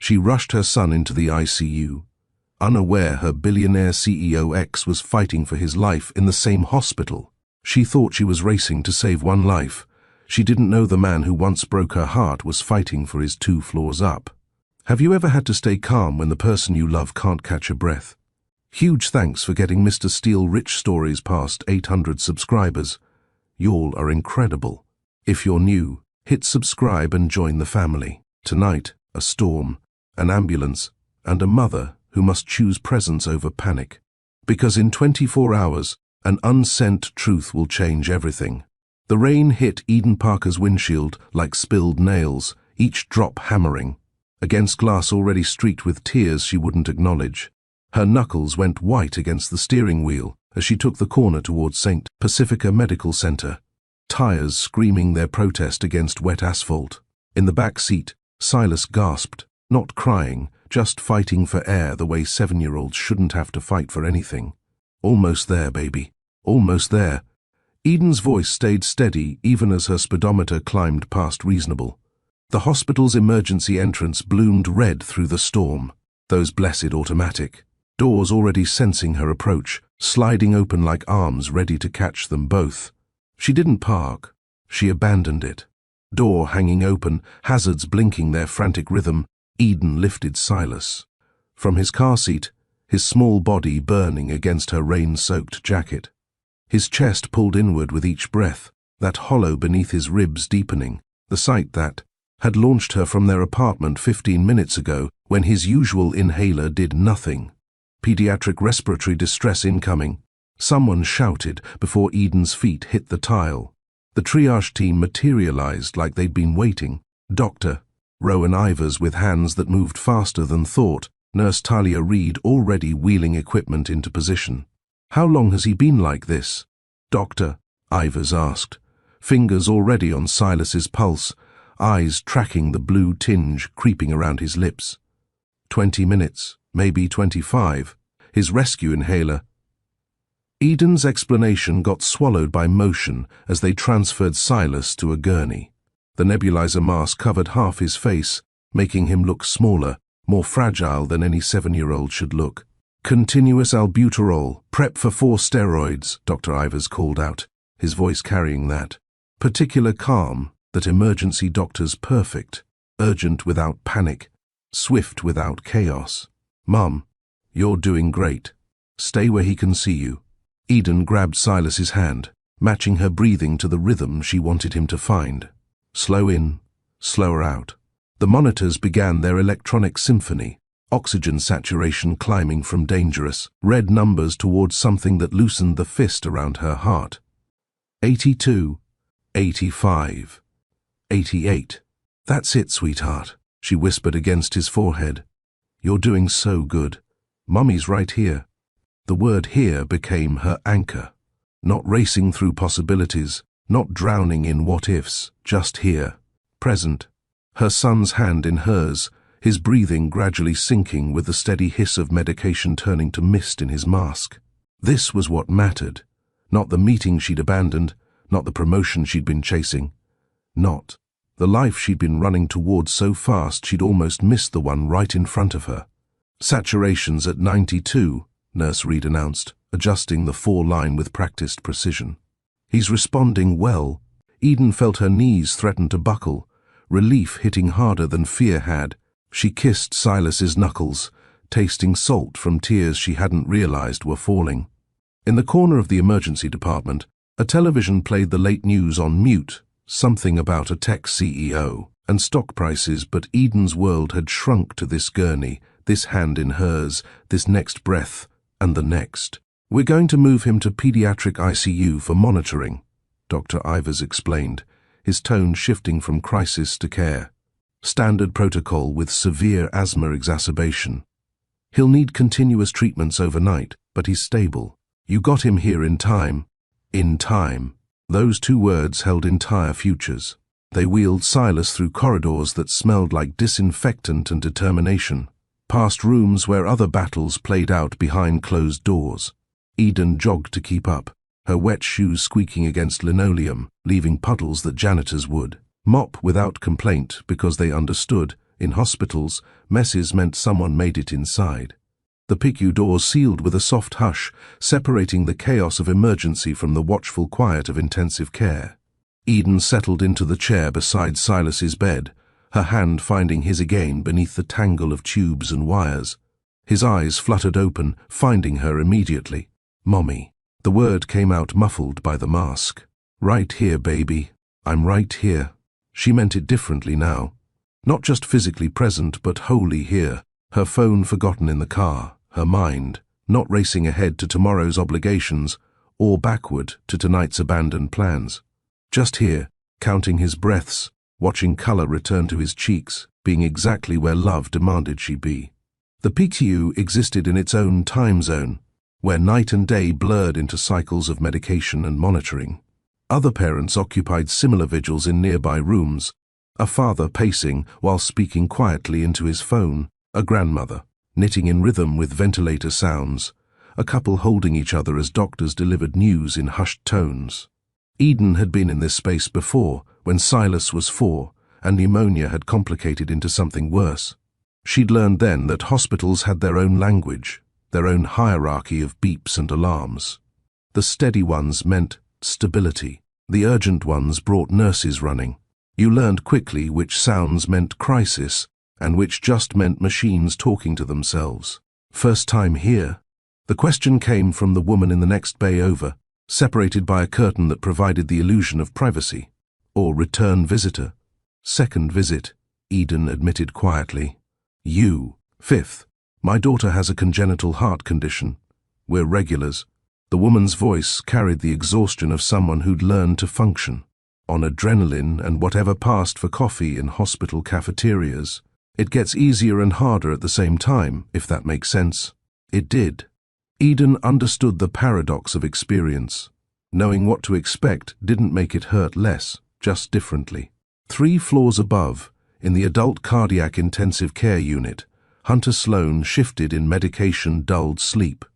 She rushed her son into the ICU, unaware her billionaire CEO ex was fighting for his life in the same hospital. She thought she was racing to save one life. She didn't know the man who once broke her heart was fighting for his 2 floors up. Have you ever had to stay calm when the person you love can't catch a breath? Huge thanks for getting Mr. Steele Rich Stories past 800 subscribers. Y'all are incredible. If you're new, hit subscribe and join the family. Tonight, a storm, an ambulance, and a mother who must choose presence over panic. Because in 24 hours, an unsent truth will change everything. The rain hit Eden Parker's windshield like spilled nails, each drop hammering against glass already streaked with tears she wouldn't acknowledge. Her knuckles went white against the steering wheel as she took the corner towards St. Pacifica Medical Center, tires screaming their protest against wet asphalt. In the back seat, Silas gasped, not crying, just fighting for air the way 7-year-olds shouldn't have to fight for anything. Almost there, baby. Almost there. Eden's voice stayed steady even as her speedometer climbed past reasonable. The hospital's emergency entrance bloomed red through the storm, those blessed automatic doors already sensing her approach, sliding open like arms ready to catch them both. She didn't park. She abandoned it. Door hanging open, hazards blinking their frantic rhythm, Eden lifted Silas from his car seat, his small body burning against her rain-soaked jacket. His chest pulled inward with each breath, that hollow beneath his ribs deepening, the sight that had launched her from their apartment 15 minutes ago when his usual inhaler did nothing. Pediatric respiratory distress incoming. Someone shouted before Eden's feet hit the tile. The triage team materialized like they'd been waiting. Dr. Rowan Ivers with hands that moved faster than thought, Nurse Talia Reed already wheeling equipment into position. How long has he been like this? Dr. Ivers asked, fingers already on Silas's pulse, eyes tracking the blue tinge creeping around his lips. 20 minutes, maybe 25, his rescue inhaler. Eden's explanation got swallowed by motion as they transferred Silas to a gurney. The nebulizer mask covered half his face, making him look smaller, more fragile than any 7-year-old should look. Continuous albuterol, prep for 4 steroids, Dr. Ivers called out, his voice carrying that particular calm that emergency doctors perfect, urgent without panic, swift without chaos. Mum, you're doing great. Stay where he can see you. Eden grabbed Silas's hand, matching her breathing to the rhythm she wanted him to find. Slow in, slower out. The monitors began their electronic symphony, oxygen saturation climbing from dangerous red numbers towards something that loosened the fist around her heart. 82, 85, 88. That's it, sweetheart, she whispered against his forehead. You're doing so good. Mummy's right here. The word here became her anchor. Not racing through possibilities, not drowning in what-ifs, just here, present. Her son's hand in hers, his breathing gradually sinking with the steady hiss of medication turning to mist in his mask. This was what mattered. Not the meeting she'd abandoned, not the promotion she'd been chasing, not the life she'd been running towards so fast she'd almost missed the one right in front of her. Saturations at 92, Nurse Reed announced, adjusting the 4-line with practiced precision. He's responding well. Eden felt her knees threaten to buckle, relief hitting harder than fear had. She kissed Silas's knuckles, tasting salt from tears she hadn't realized were falling. In the corner of the emergency department, a television played the late news on mute, something about a tech CEO and stock prices, but Eden's world had shrunk to this gurney, this hand in hers, this next breath, and the next. We're going to move him to pediatric ICU for monitoring, Dr. Ivers explained, his tone shifting from crisis to care. Standard protocol with severe asthma exacerbation. He'll need continuous treatments overnight, but he's stable. You got him here in time. In time. Those 2 words held entire futures. They wheeled Silas through corridors that smelled like disinfectant and determination, past rooms where other battles played out behind closed doors. Eden jogged to keep up, her wet shoes squeaking against linoleum, leaving puddles that janitors would mop without complaint because they understood In hospitals, messes meant someone made it inside. The PICU doors sealed with a soft hush, separating the chaos of emergency from the watchful quiet of intensive care. Eden settled into the chair beside Silas's bed, her hand finding his again beneath the tangle of tubes and wires. His eyes fluttered open, finding her immediately. "Mommy." The word came out muffled by the mask. "Right here, baby. I'm right here." She meant it differently now. Not just physically present, but wholly here. Her phone forgotten in the car, her mind not racing ahead to tomorrow's obligations or backward to tonight's abandoned plans. Just here, counting his breaths, watching color return to his cheeks, being exactly where love demanded she be. The PICU existed in its own time zone, where night and day blurred into cycles of medication and monitoring. Other parents occupied similar vigils in nearby rooms, a father pacing while speaking quietly into his phone, a grandmother knitting in rhythm with ventilator sounds, a couple holding each other as doctors delivered news in hushed tones. Eden had been in this space before, when Silas was 4, and pneumonia had complicated into something worse. She'd learned then that hospitals had their own language, their own hierarchy of beeps and alarms. The steady ones meant stability. The urgent ones brought nurses running. You learned quickly which sounds meant crisis and which just meant machines talking to themselves. First time here? The question came from the woman in the next bay over, separated by a curtain that provided the illusion of privacy. Or return visitor. Second visit, Eden admitted quietly. You. Fifth. My daughter has a congenital heart condition. We're regulars. The woman's voice carried the exhaustion of someone who'd learned to function on adrenaline and whatever passed for coffee in hospital cafeterias. It gets easier and harder at the same time, if that makes sense. It did. Eden understood the paradox of experience. Knowing what to expect didn't make it hurt less, just differently. 3 floors above, in the adult cardiac intensive care unit, Hunter Sloan shifted in medication-dulled sleep.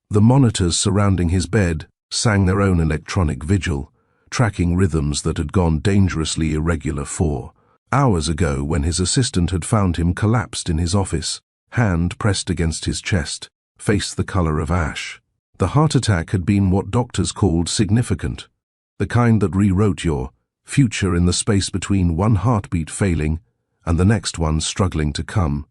The monitors surrounding his bed sang their own electronic vigil, tracking rhythms that had gone dangerously irregular 4 hours ago when his assistant had found him collapsed in his office, hand pressed against his chest, face the color of ash. The heart attack had been what doctors called significant, the kind that rewrote your future in the space between one heartbeat failing and the next one struggling to come.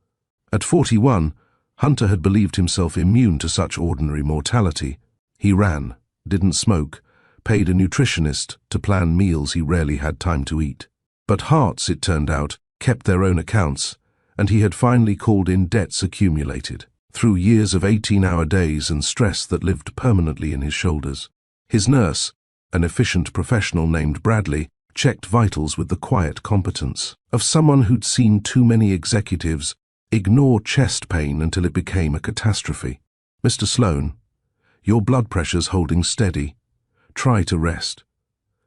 At 41, Hunter had believed himself immune to such ordinary mortality. He ran, didn't smoke, paid a nutritionist to plan meals he rarely had time to eat. But hearts, it turned out, kept their own accounts, and he had finally called in debts accumulated through years of 18-hour days and stress that lived permanently in his shoulders. His nurse, an efficient professional named Bradley, checked vitals with the quiet competence of someone who'd seen too many executives ignore chest pain until it became a catastrophe. "Mr. Sloan, your blood pressure's holding steady. Try to rest.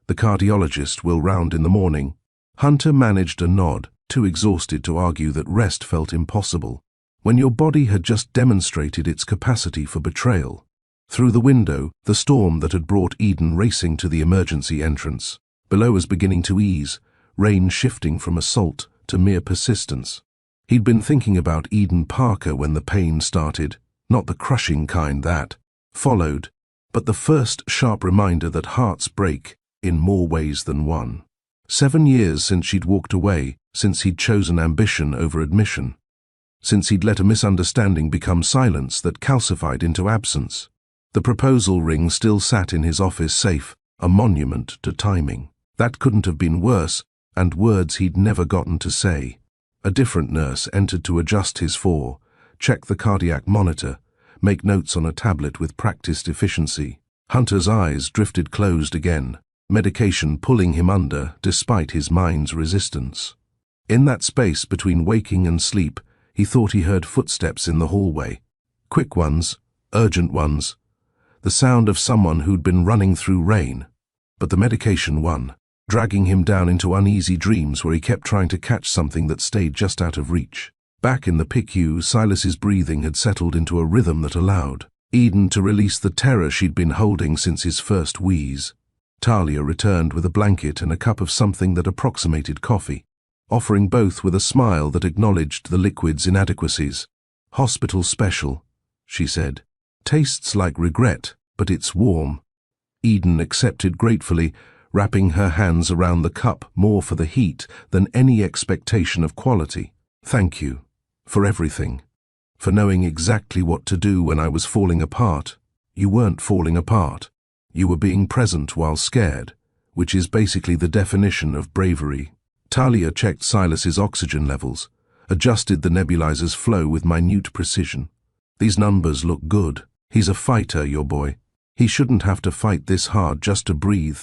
The cardiologist will round in the morning." Hunter managed a nod, too exhausted to argue that rest felt impossible, when your body had just demonstrated its capacity for betrayal. Through the window, the storm that had brought Eden racing to the emergency entrance. Below was beginning to ease, rain shifting from assault to mere persistence. He'd been thinking about Eden Parker when the pain started, not the crushing kind that followed, but the first sharp reminder that hearts break in more ways than one. 7 years since she'd walked away, since he'd chosen ambition over admission, since he'd let a misunderstanding become silence that calcified into absence. The proposal ring still sat in his office safe, a monument to timing. That couldn't have been worse, and words he'd never gotten to say. A different nurse entered to adjust his 4, check the cardiac monitor, make notes on a tablet with practiced efficiency. Hunter's eyes drifted closed again, medication pulling him under despite his mind's resistance. In that space between waking and sleep, he thought he heard footsteps in the hallway. Quick ones, urgent ones, the sound of someone who'd been running through rain. But the medication won, dragging him down into uneasy dreams where he kept trying to catch something that stayed just out of reach. Back in the PICU, Silas's breathing had settled into a rhythm that allowed Eden to release the terror she'd been holding since his first wheeze. Talia returned with a blanket and a cup of something that approximated coffee. offering both with a smile that acknowledged the liquid's inadequacies. "Hospital special," she said. "Tastes like regret, but it's warm." Eden accepted gratefully, wrapping her hands around the cup more for the heat than any expectation of quality. "Thank you. For everything. For knowing exactly what to do when I was falling apart." "You weren't falling apart. You were being present while scared, which is basically the definition of bravery." Talia checked Silas's oxygen levels, adjusted the nebulizer's flow with minute precision. "These numbers look good. He's a fighter, your boy. He shouldn't have to fight this hard just to breathe."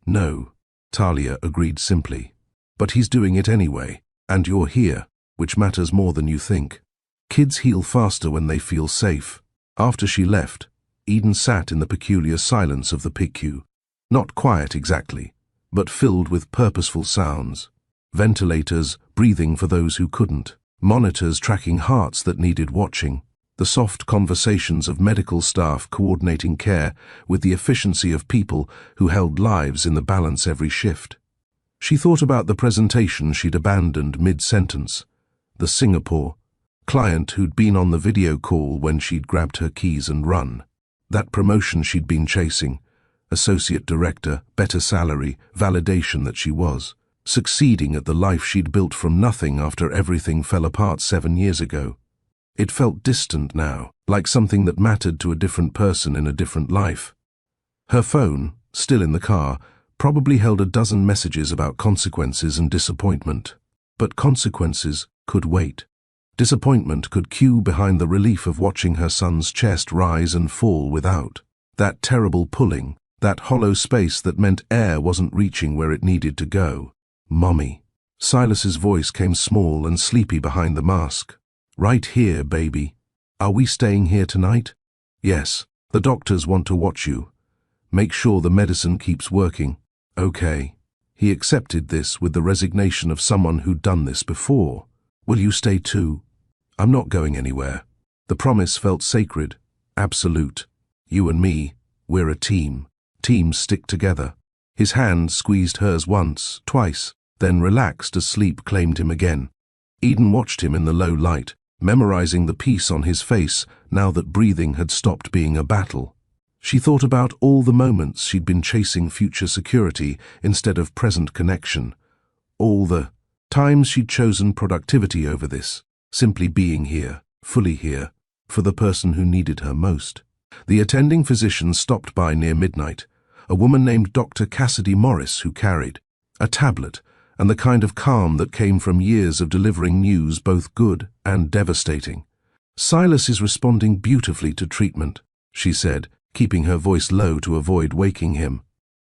"No," Talia agreed simply. "But he's doing it anyway, and you're here, which matters more than you think. Kids heal faster when they feel safe." After she left, Eden sat in the peculiar silence of the PICU. Not quiet exactly, but filled with purposeful sounds. Ventilators breathing for those who couldn't, monitors tracking hearts that needed watching, the soft conversations of medical staff coordinating care with the efficiency of people who held lives in the balance every shift. She thought about the presentation she'd abandoned mid-sentence, the Singapore client who'd been on the video call when she'd grabbed her keys and run, that promotion she'd been chasing, associate director, better salary, validation that she was, succeeding at the life she'd built from nothing after everything fell apart 7 years ago. It felt distant now, like something that mattered to a different person in a different life. Her phone, still in the car, probably held a dozen messages about consequences and disappointment. But consequences could wait. Disappointment could queue behind the relief of watching her son's chest rise and fall without. That terrible pulling, that hollow space that meant air wasn't reaching where it needed to go. "Mommy." Silas's voice came small and sleepy behind the mask. "Right here, baby. Are we staying here tonight?" "Yes. The doctors want to watch you. Make sure the medicine keeps working." "Okay." He accepted this with the resignation of someone who'd done this before. "Will you stay too?" "I'm not going anywhere." The promise felt sacred, absolute. "You and me, we're a team. Teams stick together." His hand squeezed hers once, twice, then relaxed as sleep claimed him again. Eden watched him in the low light, memorizing the peace on his face now that breathing had stopped being a battle. She thought about all the moments she'd been chasing future security instead of present connection. All the times she'd chosen productivity over this, simply being here, fully here, for the person who needed her most. The attending physician stopped by near midnight, a woman named Dr. Cassidy Morris who carried a tablet and the kind of calm that came from years of delivering news both good and devastating. "Silas is responding beautifully to treatment," she said, keeping her voice low to avoid waking him.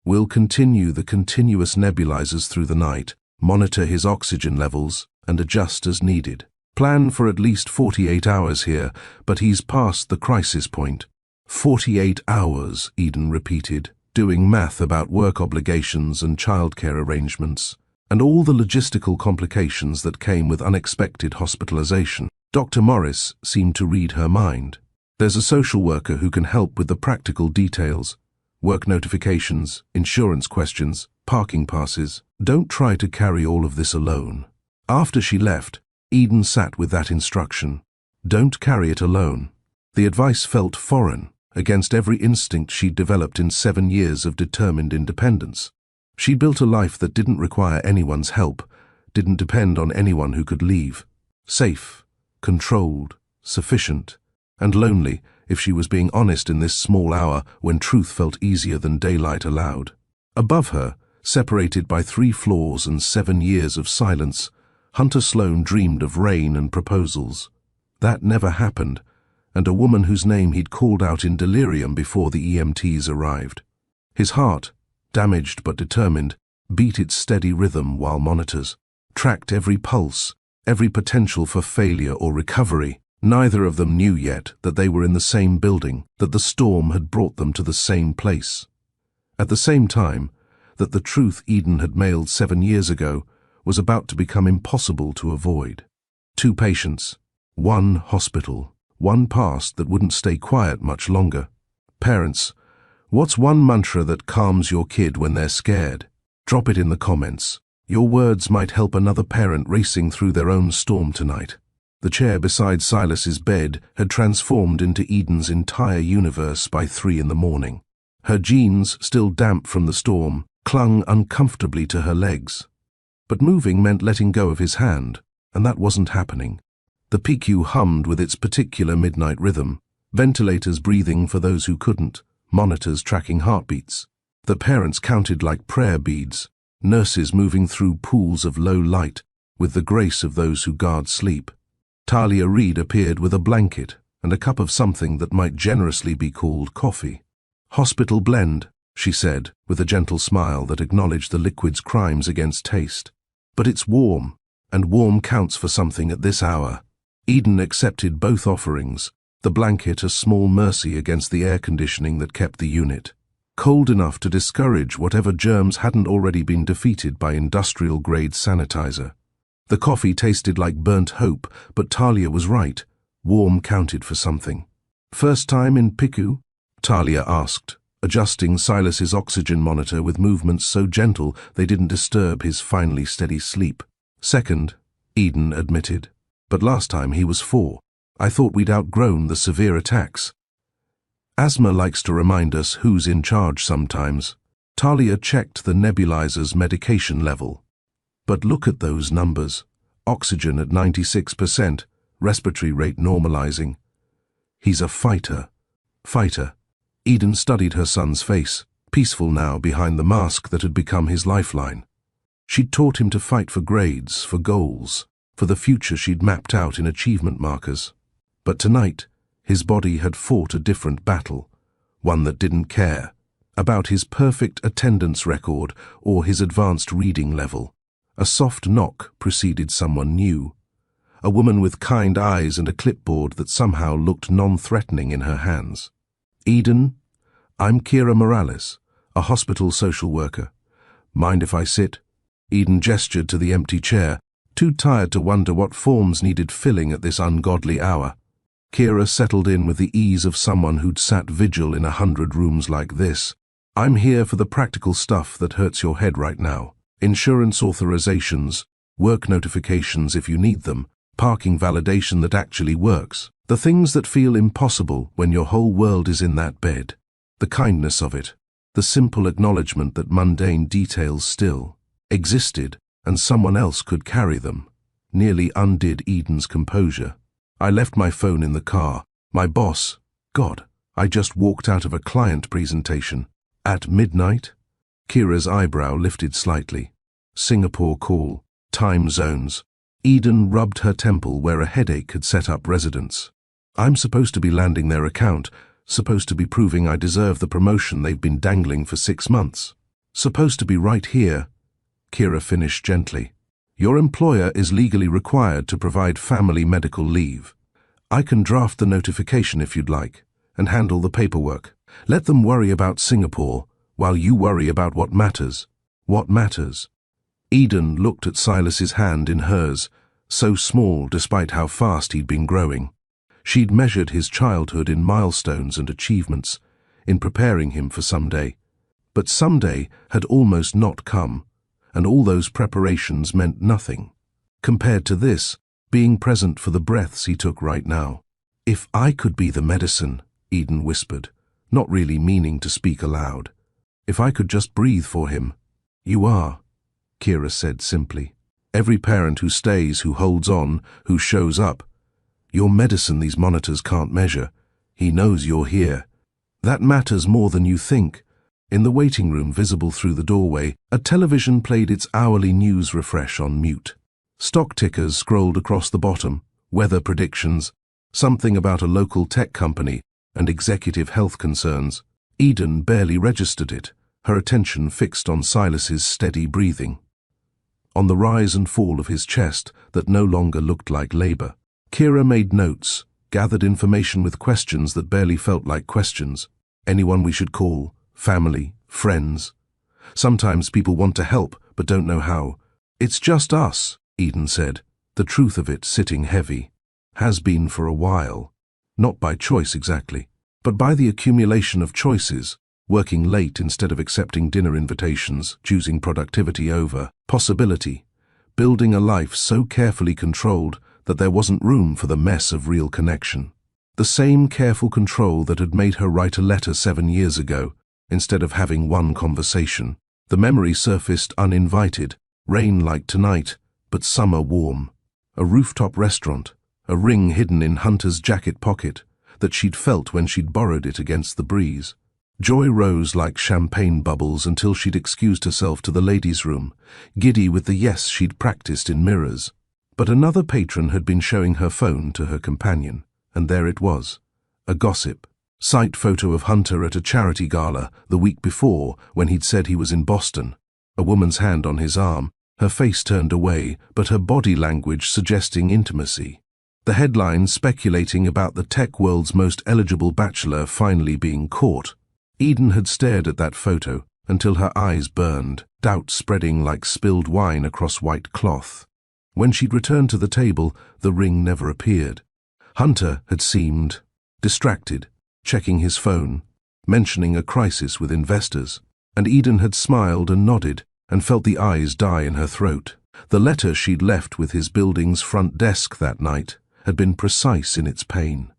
"We'll continue the continuous nebulizers through the night, monitor his oxygen levels, and adjust as needed. Plan for at least 48 hours here, but he's past the crisis point." 48 hours, Eden repeated, doing math about work obligations and childcare arrangements, and all the logistical complications that came with unexpected hospitalization. Dr. Morris seemed to read her mind. "There's a social worker who can help with the practical details. Work notifications, insurance questions, parking passes. Don't try to carry all of this alone." After she left, Eden sat with that instruction. Don't carry it alone. The advice felt foreign, against every instinct she'd developed in 7 years of determined independence. She'd built a life that didn't require anyone's help, didn't depend on anyone who could leave. Safe, controlled, sufficient, and lonely, if she was being honest in this small hour when truth felt easier than daylight allowed. Above her, separated by 3 floors and 7 years of silence, Hunter Sloan dreamed of rain and proposals. That never happened, and a woman whose name he'd called out in delirium before the EMTs arrived. His heart, damaged but determined, beat its steady rhythm while monitors tracked every pulse, every potential for failure or recovery. Neither of them knew yet that they were in the same building, that the storm had brought them to the same place. At the same time, that the truth Eden had mailed 7 years ago was about to become impossible to avoid. 2 patients, 1 hospital, 1 past that wouldn't stay quiet much longer. Parents, what's one mantra that calms your kid when they're scared? Drop it in the comments. Your words might help another parent racing through their own storm tonight. The chair beside Silas's bed had transformed into Eden's entire universe by 3 in the morning. Her jeans, still damp from the storm, clung uncomfortably to her legs. But moving meant letting go of his hand, and that wasn't happening. The PICU hummed with its particular midnight rhythm, ventilators breathing for those who couldn't, monitors tracking heartbeats. The parents counted like prayer beads, nurses moving through pools of low light with the grace of those who guard sleep. Talia Reid appeared with a blanket and a cup of something that might generously be called coffee. "Hospital blend," she said, with a gentle smile that acknowledged the liquid's crimes against taste. "But it's warm, and warm counts for something at this hour." Eden accepted both offerings, the blanket a small mercy against the air conditioning that kept the unit cold enough to discourage whatever germs hadn't already been defeated by industrial-grade sanitizer. The coffee tasted like burnt hope, but Talia was right. Warm counted for something. "First time in PICU?" Talia asked, adjusting Silas's oxygen monitor with movements so gentle they didn't disturb his finally steady sleep. "Second," Eden admitted. "But last time he was 4. I thought we'd outgrown the severe attacks." Asthma likes to remind us who's in charge sometimes. Talia checked the nebulizer's medication level. "But look at those numbers. Oxygen at 96%, respiratory rate normalizing. He's a fighter." Fighter. Eden studied her son's face, peaceful now behind the mask that had become his lifeline. She'd taught him to fight for grades, for goals, for the future she'd mapped out in achievement markers. But tonight, his body had fought a different battle, one that didn't care about his perfect attendance record or his advanced reading level. A soft knock preceded someone new. A woman with kind eyes and a clipboard that somehow looked non-threatening in her hands. "Eden, I'm Kira Morales, a hospital social worker. Mind if I sit?" Eden gestured to the empty chair, too tired to wonder what forms needed filling at this ungodly hour. Kira settled in with the ease of someone who'd sat vigil in 100 rooms like this. "I'm here for the practical stuff that hurts your head right now. Insurance authorizations, work notifications if you need them, parking validation that actually works. The things that feel impossible when your whole world is in that bed. The kindness of it, the simple acknowledgement that mundane details still existed and someone else could carry them, nearly undid Eden's composure. I left my phone in the car. My boss, God, I just walked out of a client presentation. At midnight?" Kira's eyebrow lifted slightly. Singapore call, time zones. Eden rubbed her temple where a headache had set up residence. "I'm supposed to be landing their account, supposed to be proving I deserve the promotion they've been dangling for 6 months. Supposed to be right here," Kira finished gently. "Your employer is legally required to provide family medical leave. I can draft the notification if you'd like, and handle the paperwork. Let them worry about Singapore, while you worry about what matters." "What matters?" Eden looked at Silas's hand in hers, so small despite how fast he'd been growing. She'd measured his childhood in milestones and achievements, in preparing him for someday. But someday had almost not come, and all those preparations meant nothing, compared to this, being present for the breaths he took right now. "If I could be the medicine," Eden whispered, not really meaning to speak aloud. "If I could just breathe for him." "You are," Kira said simply. "Every parent who stays, who holds on, who shows up. Your medicine these monitors can't measure. He knows you're here. That matters more than you think." In the waiting room visible through the doorway, a television played its hourly news refresh on mute. Stock tickers scrolled across the bottom, weather predictions, something about a local tech company, and executive health concerns. Eden barely registered it, her attention fixed on Silas's steady breathing, on the rise and fall of his chest that no longer looked like labor. Kira made notes, gathered information with questions that barely felt like questions. Anyone we should call? Family? Friends? Sometimes people want to help, but don't know how. "It's just us," Eden said, the truth of it sitting heavy. "Has been for a while. Not by choice exactly, but by the accumulation of choices. working late instead of accepting dinner invitations, choosing productivity over possibility, building a life so carefully controlled that there wasn't room for the mess of real connection. The same careful control that had made her write a letter 7 years ago, instead of having one conversation. The memory surfaced uninvited, rain like tonight, but summer warm. A rooftop restaurant, a ring hidden in Hunter's jacket pocket that she'd felt when she'd borrowed it against the breeze. Joy rose like champagne bubbles until she'd excused herself to the ladies' room, giddy with the yes she'd practiced in mirrors. But another patron had been showing her phone to her companion, and there it was, a gossip. Sight photo of Hunter at a charity gala the week before when he'd said he was in Boston. A woman's hand on his arm, her face turned away, but her body language suggesting intimacy. The headlines speculating about the tech world's most eligible bachelor finally being caught. Eden had stared at that photo until her eyes burned, doubt spreading like spilled wine across white cloth. When she'd returned to the table, the ring never appeared. Hunter had seemed distracted, checking his phone, mentioning a crisis with investors, and Eden had smiled and nodded and felt the eyes die in her throat. The letter she'd left with his building's front desk that night had been precise in its pain.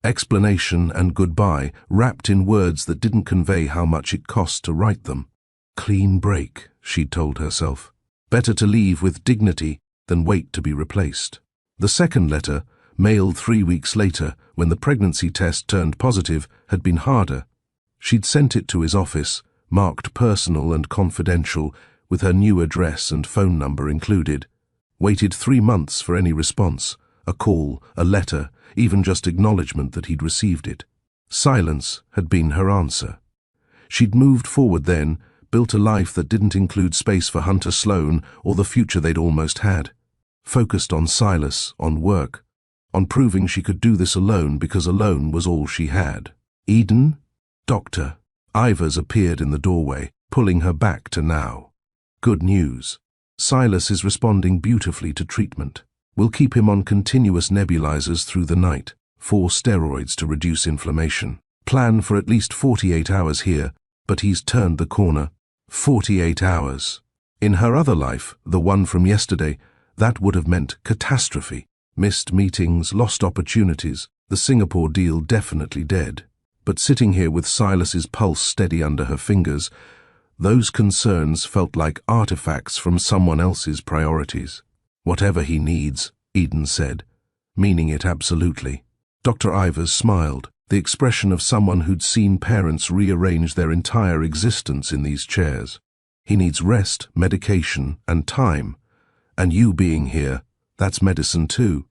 Explanation and goodbye wrapped in words that didn't convey how much it cost to write them. Clean break, she'd told herself. Better to leave with dignity than wait to be replaced. The second letter, mailed 3 weeks later when the pregnancy test turned positive, had been harder. She'd sent it to his office, marked personal and confidential, with her new address and phone number included. Waited 3 months for any response, a call, a letter, even just acknowledgement that he'd received it. Silence had been her answer. She'd moved forward then, built a life that didn't include space for Hunter Sloan or the future they'd almost had. Focused on Silas, on work, on proving she could do this alone because alone was all she had. Eden? Doctor. Ivers appeared in the doorway, pulling her back to now. Good news. Silas is responding beautifully to treatment. We'll keep him on continuous nebulizers through the night, 4 steroids to reduce inflammation. Plan for at least 48 hours here, but he's turned the corner. 48 hours. In her other life, the one from yesterday, that would have meant catastrophe. Missed meetings, lost opportunities, the Singapore deal definitely dead. But sitting here with Silas's pulse steady under her fingers, those concerns felt like artifacts from someone else's priorities. Whatever he needs, Eden said, meaning it absolutely. Dr. Ivers smiled, the expression of someone who'd seen parents rearrange their entire existence in these chairs. He needs rest, medication, and time. And you being here, that's medicine too.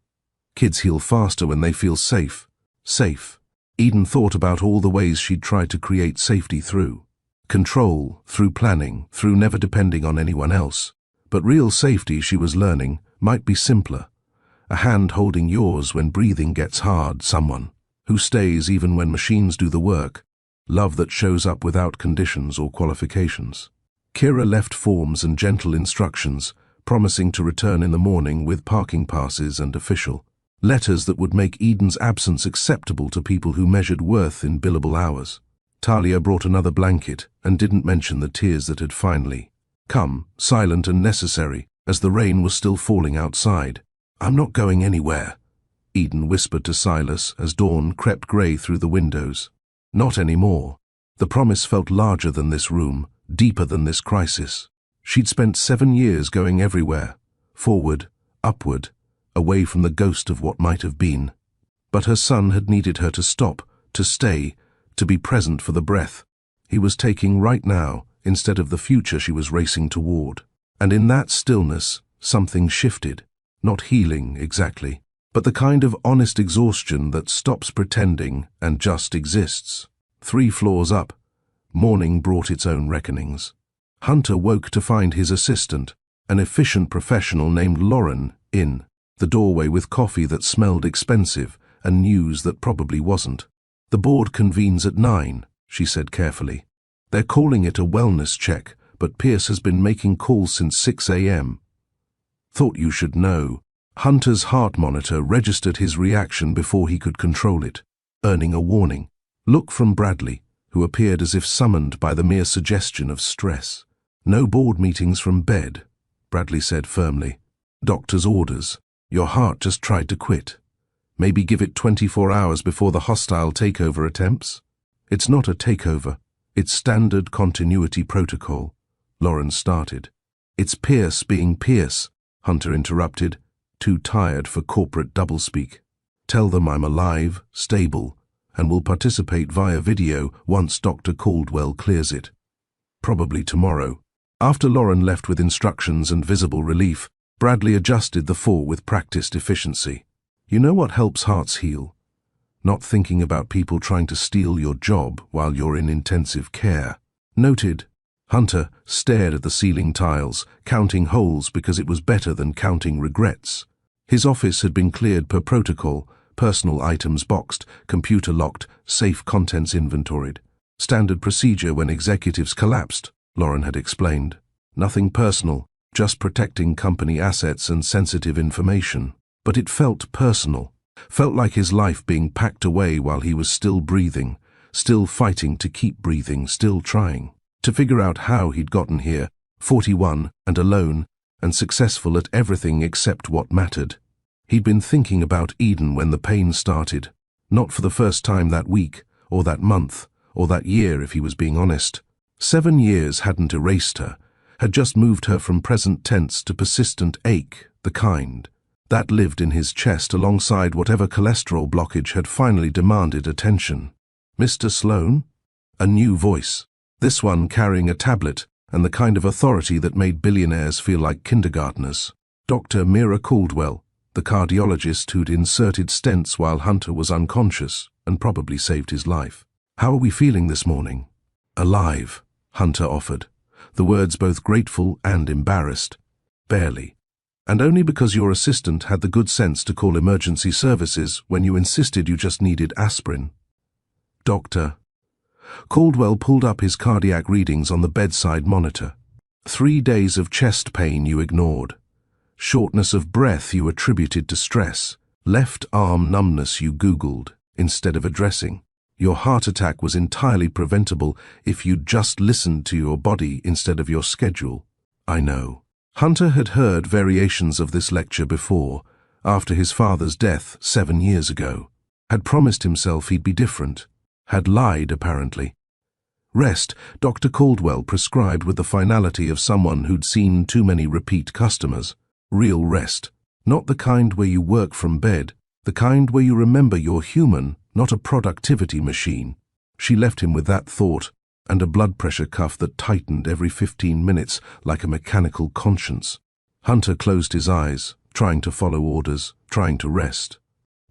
Kids heal faster when they feel safe. Safe. Eden thought about all the ways she'd tried to create safety through control, through planning, through never depending on anyone else. But real safety, she was learning, might be simpler. A hand holding yours when breathing gets hard, someone who stays even when machines do the work, love that shows up without conditions or qualifications. Kira left forms and gentle instructions, promising to return in the morning with parking passes and official letters that would make Eden's absence acceptable to people who measured worth in billable hours. Talia brought another blanket and didn't mention the tears that had finally come, silent and necessary, as the rain was still falling outside. I'm not going anywhere, Eden whispered to Silas as dawn crept grey through the windows. Not anymore. The promise felt larger than this room, deeper than this crisis. She'd spent 7 years going everywhere, forward, upward, away from the ghost of what might have been. But her son had needed her to stop, to stay, to be present for the breath he was taking right now instead of the future she was racing toward. And in that stillness, something shifted. Not healing, exactly, but the kind of honest exhaustion that stops pretending and just exists. 3 floors up, morning brought its own reckonings. Hunter woke to find his assistant, an efficient professional named Lauren, in the doorway with coffee that smelled expensive and news that probably wasn't. The board convenes at 9, she said carefully. They're calling it a wellness check, but Pierce has been making calls since 6 a.m. Thought you should know. Hunter's heart monitor registered his reaction before he could control it, earning a warning. Look from Bradley. who appeared as if summoned by the mere suggestion of stress. "No board meetings from bed," Bradley said firmly. "Doctor's orders. Your heart just tried to quit. Maybe give it 24 hours before the hostile takeover attempts." "It's not a takeover. It's standard continuity protocol," Lauren started. "It's Pierce being Pierce," Hunter interrupted, too tired for corporate doublespeak. "Tell them I'm alive, stable, and will participate via video once Dr. Caldwell clears it. Probably tomorrow." After Lauren left with instructions and visible relief, Bradley adjusted the four with practiced efficiency. "You know what helps hearts heal? Not thinking about people trying to steal your job while you're in intensive care." "Noted." Hunter stared at the ceiling tiles, counting holes because it was better than counting regrets. His office had been cleared per protocol, personal items boxed, computer locked, safe contents inventoried. Standard procedure when executives collapsed, Lauren had explained. Nothing personal, just protecting company assets and sensitive information. But it felt personal. Felt like his life being packed away while he was still breathing, still fighting to keep breathing, still trying to figure out how he'd gotten here, 41 and alone, and successful at everything except what mattered. He'd been thinking about Eden when the pain started, not for the first time that week, or that month, or that year if he was being honest. 7 years hadn't erased her, had just moved her from present tense to persistent ache, the kind that lived in his chest alongside whatever cholesterol blockage had finally demanded attention. "Mr. Sloan?" A new voice, this one carrying a tablet and the kind of authority that made billionaires feel like kindergartners. Dr. Mira Caldwell, the cardiologist who'd inserted stents while Hunter was unconscious and probably saved his life. "How are we feeling this morning?" "Alive," Hunter offered, the words both grateful and embarrassed. "Barely. And only because your assistant had the good sense to call emergency services when you insisted you just needed aspirin." "Doctor." Caldwell pulled up his cardiac readings on the bedside monitor. 3 days of chest pain you ignored. Shortness of breath you attributed to stress. Left arm numbness you Googled instead of addressing. Your heart attack was entirely preventable if you'd just listened to your body instead of your schedule. "I know." Hunter had heard variations of this lecture before, after his father's death 7 years ago. Had promised himself he'd be different. Had lied, apparently. Rest, Dr. Caldwell prescribed with the finality of someone who'd seen too many repeat customers. Real rest. Not the kind where you work from bed, the kind where you remember you're human, not a productivity machine. She left him with that thought, and a blood pressure cuff that tightened every 15 minutes like a mechanical conscience. Hunter closed his eyes, trying to follow orders, trying to rest.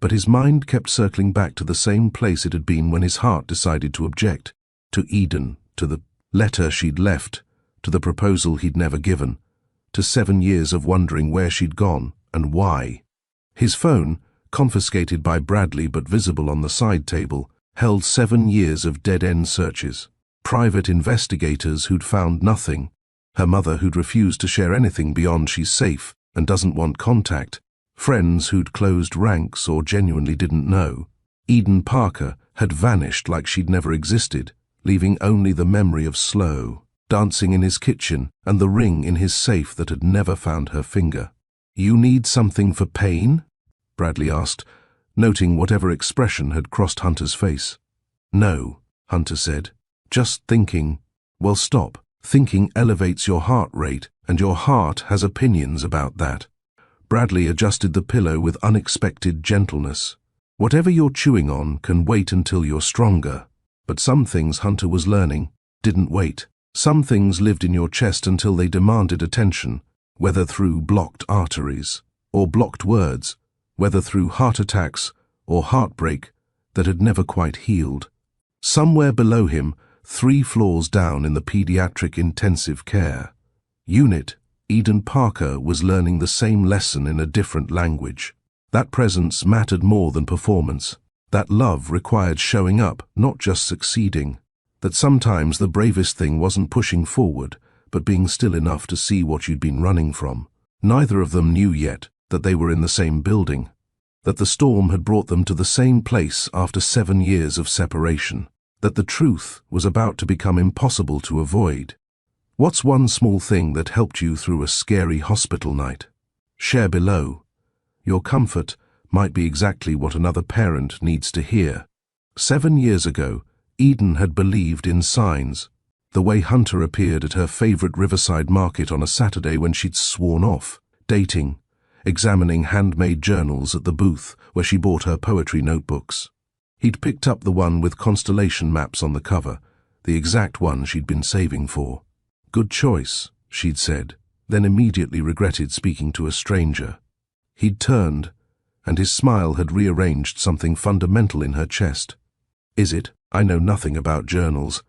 But his mind kept circling back to the same place it had been when his heart decided to object. To Eden, to the letter she'd left, to the proposal he'd never given, to 7 years of wondering where she'd gone and why. His phone, confiscated by Bradley but visible on the side table, held 7 years of dead-end searches. Private investigators who'd found nothing. Her mother who'd refused to share anything beyond she's safe and doesn't want contact. Friends who'd closed ranks or genuinely didn't know. Eden Parker had vanished like she'd never existed, leaving only the memory of Slow, dancing in his kitchen, and the ring in his safe that had never found her finger. "You need something for pain?" Bradley asked, noting whatever expression had crossed Hunter's face. "No," Hunter said. "Just thinking." "Well, stop. Thinking elevates your heart rate, and your heart has opinions about that." Bradley adjusted the pillow with unexpected gentleness. "Whatever you're chewing on can wait until you're stronger. But some things Hunter was learning didn't wait. Some things lived in your chest until they demanded attention, whether through blocked arteries or blocked words, whether through heart attacks or heartbreak that had never quite healed. Somewhere below him, 3 floors down in the pediatric intensive care unit, Eden Parker was learning the same lesson in a different language. That presence mattered more than performance. That love required showing up, not just succeeding. That sometimes the bravest thing wasn't pushing forward, but being still enough to see what you'd been running from. Neither of them knew yet that they were in the same building, that the storm had brought them to the same place after 7 years of separation. that the truth was about to become impossible to avoid. What's one small thing that helped you through a scary hospital night? Share below. Your comfort might be exactly what another parent needs to hear. 7 years ago, Eden had believed in signs. The way Hunter appeared at her favorite riverside market on a Saturday when she'd sworn off, dating, examining handmade journals at the booth where she bought her poetry notebooks. He'd picked up the one with constellation maps on the cover, the exact one she'd been saving for. Good choice, she'd said, then immediately regretted speaking to a stranger. He'd turned, and his smile had rearranged something fundamental in her chest. Is it? I know nothing about journals.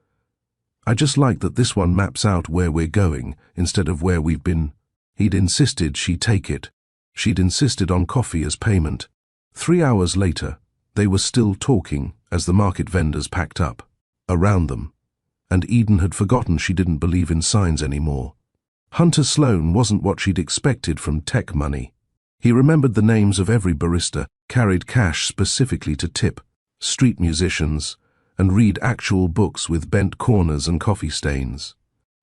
I just like that this one maps out where we're going instead of where we've been. He'd insisted she take it. She'd insisted on coffee as payment. 3 hours later, they were still talking as the market vendors packed up. Around them, and Eden had forgotten she didn't believe in signs anymore. Hunter Sloan wasn't what she'd expected from tech money. He remembered the names of every barista, carried cash specifically to tip, street musicians, and read actual books with bent corners and coffee stains.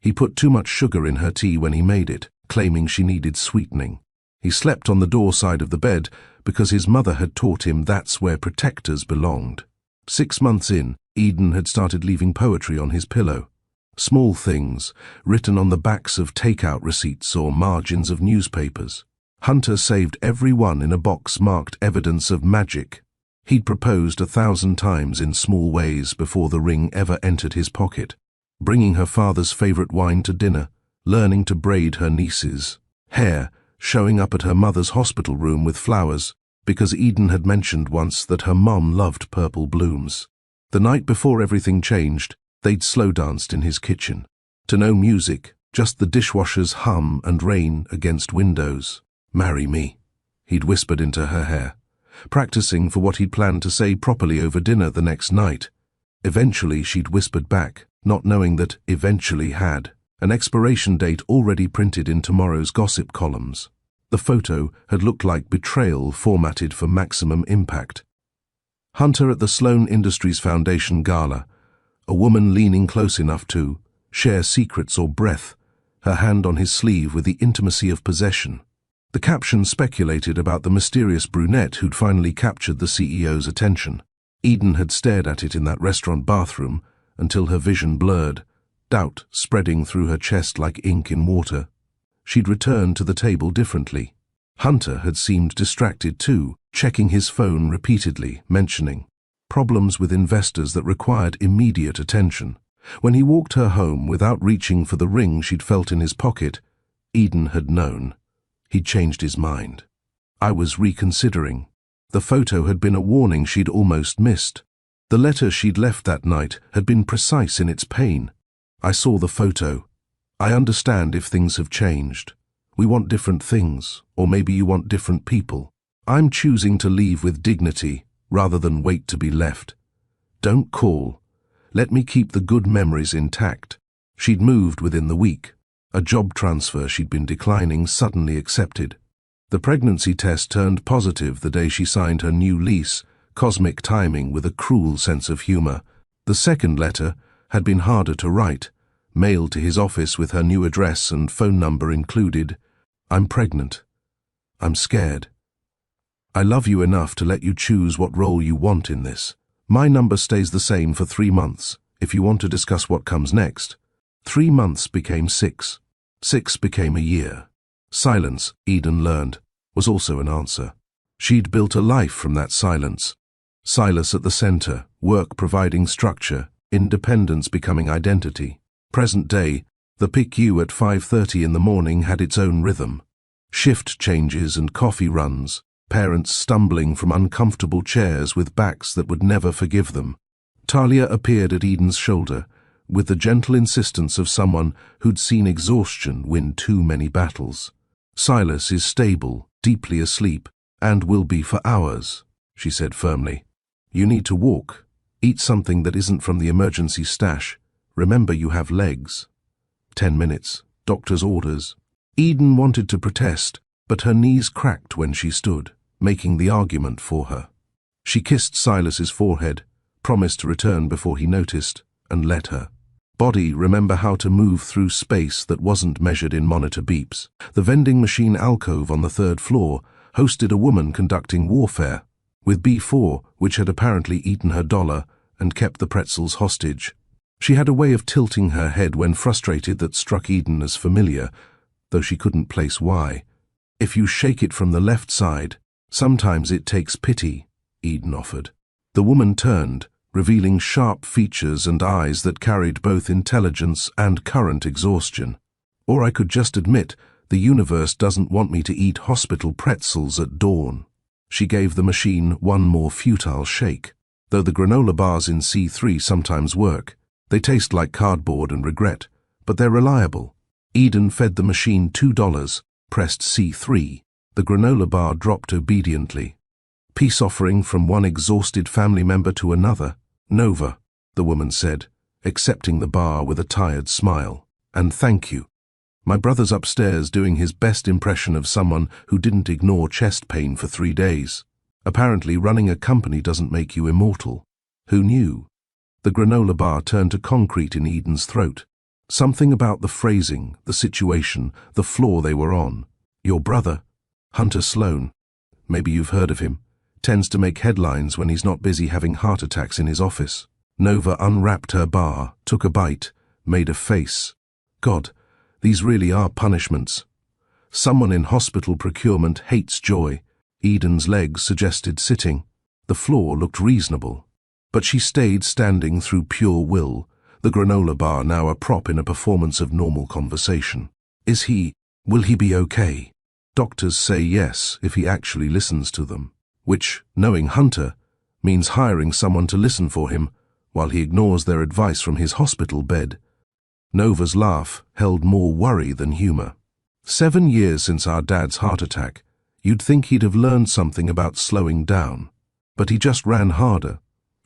He put too much sugar in her tea when he made it, claiming she needed sweetening. He slept on the door side of the bed because his mother had taught him that's where protectors belonged. 6 months in, Eden had started leaving poetry on his pillow. Small things, written on the backs of takeout receipts or margins of newspapers. Hunter saved every one in a box marked evidence of magic. He'd proposed 1,000 times in small ways before the ring ever entered his pocket. Bringing her father's favorite wine to dinner, learning to braid her niece's hair, showing up at her mother's hospital room with flowers, because Eden had mentioned once that her mom loved purple blooms. The night before everything changed, they'd slow danced in his kitchen. To no music, just the dishwasher's hum and rain against windows. Marry me, he'd whispered into her hair, practicing for what he'd planned to say properly over dinner the next night. Eventually she'd whispered back, not knowing that eventually had an expiration date already printed in tomorrow's gossip columns. The photo had looked like betrayal formatted for maximum impact. Hunter at the Sloan Industries Foundation gala, a woman leaning close enough to share secrets or breath, her hand on his sleeve with the intimacy of possession. The caption speculated about the mysterious brunette who'd finally captured the CEO's attention. Eden had stared at it in that restaurant bathroom until her vision blurred, doubt spreading through her chest like ink in water. She'd returned to the table differently. Hunter had seemed distracted too, checking his phone repeatedly, mentioning problems with investors that required immediate attention. When he walked her home without reaching for the ring she'd felt in his pocket, Eden had known. He'd changed his mind. I was reconsidering. The photo had been a warning she'd almost missed. The letter she'd left that night had been precise in its pain. I saw the photo. I understand if things have changed. We want different things, or maybe you want different people. I'm choosing to leave with dignity rather than wait to be left. Don't call. Let me keep the good memories intact. She'd moved within the week. A job transfer she'd been declining suddenly accepted. The pregnancy test turned positive the day she signed her new lease, cosmic timing with a cruel sense of humor. The second letter had been harder to write, mailed to his office with her new address and phone number included. I'm pregnant. I'm scared. I love you enough to let you choose what role you want in this. My number stays the same for 3 months, if you want to discuss what comes next. 3 months became 6. 6 became a year. Silence, Eden learned, was also an answer. She'd built a life from that silence. Silas at the center, work providing structure, independence becoming identity. Present day, the PICU at 5:30 in the morning had its own rhythm. Shift changes and coffee runs, parents stumbling from uncomfortable chairs with backs that would never forgive them. Talia appeared at Eden's shoulder, with the gentle insistence of someone who'd seen exhaustion win too many battles. Silas is stable, deeply asleep, and will be for hours, she said firmly. You need to walk. Eat something that isn't from the emergency stash. Remember you have legs. 10 minutes. Doctor's orders. Eden wanted to protest, but her knees cracked when she stood, making the argument for her. She kissed Silas's forehead, promised to return before he noticed, and let her. Body, remember how to move through space that wasn't measured in monitor beeps. The vending machine alcove on the 3rd floor hosted a woman conducting warfare, with B4, which had apparently eaten her dollar and kept the pretzels hostage. She had a way of tilting her head when frustrated that struck Eden as familiar, though she couldn't place why. If you shake it from the left side, sometimes it takes pity, Eden offered. The woman turned, revealing sharp features and eyes that carried both intelligence and current exhaustion. Or I could just admit, the universe doesn't want me to eat hospital pretzels at dawn. She gave the machine one more futile shake. Though the granola bars in C3 sometimes work, they taste like cardboard and regret, but they're reliable. Eden fed the machine $2, pressed C3. The granola bar dropped obediently. Peace offering from one exhausted family member to another. Nova, the woman said, accepting the bar with a tired smile. And thank you. My brother's upstairs doing his best impression of someone who didn't ignore chest pain for 3 days. Apparently running a company doesn't make you immortal. Who knew? The granola bar turned to concrete in Eden's throat. Something about the phrasing, the situation, the floor they were on. Your brother? Hunter Sloan. Maybe you've heard of him. Tends to make headlines when he's not busy having heart attacks in his office. Nova unwrapped her bar, took a bite, made a face. God, these really are punishments. Someone in hospital procurement hates joy. Eden's legs suggested sitting. The floor looked reasonable. But she stayed standing through pure will, the granola bar now a prop in a performance of normal conversation. Will he be okay? Doctors say yes if he actually listens to them. Which, knowing Hunter, means hiring someone to listen for him while he ignores their advice from his hospital bed. Nova's laugh held more worry than humor. 7 years since our dad's heart attack, you'd think he'd have learned something about slowing down. But he just ran harder,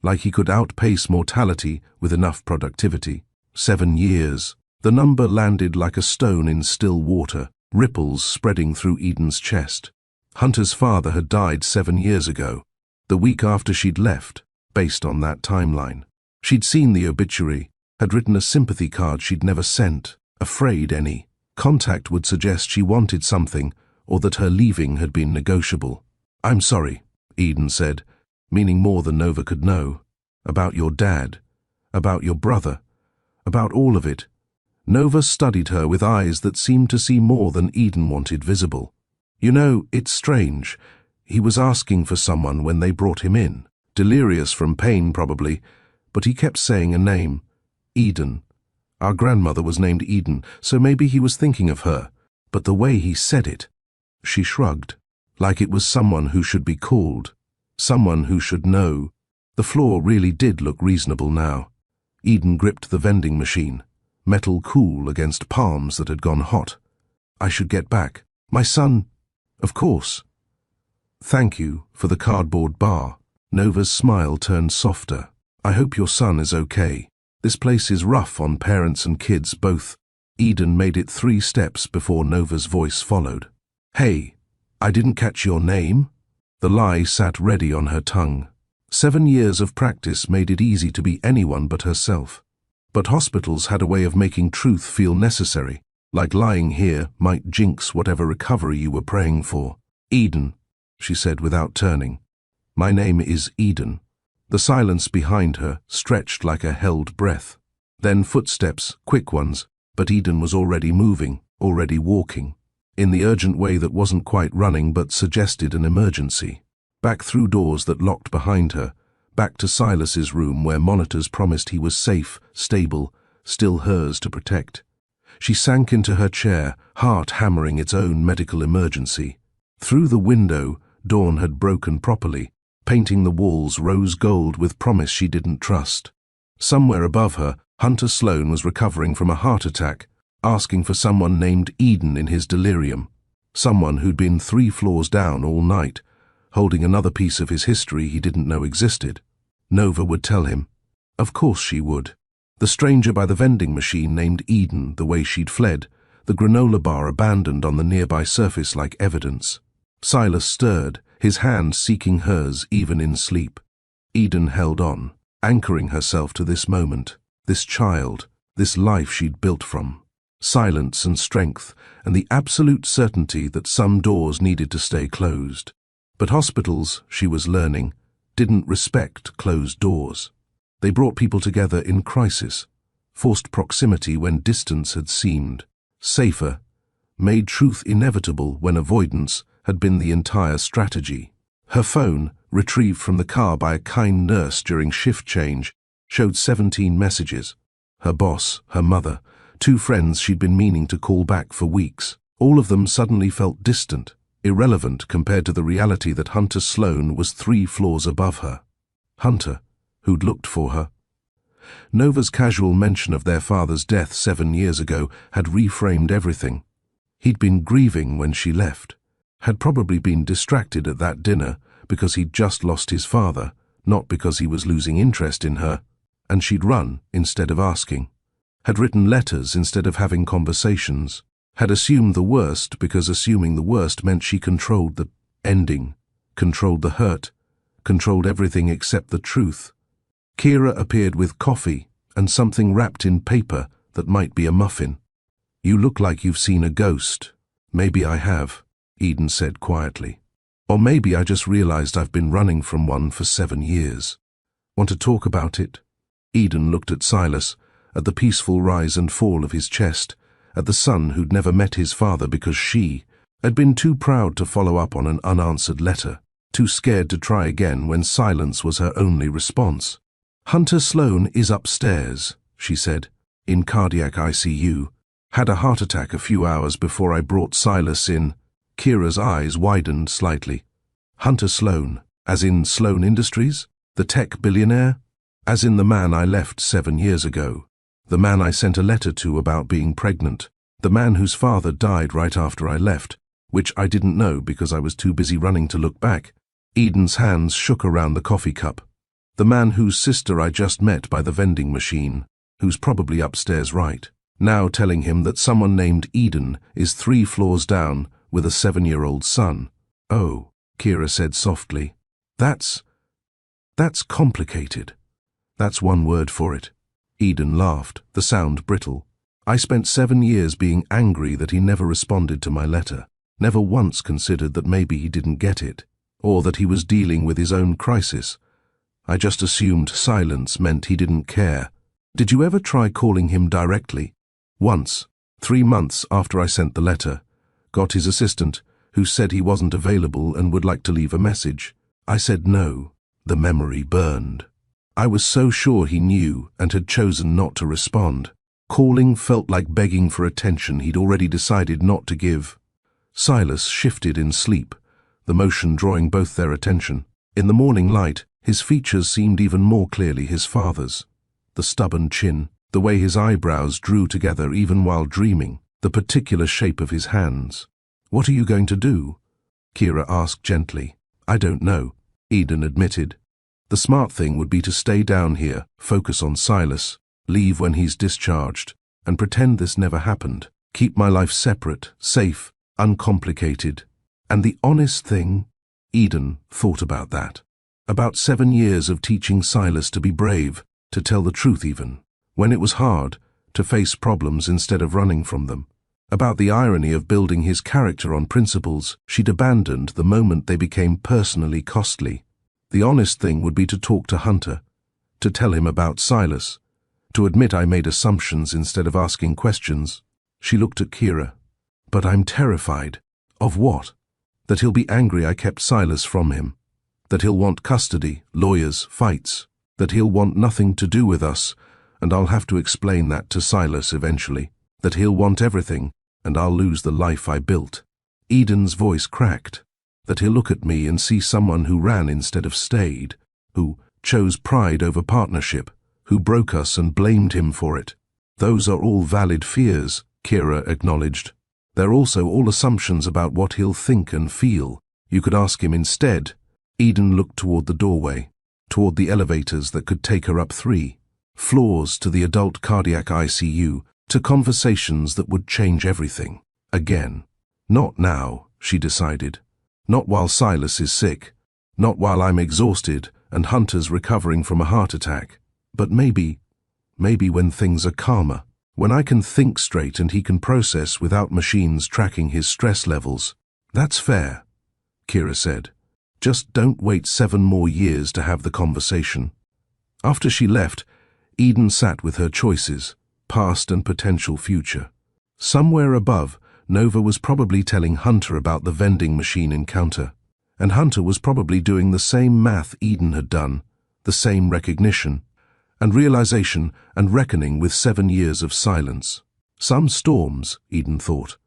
like he could outpace mortality with enough productivity. 7 years. The number landed like a stone in still water, ripples spreading through Eden's chest. Hunter's father had died 7 years ago, the week after she'd left, based on that timeline. She'd seen the obituary, had written a sympathy card she'd never sent, afraid any contact would suggest she wanted something or that her leaving had been negotiable. I'm sorry, Eden said, meaning more than Nova could know. About your dad, about your brother, about all of it. Nova studied her with eyes that seemed to see more than Eden wanted visible. You know, it's strange. He was asking for someone when they brought him in. Delirious from pain, probably, but he kept saying a name. Eden. Our grandmother was named Eden, so maybe he was thinking of her. But the way he said it, she shrugged, like it was someone who should be called, someone who should know. The floor really did look reasonable now. Eden gripped the vending machine, metal cool against palms that had gone hot. I should get back. My son... Of course. Thank you for the cardboard bar. Nova's smile turned softer. I hope your son is okay. This place is rough on parents and kids both. Eden made it 3 steps before Nova's voice followed. Hey, I didn't catch your name? The lie sat ready on her tongue. 7 years of practice made it easy to be anyone but herself. But hospitals had a way of making truth feel necessary. Like lying here might jinx whatever recovery you were praying for. Eden, she said without turning. My name is Eden. The silence behind her stretched like a held breath. Then footsteps, quick ones, but Eden was already moving, already walking, in the urgent way that wasn't quite running but suggested an emergency. Back through doors that locked behind her, back to Silas's room where monitors promised he was safe, stable, still hers to protect. She sank into her chair, heart hammering its own medical emergency. Through the window, dawn had broken properly, painting the walls rose gold with promise she didn't trust. Somewhere above her, Hunter Sloan was recovering from a heart attack, asking for someone named Eden in his delirium. Someone who'd been 3 floors down all night, holding another piece of his history he didn't know existed. Nova would tell him. Of course she would. The stranger by the vending machine named Eden the way she'd fled, the granola bar abandoned on the nearby surface like evidence. Silas stirred, his hand seeking hers even in sleep. Eden held on. anchoring herself to this moment, this child, this life she'd built from. Silence and strength, and the absolute certainty that some doors needed to stay closed. But hospitals, she was learning, didn't respect closed doors. They brought people together in crisis, forced proximity when distance had seemed safer, made truth inevitable when avoidance had been the entire strategy. Her phone, retrieved from the car by a kind nurse during shift change, showed 17 messages. Her boss, her mother, 2 friends she'd been meaning to call back for weeks. All of them suddenly felt distant, irrelevant compared to the reality that Hunter Sloan was 3 floors above her. Hunter, who'd looked for her. Nova's casual mention of their father's death 7 years ago had reframed everything. He'd been grieving when she left, had probably been distracted at that dinner because he'd just lost his father, not because he was losing interest in her, and she'd run instead of asking. Had written letters instead of having conversations, had assumed the worst because assuming the worst meant she controlled the ending, controlled the hurt, controlled everything except the truth. Kira appeared with coffee and something wrapped in paper that might be a muffin. "You look like you've seen a ghost." "Maybe I have," Eden said quietly. "Or maybe I just realized I've been running from one for 7 years. Want to talk about it?" Eden looked at Silas, at the peaceful rise and fall of his chest, at the son who'd never met his father because she had been too proud to follow up on an unanswered letter, too scared to try again when silence was her only response. "Hunter Sloan is upstairs," she said, "in cardiac ICU. Had a heart attack a few hours before I brought Silas in." Kira's eyes widened slightly. "Hunter Sloan, as in Sloan Industries? The tech billionaire? As in the man I left 7 years ago? The man I sent a letter to about being pregnant? The man whose father died right after I left, which I didn't know because I was too busy running to look back?" Eden's hands shook around the coffee cup. "The man whose sister I just met by the vending machine, who's probably upstairs right now telling him that someone named Eden is 3 floors down with a 7-year-old son." "Oh," Kira said softly. That's complicated. That's one word for it." Eden laughed, the sound brittle. "I spent 7 years being angry that he never responded to my letter, never once considered that maybe he didn't get it, or that he was dealing with his own crisis. I just assumed silence meant he didn't care. Did you ever try calling him directly?" "Once, 3 months after I sent the letter. Got his assistant, who said he wasn't available and would like to leave a message. I said no." The memory burned. I was so sure he knew and had chosen not to respond. Calling felt like begging for attention he'd already decided not to give. Silas shifted in sleep, the motion drawing both their attention. In the morning light, his features seemed even more clearly his father's. The stubborn chin, the way his eyebrows drew together even while dreaming, the particular shape of his hands. "What are you going to do?" Kira asked gently. "I don't know," Eden admitted. "The smart thing would be to stay down here, focus on Silas, leave when he's discharged, and pretend this never happened. Keep my life separate, safe, uncomplicated. And the honest thing," Eden thought about that. About 7 years of teaching Silas to be brave, to tell the truth even, when it was hard, to face problems instead of running from them. About the irony of building his character on principles she'd abandoned the moment they became personally costly. The honest thing would be to talk to Hunter, to tell him about Silas, to admit I made assumptions instead of asking questions. She looked at Kira. "But I'm terrified." "Of what?" "That he'll be angry I kept Silas from him. That he'll want custody, lawyers, fights. That he'll want nothing to do with us, and I'll have to explain that to Silas eventually. That he'll want everything, and I'll lose the life I built." Eden's voice cracked. "That he'll look at me and see someone who ran instead of stayed, who chose pride over partnership, who broke us and blamed him for it. Those are all valid fears," Kira acknowledged. "They're also all assumptions about what he'll think and feel. You could ask him instead." Eden looked toward the doorway, toward the elevators that could take her up 3 floors to the adult cardiac ICU, to conversations that would change everything. Again. Not now, she decided. Not while Silas is sick. Not while I'm exhausted and Hunter's recovering from a heart attack. But maybe when things are calmer, when I can think straight and he can process without machines tracking his stress levels. That's fair, Kira said. Just don't wait 7 more years to have the conversation. After she left, Eden sat with her choices, past and potential future. Somewhere above, Nova was probably telling Hunter about the vending machine encounter, and Hunter was probably doing the same math Eden had done, the same recognition, and realization and reckoning with 7 years of silence. Some storms, Eden thought,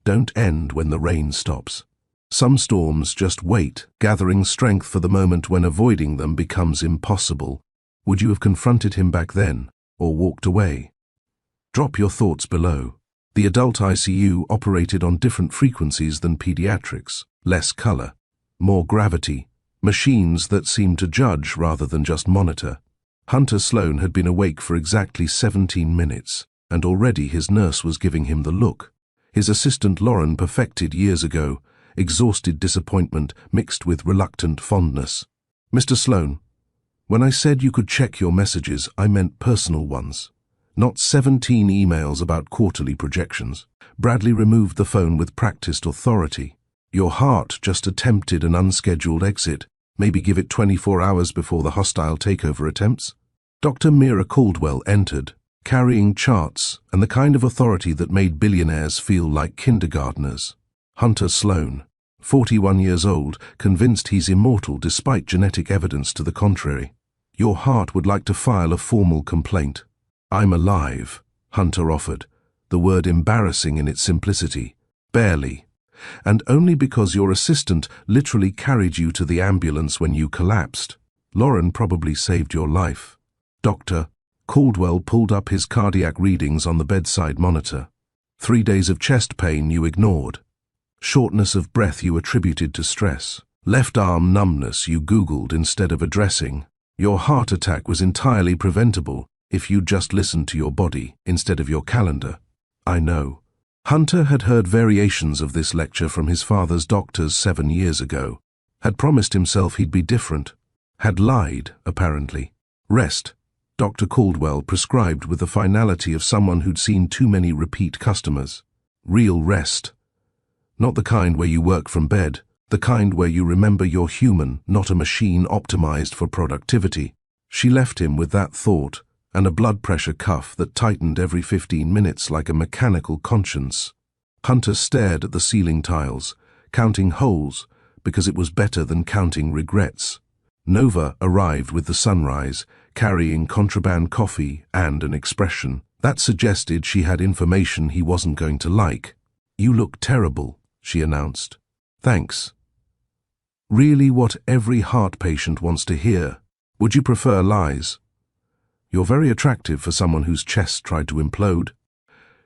don't end when the rain stops. Some storms just wait, gathering strength for the moment when avoiding them becomes impossible. Would you have confronted him back then, or walked away? Drop your thoughts below. The adult ICU operated on different frequencies than pediatrics, less color, more gravity, machines that seemed to judge rather than just monitor. Hunter Sloan had been awake for exactly 17 minutes, and already his nurse was giving him the look. His assistant Lauren perfected years ago, exhausted disappointment mixed with reluctant fondness. Mr. Sloan, when I said you could check your messages, I meant personal ones. Not 17 emails about quarterly projections. Bradley removed the phone with practiced authority. Your heart just attempted an unscheduled exit. Maybe give it 24 hours before the hostile takeover attempts. Dr. Mira Caldwell entered, carrying charts and the kind of authority that made billionaires feel like kindergartners. Hunter Sloan, 41 years old, convinced he's immortal despite genetic evidence to the contrary. Your heart would like to file a formal complaint. I'm alive, Hunter offered, the word embarrassing in its simplicity. Barely. And only because your assistant literally carried you to the ambulance when you collapsed. Lauren probably saved your life. Doctor, Caldwell pulled up his cardiac readings on the bedside monitor. 3 days of chest pain you ignored. Shortness of breath you attributed to stress. Left arm numbness you Googled instead of addressing. Your heart attack was entirely preventable if you'd just listened to your body instead of your calendar. I know. Hunter had heard variations of this lecture from his father's doctors 7 years ago, had promised himself he'd be different, had lied, apparently. Rest, Dr. Caldwell prescribed with the finality of someone who'd seen too many repeat customers. Real rest. Not the kind where you work from bed, the kind where you remember you're human, not a machine optimized for productivity. She left him with that thought, and a blood pressure cuff that tightened every 15 minutes like a mechanical conscience. Hunter stared at the ceiling tiles, counting holes, because it was better than counting regrets. Nova arrived with the sunrise, carrying contraband coffee and an expression that suggested she had information he wasn't going to like. You look terrible, she announced. Thanks. Really what every heart patient wants to hear. Would you prefer lies? You're very attractive for someone whose chest tried to implode.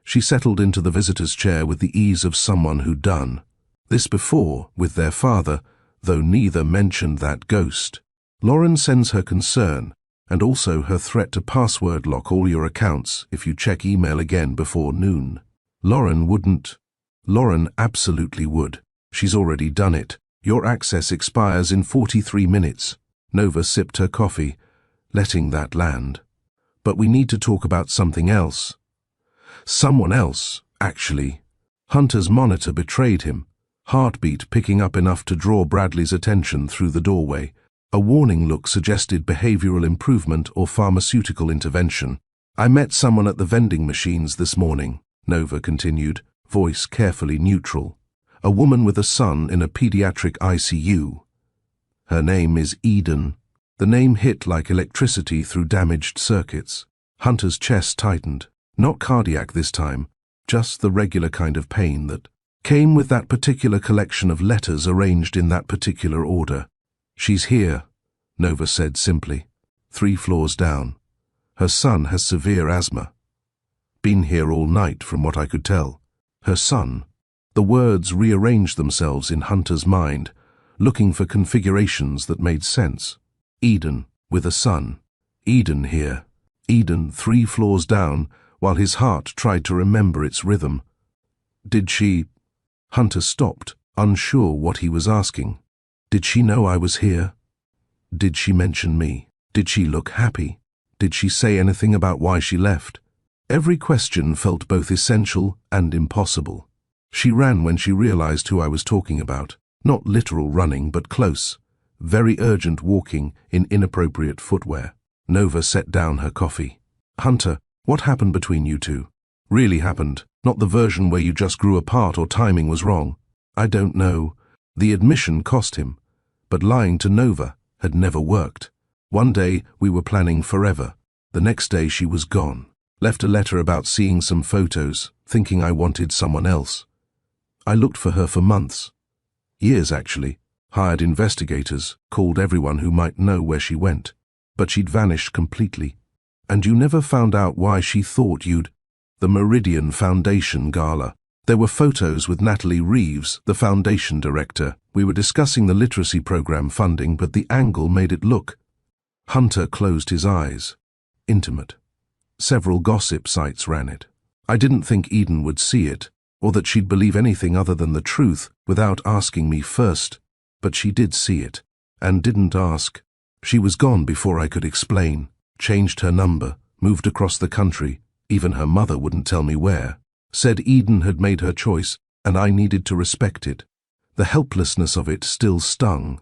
She settled into the visitor's chair with the ease of someone who'd done this before with their father, though neither mentioned that ghost. Lauren sends her concern, and also her threat to password lock all your accounts if you check email again before noon. Lauren wouldn't. Lauren absolutely would. She's already done it. Your access expires in 43 minutes. Nova sipped her coffee, letting that land. But we need to talk about something else. Someone else, actually. Hunter's monitor betrayed him, heartbeat picking up enough to draw Bradley's attention through the doorway. A warning look suggested behavioral improvement or pharmaceutical intervention. I met someone at the vending machines this morning, Nova continued, voice carefully neutral. A woman with a son in a pediatric ICU. Her name is Eden. The name hit like electricity through damaged circuits. Hunter's chest tightened. Not cardiac this time, just the regular kind of pain that came with that particular collection of letters arranged in that particular order. She's here, Nova said simply. 3 floors down. Her son has severe asthma. Been here all night from what I could tell. Her son. The words rearranged themselves in Hunter's mind, looking for configurations that made sense. Eden, with a son. Eden here. Eden 3 floors down, while his heart tried to remember its rhythm. Did she... Hunter stopped, unsure what he was asking. Did she know I was here? Did she mention me? Did she look happy? Did she say anything about why she left? Every question felt both essential and impossible. She ran when she realized who I was talking about. Not literal running, but close. Very urgent walking in inappropriate footwear. Nova set down her coffee. Hunter, what happened between you two? Really happened, not the version where you just grew apart or timing was wrong. I don't know. The admission cost him. But lying to Nova had never worked. One day we were planning forever. The next day she was gone. Left a letter about seeing some photos, thinking I wanted someone else. I looked for her for months. Years, actually. Hired investigators, called everyone who might know where she went. But she'd vanished completely. And you never found out why she thought you'd... The Meridian Foundation Gala. There were photos with Natalie Reeves, the foundation director. We were discussing the literacy program funding, but the angle made it look... Hunter closed his eyes. Intimate. Several gossip sites ran it. I didn't think Eden would see it, or that she'd believe anything other than the truth without asking me first. But she did see it, and didn't ask. She was gone before I could explain. Changed her number, moved across the country. Even her mother wouldn't tell me where. Said Eden had made her choice, and I needed to respect it. The helplessness of it still stung.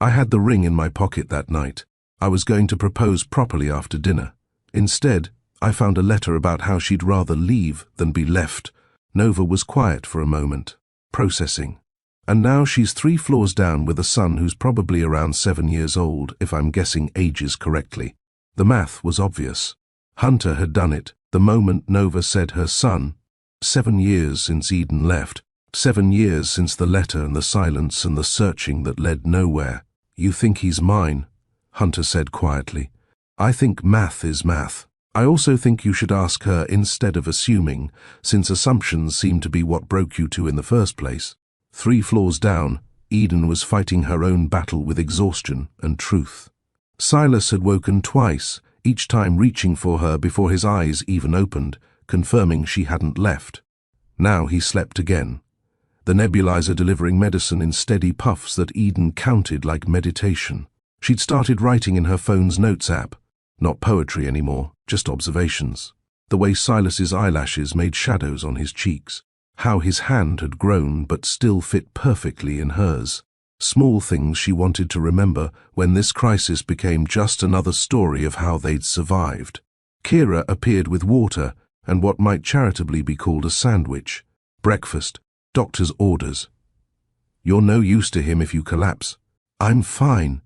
I had the ring in my pocket that night. I was going to propose properly after dinner. Instead, I found a letter about how she'd rather leave than be left. Nova was quiet for a moment, processing. And now she's 3 floors down with a son who's probably around 7 years old, if I'm guessing ages correctly. The math was obvious. Hunter had done it the moment Nova said her son. 7 years since Eden left. 7 years since the letter and the silence and the searching that led nowhere. You think he's mine? Hunter said quietly. I think math is math. I also think you should ask her instead of assuming, since assumptions seem to be what broke you two in the first place. 3 floors down, Eden was fighting her own battle with exhaustion and truth. Silas had woken twice, each time reaching for her before his eyes even opened, confirming she hadn't left. Now he slept again, the nebulizer delivering medicine in steady puffs that Eden counted like meditation. She'd started writing in her phone's notes app. Not poetry anymore, just observations. The way Silas's eyelashes made shadows on his cheeks. How his hand had grown but still fit perfectly in hers. Small things she wanted to remember when this crisis became just another story of how they'd survived. Kira appeared with water and what might charitably be called a sandwich. Breakfast. Doctor's orders. You're no use to him if you collapse. I'm fine.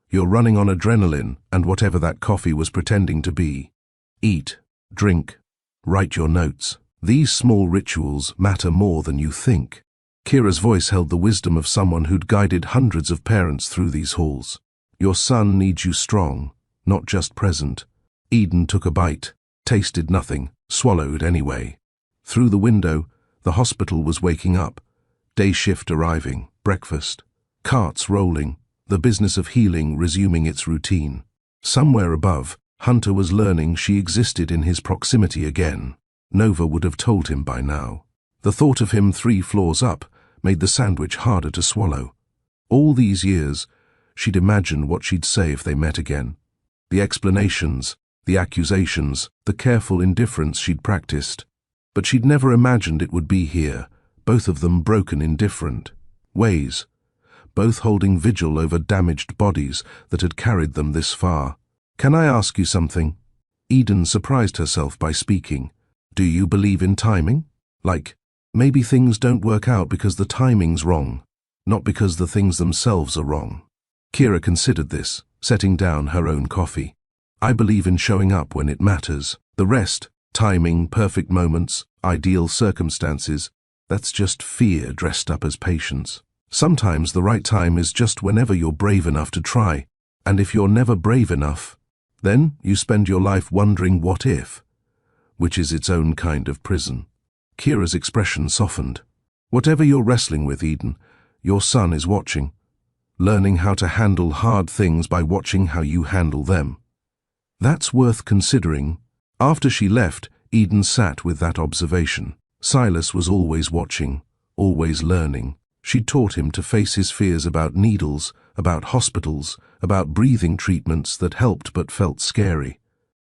You're running on adrenaline and whatever that coffee was pretending to be. Eat, drink, write your notes. These small rituals matter more than you think. Kira's voice held the wisdom of someone who'd guided hundreds of parents through these halls. Your son needs you strong, not just present. Eden took a bite, tasted nothing, swallowed anyway. Through the window, the hospital was waking up. Day shift arriving, breakfast, carts rolling, the business of healing resuming its routine. Somewhere above, Hunter was learning she existed in his proximity again. Nova would have told him by now. The thought of him 3 floors up made the sandwich harder to swallow. All these years, she'd imagined what she'd say if they met again. The explanations, the accusations, the careful indifference she'd practiced. But she'd never imagined it would be here, both of them broken in different ways, both holding vigil over damaged bodies that had carried them this far. Can I ask you something? Eden surprised herself by speaking. Do you believe in timing? Like, maybe things don't work out because the timing's wrong, not because the things themselves are wrong. Kira considered this, setting down her own coffee. I believe in showing up when it matters. The rest, timing, perfect moments, ideal circumstances, that's just fear dressed up as patience. Sometimes the right time is just whenever you're brave enough to try, and if you're never brave enough, then you spend your life wondering what if, which is its own kind of prison. Kira's expression softened. Whatever you're wrestling with, Eden, your son is watching, learning how to handle hard things by watching how you handle them. That's worth considering. After she left, Eden sat with that observation. Silas was always watching, always learning. She'd taught him to face his fears about needles, about hospitals, about breathing treatments that helped but felt scary,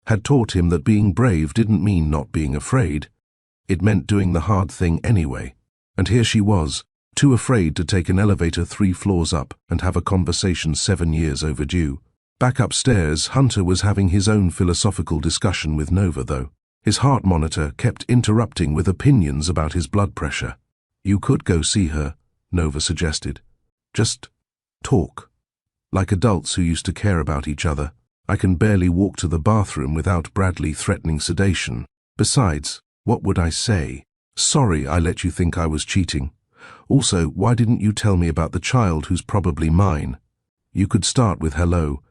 had taught him that being brave didn't mean not being afraid. It meant doing the hard thing anyway. And here she was, too afraid to take an elevator 3 floors up and have a conversation 7 years overdue. Back upstairs, Hunter was having his own philosophical discussion with Nova, though. His heart monitor kept interrupting with opinions about his blood pressure. "You could go see her," Nova suggested. "Just talk. Like adults who used to care about each other. I can barely walk to the bathroom without Bradley threatening sedation. Besides, what would I say? Sorry I let you think I was cheating. Also, why didn't you tell me about the child who's probably mine? You could start with hello.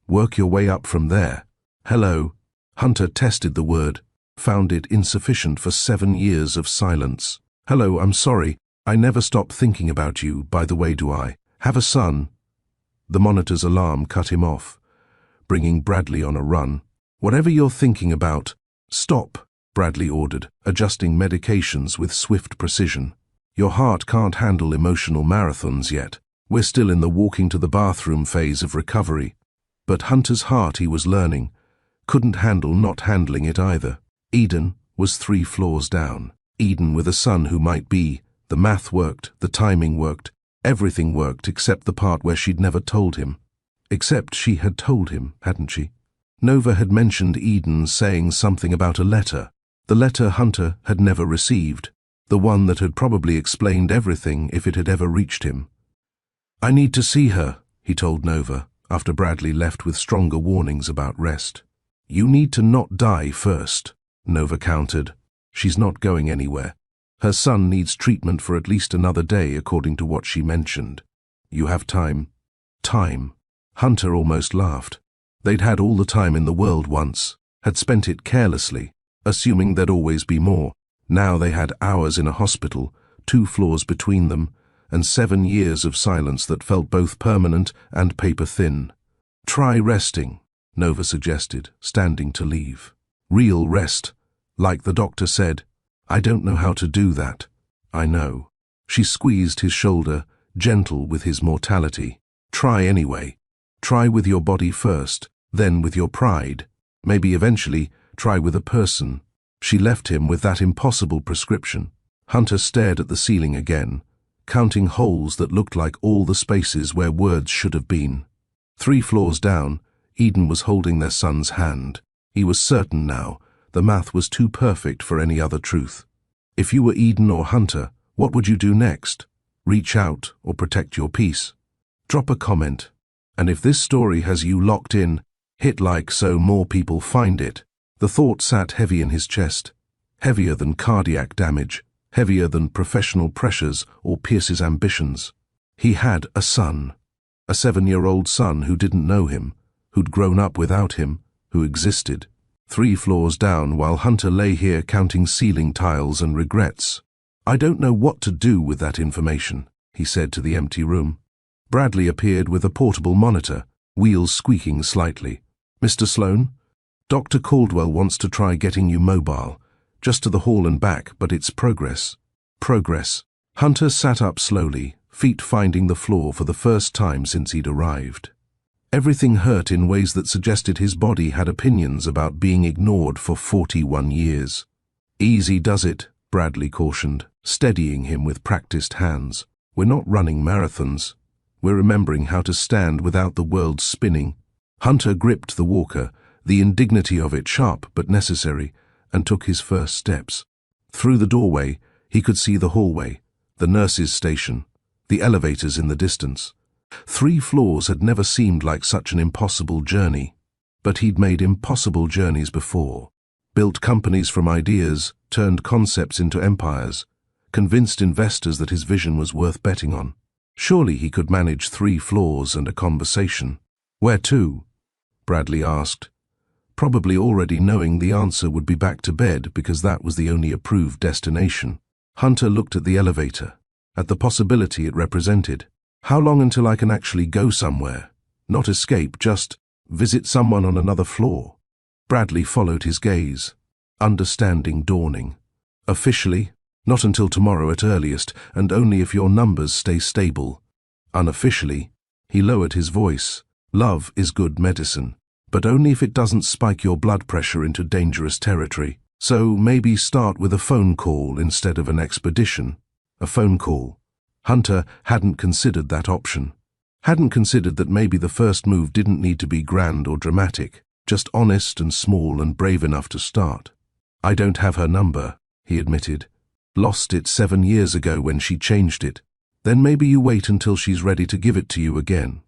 Work your way up from there." Hello. Hunter tested the word, found it insufficient for 7 years of silence. "Hello, I'm sorry. I never stop thinking about you, by the way. Do I have a son?" The monitor's alarm cut him off, bringing Bradley on a run. "Whatever you're thinking about, stop," Bradley ordered, adjusting medications with swift precision. "Your heart can't handle emotional marathons yet. We're still in the walking to the bathroom phase of recovery." But Hunter's heart, he was learning, couldn't handle not handling it either. Eden was 3 floors down. Eden with a son who might be. The math worked, the timing worked, everything worked except the part where she'd never told him. Except she had told him, hadn't she? Nova had mentioned Eden saying something about a letter. The letter Hunter had never received. The one that had probably explained everything if it had ever reached him. "I need to see her," he told Nova, after Bradley left with stronger warnings about rest. "You need to not die first," Nova countered. "She's not going anywhere. Her son needs treatment for at least another day, according to what she mentioned. You have time." Time. Hunter almost laughed. They'd had all the time in the world once, had spent it carelessly, assuming there'd always be more. Now they had hours in a hospital, 2 floors between them, and 7 years of silence that felt both permanent and paper-thin. "Try resting," Nova suggested, standing to leave. "Real rest, like the doctor said." "I don't know how to do that." "I know." She squeezed his shoulder, gentle with his mortality. "Try anyway. Try with your body first, then with your pride. Maybe eventually try with a person." She left him with that impossible prescription. Hunter stared at the ceiling again, counting holes that looked like all the spaces where words should have been. 3 floors down, Eden was holding their son's hand. He was certain now, the math was too perfect for any other truth. If you were Eden or Hunter, what would you do next? Reach out or protect your peace? Drop a comment. And if this story has you locked in, hit like so more people find it. The thought sat heavy in his chest, heavier than cardiac damage, heavier than professional pressures or Pierce's ambitions. He had a son, a 7-year-old son who didn't know him, who'd grown up without him, who existed. 3 floors down while Hunter lay here counting ceiling tiles and regrets. "I don't know what to do with that information," he said to the empty room. Bradley appeared with a portable monitor, wheels squeaking slightly. "Mr. Sloan? Dr. Caldwell wants to try getting you mobile, just to the hall and back, but it's progress." Progress. Hunter sat up slowly, feet finding the floor for the first time since he'd arrived. Everything hurt in ways that suggested his body had opinions about being ignored for 41 years. "Easy does it," Bradley cautioned, steadying him with practiced hands. "We're not running marathons. We're remembering how to stand without the world spinning." Hunter gripped the walker, the indignity of it sharp but necessary, and took his first steps. Through the doorway, he could see the hallway, the nurse's station, the elevators in the distance. 3 floors had never seemed like such an impossible journey. But he'd made impossible journeys before. Built companies from ideas, turned concepts into empires, convinced investors that his vision was worth betting on. Surely he could manage 3 floors and a conversation. "Where to?" Bradley asked, probably already knowing the answer would be back to bed because that was the only approved destination. Hunter looked at the elevator, at the possibility it represented. How long until I can actually go somewhere? Not escape, just visit someone on another floor. Bradley followed his gaze, understanding dawning. Officially, not until tomorrow at earliest, and only if your numbers stay stable. Unofficially, he lowered his voice, Love is good medicine, but only if it doesn't spike your blood pressure into dangerous territory. So maybe start with a phone call instead of an expedition. A phone call. Hunter hadn't considered that option. Hadn't considered that maybe the first move didn't need to be grand or dramatic, just honest and small and brave enough to start. I don't have her number, he admitted. Lost it 7 years ago when she changed it. Then maybe you wait until she's ready to give it to you again.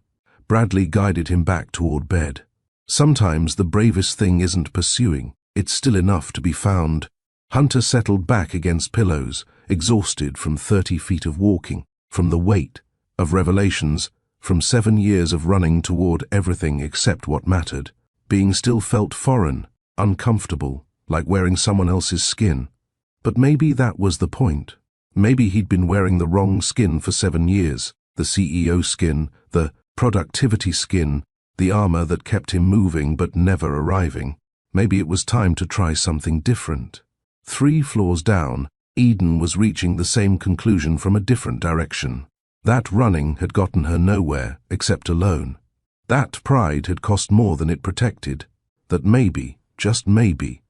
Bradley guided him back toward bed. Sometimes the bravest thing isn't pursuing, it's still enough to be found. Hunter settled back against pillows, exhausted from 30 feet of walking, from the weight of revelations, from 7 years of running toward everything except what mattered. Being still felt foreign, uncomfortable, like wearing someone else's skin. But maybe that was the point. Maybe he'd been wearing the wrong skin for 7 years, the CEO skin, the productivity skin, the armor that kept him moving but never arriving. Maybe it was time to try something different. 3 floors down, Eden was reaching the same conclusion from a different direction. That running had gotten her nowhere except alone. That pride had cost more than it protected. That maybe, just maybe,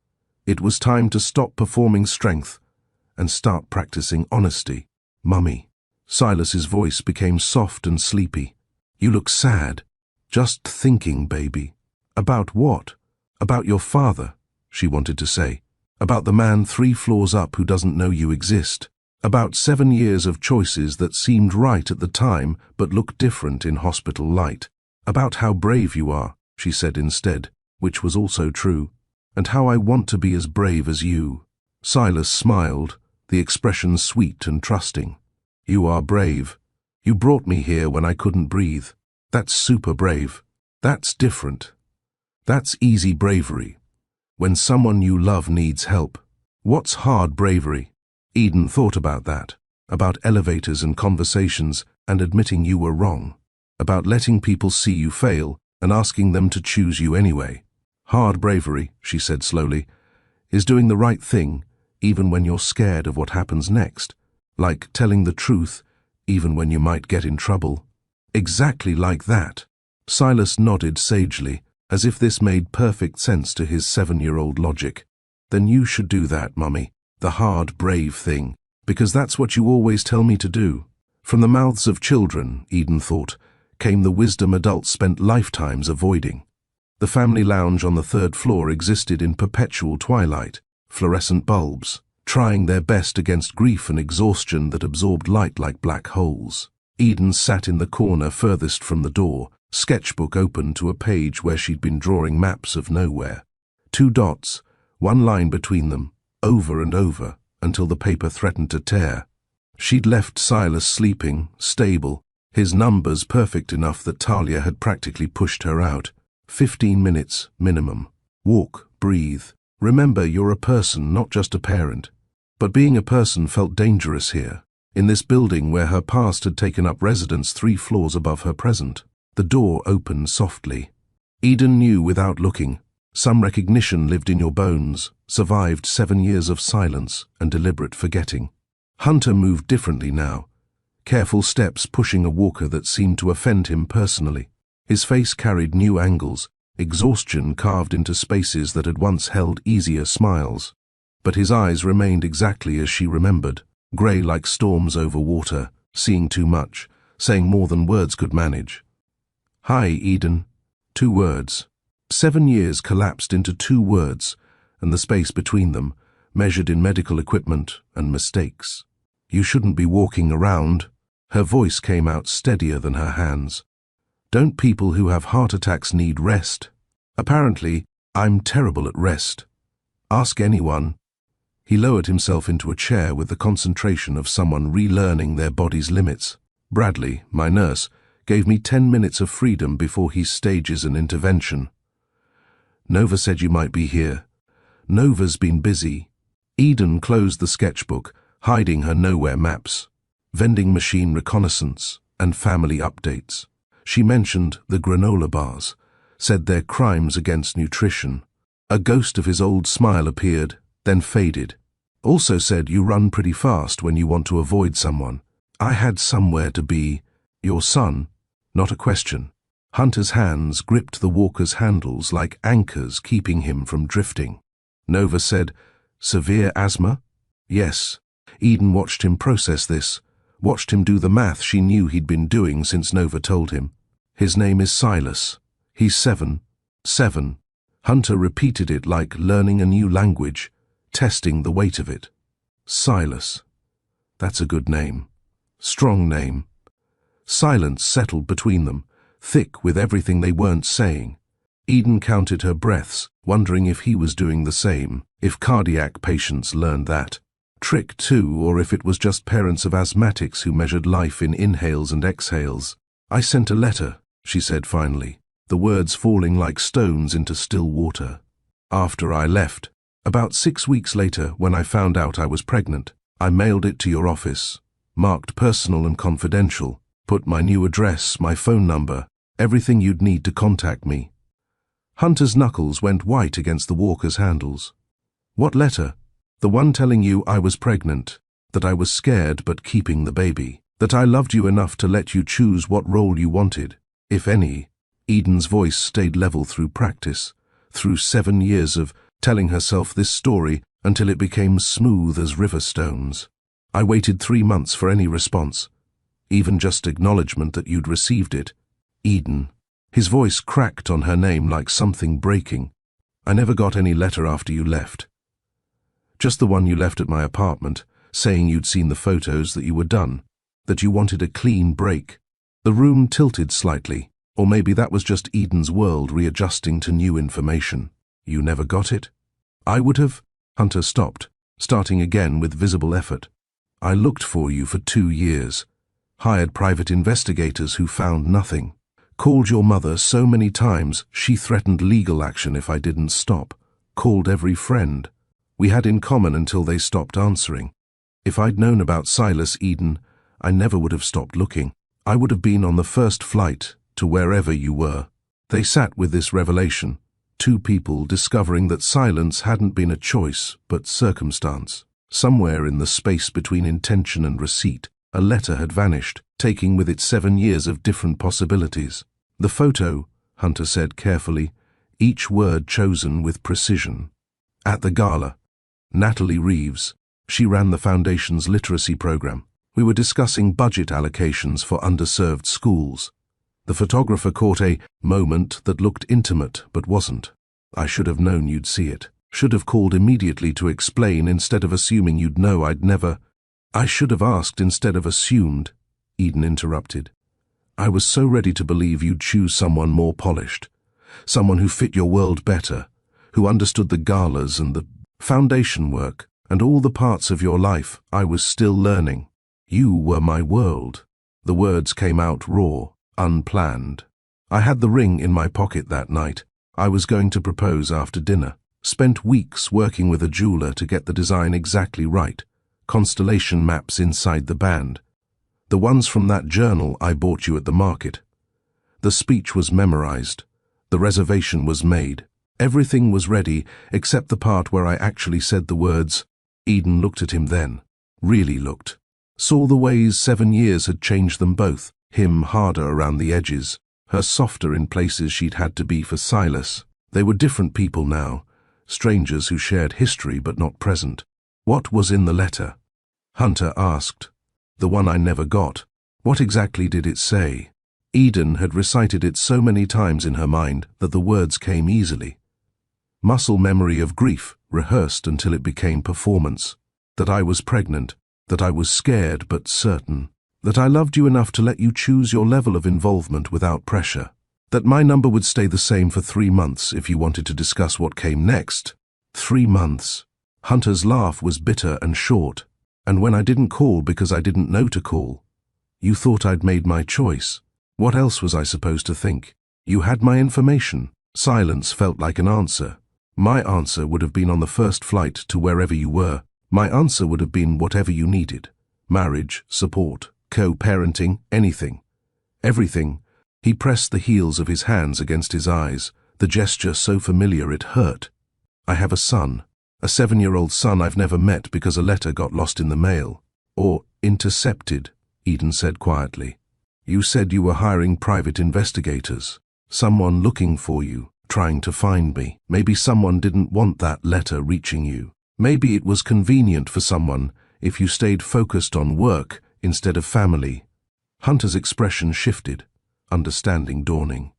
it was time to stop performing strength and start practicing honesty. Mummy. Silas's voice became soft and sleepy. You look sad. Just thinking, baby. About what? About your father, she wanted to say. About the man 3 floors up who doesn't know you exist. About 7 years of choices that seemed right at the time but looked different in hospital light. About how brave you are, she said instead, which was also true. And how I want to be as brave as you. Silas smiled, the expression sweet and trusting. You are brave. You brought me here when I couldn't breathe. That's super brave. That's different. That's easy bravery. When someone you love needs help. What's hard bravery? Eden thought about that. About elevators and conversations and admitting you were wrong. About letting people see you fail and asking them to choose you anyway. Hard bravery, she said slowly, is doing the right thing even when you're scared of what happens next. Like telling the truth even when you might get in trouble. Exactly like that. Silas nodded sagely, as if this made perfect sense to his 7-year-old logic. Then you should do that, Mummy. The hard, brave thing. Because that's what you always tell me to do. From the mouths of children, Eden thought, came the wisdom adults spent lifetimes avoiding. The family lounge on the 3rd floor existed in perpetual twilight, fluorescent bulbs, trying their best against grief and exhaustion that absorbed light like black holes. Eden sat in the corner furthest from the door, sketchbook open to a page where she'd been drawing maps of nowhere. 2 dots, 1 line between them, over and over, until the paper threatened to tear. She'd left Silas sleeping, stable, his numbers perfect enough that Talia had practically pushed her out. 15 minutes, minimum. Walk, breathe. Remember, you're a person, not just a parent. But being a person felt dangerous here, in this building where her past had taken up residence 3 floors above her present. The door opened softly. Eden knew without looking. Some recognition lived in your bones, survived 7 years of silence and deliberate forgetting. Hunter moved differently now. Careful steps pushing a walker that seemed to offend him personally. His face carried new angles, exhaustion carved into spaces that had once held easier smiles. But his eyes remained exactly as she remembered, grey like storms over water, seeing too much, saying more than words could manage. Hi, Eden. 2 words. 7 years collapsed into 2 words, and the space between them, measured in medical equipment and mistakes. You shouldn't be walking around. Her voice came out steadier than her hands. Don't people who have heart attacks need rest? Apparently, I'm terrible at rest. Ask anyone. He lowered himself into a chair with the concentration of someone relearning their body's limits. Bradley, my nurse, gave me 10 minutes of freedom before he stages an intervention. Nova said you might be here. Nova's been busy. Eden closed the sketchbook, hiding her nowhere maps, vending machine reconnaissance, and family updates. She mentioned the granola bars, said they're crimes against nutrition. A ghost of his old smile appeared, then faded. Also said you run pretty fast when you want to avoid someone. I had somewhere to be. Your son? Not a question. Hunter's hands gripped the walker's handles like anchors keeping him from drifting. Nova said, "Severe asthma?" "Yes." Eden watched him process this, watched him do the math she knew he'd been doing since Nova told him. "His name is Silas. He's 7. 7. Hunter repeated it like learning a new language, testing the weight of it. Silas. That's a good name. Strong name. Silence settled between them, thick with everything they weren't saying. Eden counted her breaths, wondering if he was doing the same, if cardiac patients learned that trick too, or if it was just parents of asthmatics who measured life in inhales and exhales. "I sent a letter," she said finally, the words falling like stones into still water. "After I left. About 6 weeks later, when I found out I was pregnant, I mailed it to your office, marked personal and confidential, put my new address, my phone number, everything you'd need to contact me." Hunter's knuckles went white against the walker's handles. "What letter?" "The one telling you I was pregnant, that I was scared but keeping the baby, that I loved you enough to let you choose what role you wanted, if any." Eden's voice stayed level through practice, through 7 years of telling herself this story until it became smooth as river stones. "I waited 3 months for any response, even just acknowledgement that you'd received it. Eden." His voice cracked on her name like something breaking. "I never got any letter after you left. Just the one you left at my apartment, saying you'd seen the photos, that you were done, that you wanted a clean break." The room tilted slightly, or maybe that was just Eden's world readjusting to new information. "You never got it?" "I would have." Hunter stopped, starting again with visible effort. "I looked for you for 2 years, hired private investigators who found nothing, called your mother so many times she threatened legal action if I didn't stop, called every friend we had in common until they stopped answering. If I'd known about Silas, Eden, I never would have stopped looking. I would have been on the first flight to wherever you were." They sat with this revelation, 2 people discovering that silence hadn't been a choice but circumstance. Somewhere in the space between intention and receipt, a letter had vanished, taking with it 7 years of different possibilities. "The photo," Hunter said carefully, each word chosen with precision. "At the gala. Natalie Reeves. She ran the Foundation's literacy program. We were discussing budget allocations for underserved schools. The photographer caught a moment that looked intimate but wasn't. I should have known you'd see it. Should have called immediately to explain instead of assuming you'd know I'd never." "I should have asked instead of assumed," Eden interrupted. "I was so ready to believe you'd choose someone more polished, someone who fit your world better, who understood the galas and the foundation work and all the parts of your life I was still learning. You were my world." The words came out raw, unplanned. "I had the ring in my pocket that night. I was going to propose after dinner. Spent weeks working with a jeweler to get the design exactly right. Constellation maps inside the band. The ones from that journal I bought you at the market. The speech was memorized. The reservation was made. Everything was ready except the part where I actually said the words." Eden looked at him then, really looked. Saw the ways 7 years had changed them both, him harder around the edges, her softer in places she'd had to be for Silas. They were different people now, strangers who shared history but not present. "What was in the letter?" Hunter asked. "The one I never got. What exactly did it say?" Eden had recited it so many times in her mind that the words came easily. Muscle memory of grief, rehearsed until it became performance. That I was pregnant, that I was scared but certain, that I loved you enough to let you choose your level of involvement without pressure, that my number would stay the same for 3 months if you wanted to discuss what came next. 3 months. Hunter's laugh was bitter and short. "And when I didn't call because I didn't know to call, you thought I'd made my choice. What else was I supposed to think? You had my information." Silence felt like an answer. "My answer would have been on the first flight to wherever you were. My answer would have been whatever you needed. Marriage, support, co-parenting, anything. Everything." He pressed the heels of his hands against his eyes, the gesture so familiar it hurt. "I have a son. A 7-year-old son I've never met because a letter got lost in the mail. Or intercepted," Eden said quietly. "You said you were hiring private investigators. Someone looking for you, trying to find me. Maybe someone didn't want that letter reaching you. Maybe it was convenient for someone if you stayed focused on work instead of family. Hunter's expression shifted, understanding dawning.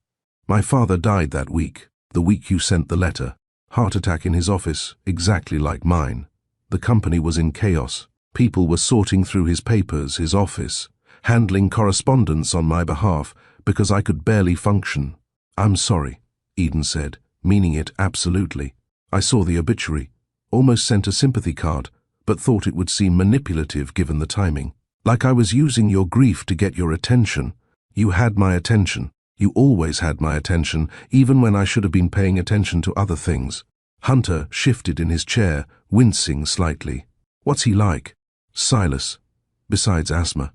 My father died that week, the week you sent the letter. Heart attack in his office, exactly like mine. The company was in chaos. People were sorting through his papers, his office, handling correspondence on my behalf because I could barely function. I'm sorry, Eden said, meaning it absolutely. I saw the obituary, almost sent a sympathy card, but thought it would seem manipulative given the timing. Like I was using your grief to get your attention. You had my attention. You always had my attention, even when I should have been paying attention to other things. Hunter shifted in his chair, wincing slightly. What's he like? Silas. Besides asthma.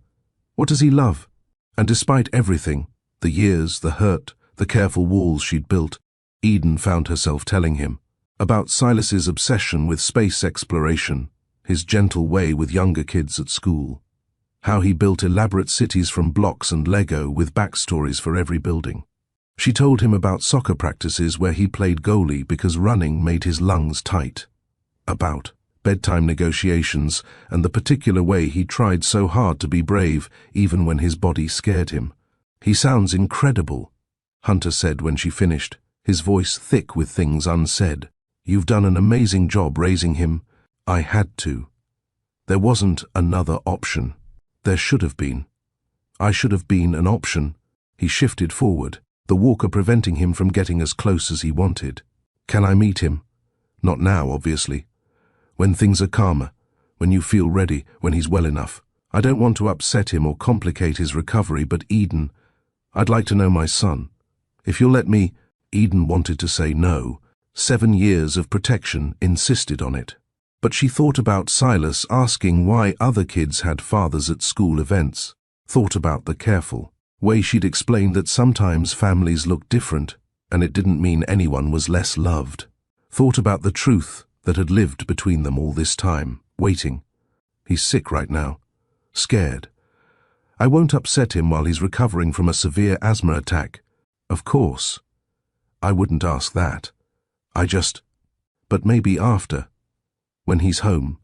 What does he love? And despite everything, the years, the hurt, the careful walls she'd built, Eden found herself telling him about Silas's obsession with space exploration, his gentle way with younger kids at school, how he built elaborate cities from blocks and Lego with backstories for every building. She told him about soccer practices where he played goalie because running made his lungs tight, about bedtime negotiations and the particular way he tried so hard to be brave even when his body scared him. He sounds incredible, Hunter said when she finished, his voice thick with things unsaid. You've done an amazing job raising him. I had to. There wasn't another option. There should have been. I should have been an option. He shifted forward, the walker preventing him from getting as close as he wanted. Can I meet him? Not now, obviously. When things are calmer, when you feel ready, when he's well enough. I don't want to upset him or complicate his recovery, but Eden, I'd like to know my son. If you'll let me. Eden wanted to say no. 7 years of protection insisted on it. But she thought about Silas asking why other kids had fathers at school events, thought about the careful way she'd explained that sometimes families look different, and it didn't mean anyone was less loved. Thought about the truth that had lived between them all this time, waiting. He's sick right now, scared. I won't upset him while he's recovering from a severe asthma attack. Of course. I wouldn't ask that. But maybe after. When he's home,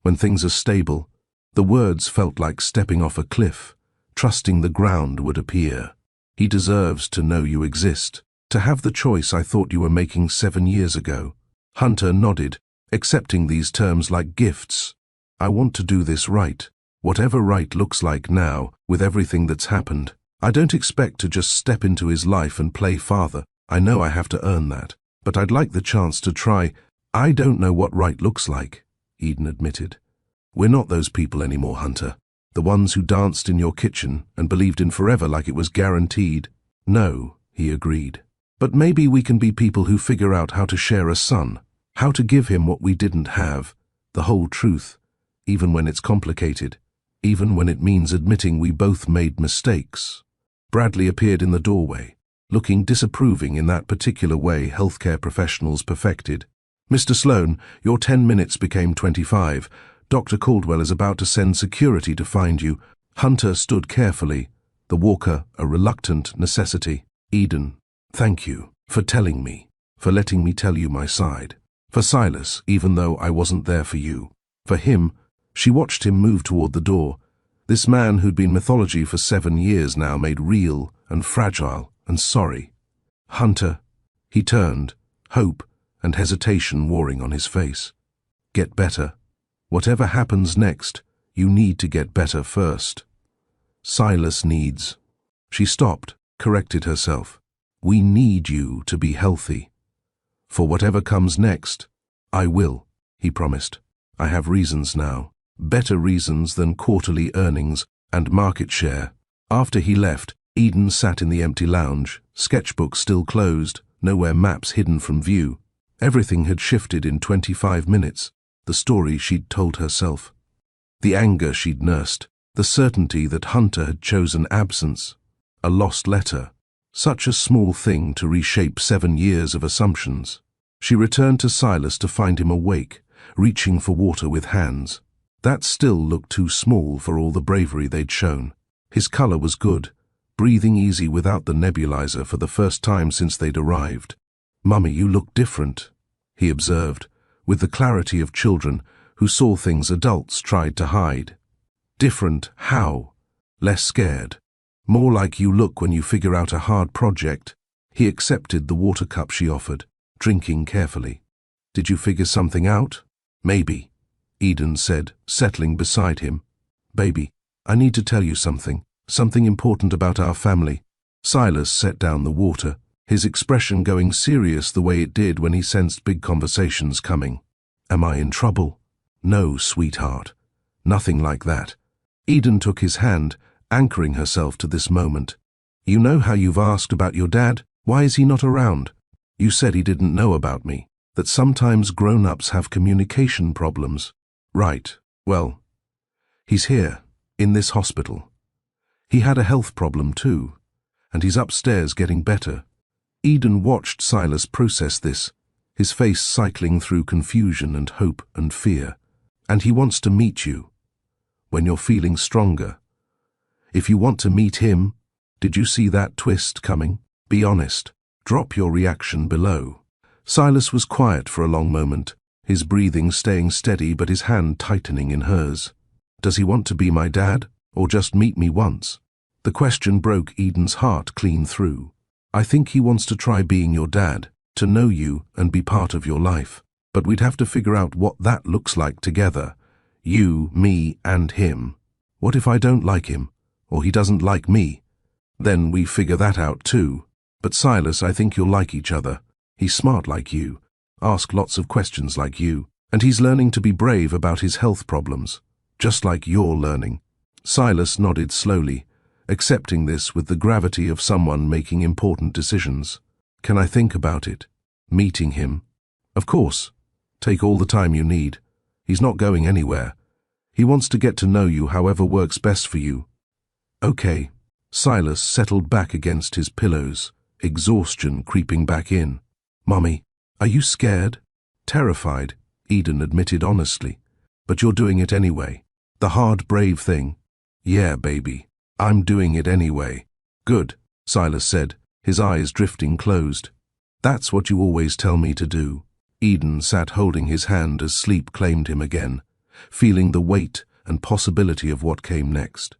when things are stable. The words felt like stepping off a cliff, trusting the ground would appear. He deserves to know you exist, to have the choice I thought you were making 7 years ago. Hunter nodded, accepting these terms like gifts. I want to do this right, whatever right looks like now, with everything that's happened. I don't expect to just step into his life and play father. I know I have to earn that, but I'd like the chance to try. I don't know what right looks like, Eden admitted. We're not those people anymore, Hunter. The ones who danced in your kitchen and believed in forever like it was guaranteed. No, he agreed. But maybe we can be people who figure out how to share a son, how to give him what we didn't have, the whole truth, even when it's complicated, even when it means admitting we both made mistakes. Bradley appeared in the doorway, looking disapproving in that particular way healthcare professionals perfected. Mr. Sloan, your 10 minutes became 25. Dr. Caldwell is about to send security to find you. Hunter stood carefully, the walker a reluctant necessity. Eden, thank you for telling me, for letting me tell you my side. For Silas, even though I wasn't there for you. For him, she watched him move toward the door. This man who'd been mythology for 7 years now made real and fragile and sorry. Hunter, he turned, hope and hesitation warring on his face. Get better. Whatever happens next, you need to get better first. Silas needs. She stopped, corrected herself. We need you to be healthy. For whatever comes next, I will, he promised. I have reasons now, better reasons than quarterly earnings and market share. After he left, Eden sat in the empty lounge, sketchbook still closed, nowhere maps hidden from view. Everything had shifted in 25 minutes, the story she'd told herself. The anger she'd nursed, the certainty that Hunter had chosen absence. A lost letter. Such a small thing to reshape 7 years of assumptions. She returned to Silas to find him awake, reaching for water with hands. That still looked too small for all the bravery they'd shown. His color was good, breathing easy without the nebulizer for the first time since they'd arrived. "Mummy, you look different," he observed, with the clarity of children who saw things adults tried to hide. "Different how?" "Less scared. More like you look when you figure out a hard project." He accepted the water cup she offered, drinking carefully. "Did you figure something out?" "Maybe," Eden said, settling beside him. "Baby, I need to tell you something important about our family." Silas set down the water, his expression going serious the way it did when he sensed big conversations coming. "Am I in trouble?" "No, sweetheart. Nothing like that." Eden took his hand, anchoring herself to this moment. "You know how you've asked about your dad? Why is he not around? You said he didn't know about me, that sometimes grown-ups have communication problems." "Right. Well, he's here, in this hospital. He had a health problem too, and he's upstairs getting better." Eden watched Silas process this, his face cycling through confusion and hope and fear. "And he wants to meet you, when you're feeling stronger. If you want to meet him, did you see that twist coming? Be honest. Drop your reaction below." Silas was quiet for a long moment, his breathing staying steady but his hand tightening in hers. "Does he want to be my dad, or just meet me once?" The question broke Eden's heart clean through. "I think he wants to try being your dad, to know you and be part of your life. But we'd have to figure out what that looks like together. You, me, and him. What if I don't like him, or he doesn't like me? Then we figure that out too. But Silas, I think you'll like each other. He's smart like you, ask lots of questions like you, and he's learning to be brave about his health problems, just like you're learning." Silas nodded slowly, accepting this with the gravity of someone making important decisions. "Can I think about it? Meeting him?" "Of course. Take all the time you need. He's not going anywhere. He wants to get to know you however works best for you." "Okay." Silas settled back against his pillows, exhaustion creeping back in. "Mummy, are you scared?" "Terrified," Eden admitted honestly. "But you're doing it anyway. The hard, brave thing." "Yeah, baby. I'm doing it anyway." "Good," Silas said, his eyes drifting closed. "That's what you always tell me to do." Eden sat holding his hand as sleep claimed him again, feeling the weight and possibility of what came next.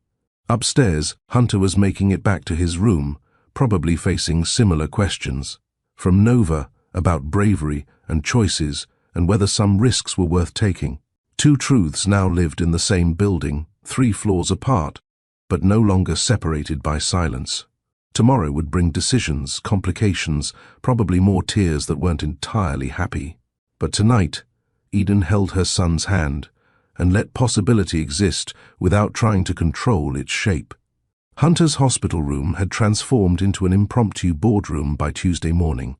Upstairs, Hunter was making it back to his room, probably facing similar questions. From Nova, about bravery and choices and whether some risks were worth taking. Two truths now lived in the same building, 3 floors apart, but no longer separated by silence. Tomorrow would bring decisions, complications, probably more tears that weren't entirely happy. But tonight, Eden held her son's hand and let possibility exist without trying to control its shape. Hunter's hospital room had transformed into an impromptu boardroom by Tuesday morning,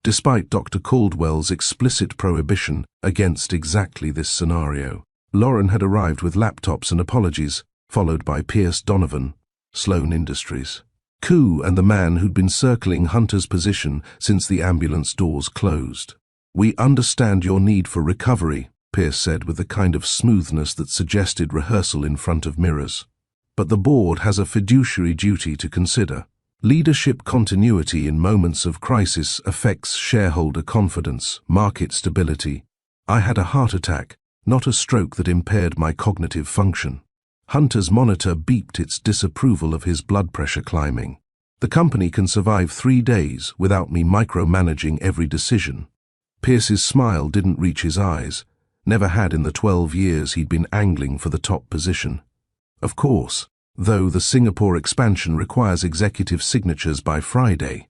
despite Dr. Caldwell's explicit prohibition against exactly this scenario. Lauren had arrived with laptops and apologies, followed by Pierce Donovan, Sloan Industries. Koo and the man who'd been circling Hunter's position since the ambulance doors closed. "We understand your need for recovery," Pierce said with the kind of smoothness that suggested rehearsal in front of mirrors. "But the board has a fiduciary duty to consider. Leadership continuity in moments of crisis affects shareholder confidence, market stability. I had a heart attack, not a stroke that impaired my cognitive function." Hunter's monitor beeped its disapproval of his blood pressure climbing. "The company can survive 3 days without me micromanaging every decision." Pierce's smile didn't reach his eyes, never had in the 12 years he'd been angling for the top position. "Of course, though the Singapore expansion requires executive signatures by Friday,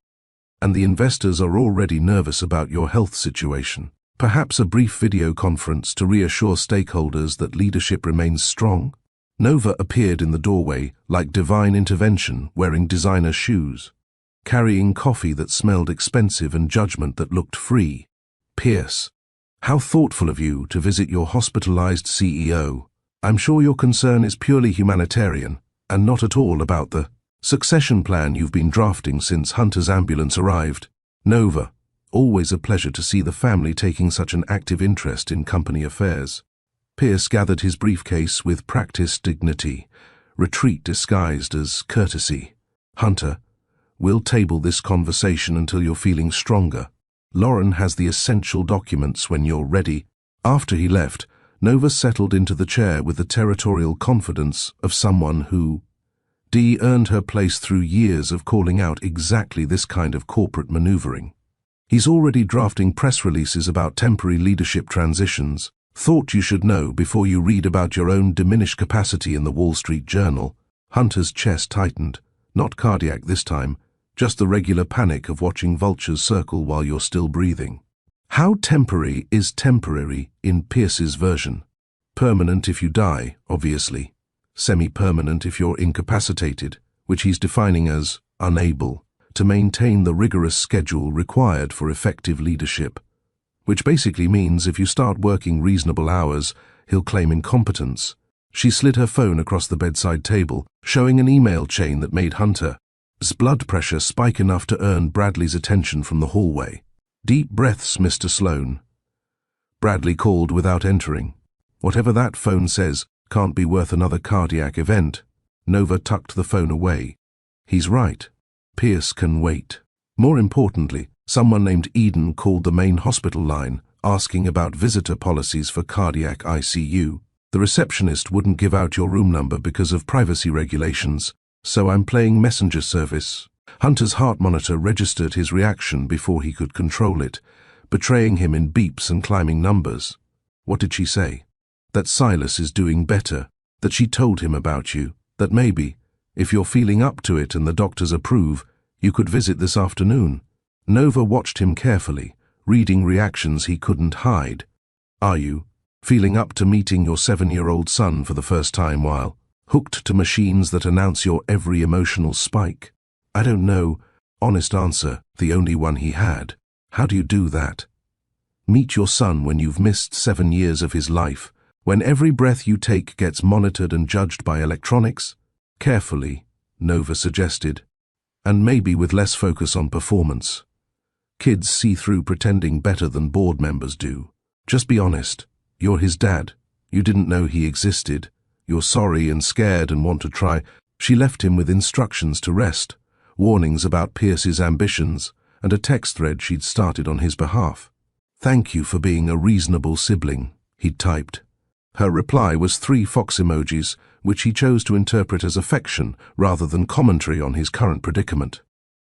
and the investors are already nervous about your health situation. Perhaps a brief video conference to reassure stakeholders that leadership remains strong?" Nova appeared in the doorway like divine intervention, wearing designer shoes, carrying coffee that smelled expensive and judgment that looked free. "Pierce, how thoughtful of you to visit your hospitalized CEO. I'm sure your concern is purely humanitarian and not at all about the succession plan you've been drafting since Hunter's ambulance arrived. Nova, always a pleasure to see the family taking such an active interest in company affairs." Pierce gathered his briefcase with practiced dignity, retreat disguised as courtesy. Hunter, we'll table this conversation until you're feeling stronger. Lauren has the essential documents when you're ready. After he left, Nova settled into the chair with the territorial confidence of someone who earned her place through years of calling out exactly this kind of corporate maneuvering. He's already drafting press releases about temporary leadership transitions. Thought you should know before you read about your own diminished capacity in the Wall Street Journal. Hunter's chest tightened. Not cardiac this time, just the regular panic of watching vultures circle while you're still breathing. How temporary is temporary in Pierce's version? Permanent if you die, obviously. Semi-permanent if you're incapacitated, which he's defining as unable to maintain the rigorous schedule required for effective leadership. Which basically means if you start working reasonable hours, he'll claim incompetence. She slid her phone across the bedside table, showing an email chain that made Hunter's blood pressure spike enough to earn Bradley's attention from the hallway. Deep breaths, Mr. Sloan. Bradley called without entering. Whatever that phone says can't be worth another cardiac event. Nova tucked the phone away. He's right. Pierce can wait. More importantly, someone named Eden called the main hospital line, asking about visitor policies for cardiac ICU. The receptionist wouldn't give out your room number because of privacy regulations, so I'm playing messenger service. Hunter's heart monitor registered his reaction before he could control it, betraying him in beeps and climbing numbers. What did she say? That Silas is doing better, that she told him about you, that maybe, if you're feeling up to it and the doctors approve, you could visit this afternoon. Nova watched him carefully, reading reactions he couldn't hide. Are you feeling up to meeting your 7-year-old son for the first time while hooked to machines that announce your every emotional spike? I don't know. Honest answer, the only one he had. How do you do that? Meet your son when you've missed 7 years of his life, when every breath you take gets monitored and judged by electronics? Carefully, Nova suggested, and maybe with less focus on performance. Kids see through pretending better than board members do. Just be honest. You're his dad. You didn't know he existed. You're sorry and scared and want to try. She left him with instructions to rest, warnings about Pierce's ambitions, and a text thread she'd started on his behalf. Thank you for being a reasonable sibling, he'd typed. Her reply was 3 fox emojis, which he chose to interpret as affection rather than commentary on his current predicament.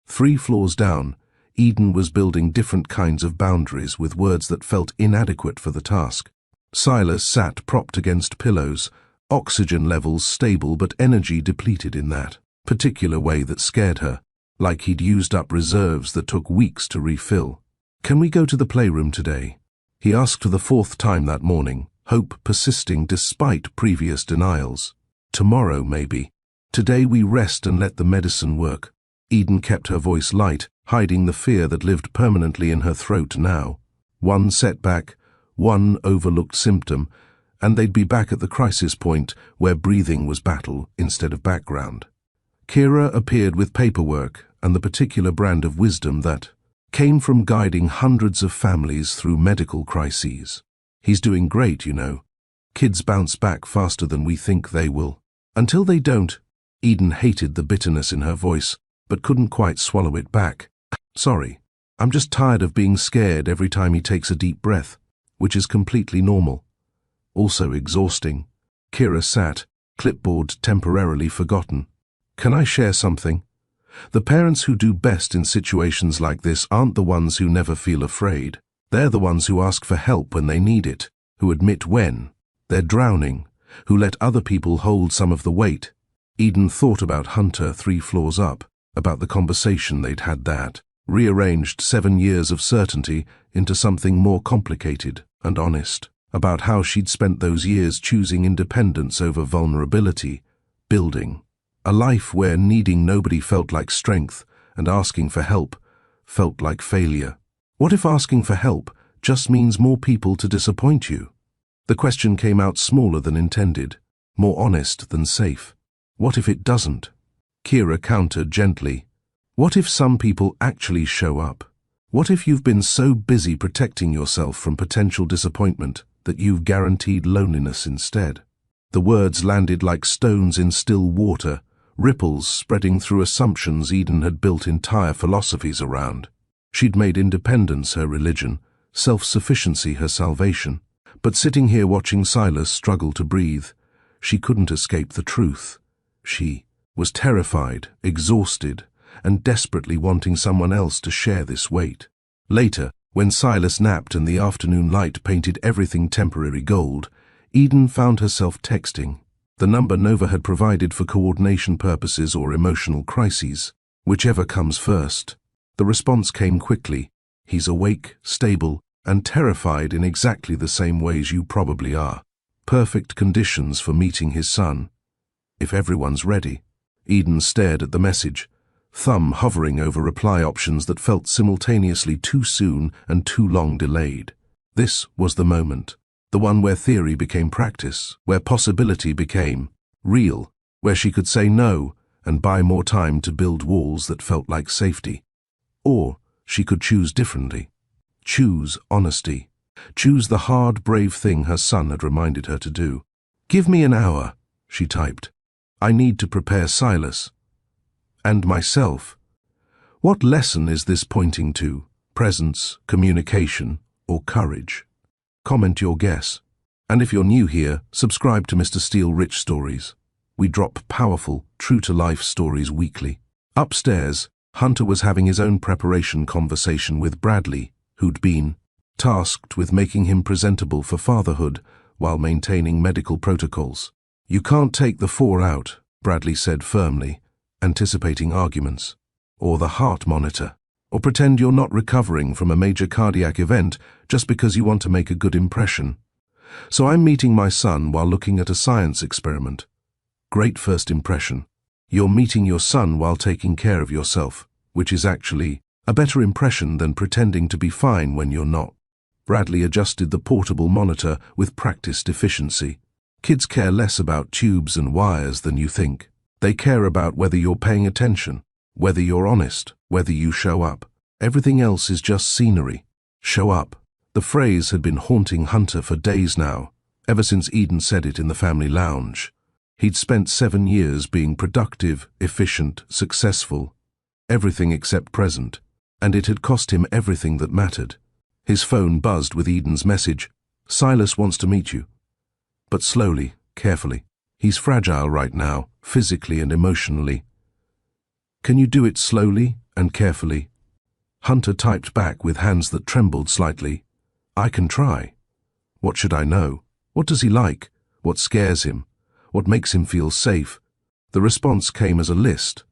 3 floors down, Eden was building different kinds of boundaries with words that felt inadequate for the task. Silas sat propped against pillows, oxygen levels stable but energy depleted in that particular way that scared her, like he'd used up reserves that took weeks to refill. Can we go to the playroom today? He asked for the 4th time that morning, hope persisting despite previous denials. Tomorrow, maybe. Today we rest and let the medicine work. Eden kept her voice light, hiding the fear that lived permanently in her throat now. One setback, one overlooked symptom, and they'd be back at the crisis point where breathing was battle instead of background. Kira appeared with paperwork and the particular brand of wisdom that came from guiding hundreds of families through medical crises. He's doing great, you know. Kids bounce back faster than we think they will. Until they don't. Eden hated the bitterness in her voice, but couldn't quite swallow it back. Sorry, I'm just tired of being scared every time he takes a deep breath, which is completely normal. Also exhausting. Kira sat, clipboard temporarily forgotten. Can I share something? The parents who do best in situations like this aren't the ones who never feel afraid. They're the ones who ask for help when they need it, who admit when they're drowning, who let other people hold some of the weight. Eden thought about Hunter 3 floors up, about the conversation they'd had that rearranged 7 years of certainty into something more complicated and honest, about how she'd spent those years choosing independence over vulnerability, building a life where needing nobody felt like strength and asking for help felt like failure. What if asking for help just means more people to disappoint you? The question came out smaller than intended, more honest than safe. What if it doesn't? Kira countered gently. What if some people actually show up? What if you've been so busy protecting yourself from potential disappointment that you've guaranteed loneliness instead? The words landed like stones in still water, ripples spreading through assumptions Eden had built entire philosophies around. She'd made independence her religion, self-sufficiency her salvation. But sitting here watching Silas struggle to breathe, she couldn't escape the truth. She was terrified, exhausted, and desperately wanting someone else to share this weight. Later, when Silas napped and the afternoon light painted everything temporary gold, Eden found herself texting the number Nova had provided for coordination purposes or emotional crises, whichever comes first. The response came quickly. He's awake, stable, and terrified in exactly the same ways you probably are. Perfect conditions for meeting his son. If everyone's ready. Eden stared at the message, thumb hovering over reply options that felt simultaneously too soon and too long delayed. This was the moment. The one where theory became practice, where possibility became real, where she could say no and buy more time to build walls that felt like safety. Or she could choose differently. Choose honesty. Choose the hard, brave thing her son had reminded her to do. "Give me an hour," she typed. "I need to prepare Silas. And myself." What lesson is this pointing to? Presence, communication, or courage? Comment your guess. And if you're new here, subscribe to Mr. Steele Rich Stories. We drop powerful, true-to-life stories weekly. Upstairs, Hunter was having his own preparation conversation with Bradley, who'd been tasked with making him presentable for fatherhood while maintaining medical protocols. "You can't take the 4 out," Bradley said firmly, anticipating arguments. "Or the heart monitor. Or pretend you're not recovering from a major cardiac event just because you want to make a good impression. So I'm meeting my son while looking at a science experiment. Great first impression. You're meeting your son while taking care of yourself, which is actually a better impression than pretending to be fine when you're not." Bradley adjusted the portable monitor with practiced efficiency. Kids care less about tubes and wires than you think. They care about whether you're paying attention, whether you're honest, whether you show up. Everything else is just scenery. Show up. The phrase had been haunting Hunter for days now, ever since Eden said it in the family lounge. He'd spent 7 years being productive, efficient, successful, everything except present, and it had cost him everything that mattered. His phone buzzed with Eden's message, "Silas wants to meet you." But slowly, carefully. He's fragile right now, physically and emotionally. "Can you do it slowly and carefully?" Hunter typed back with hands that trembled slightly. "I can try. What should I know? What does he like? What scares him? What makes him feel safe?" The response came as a list.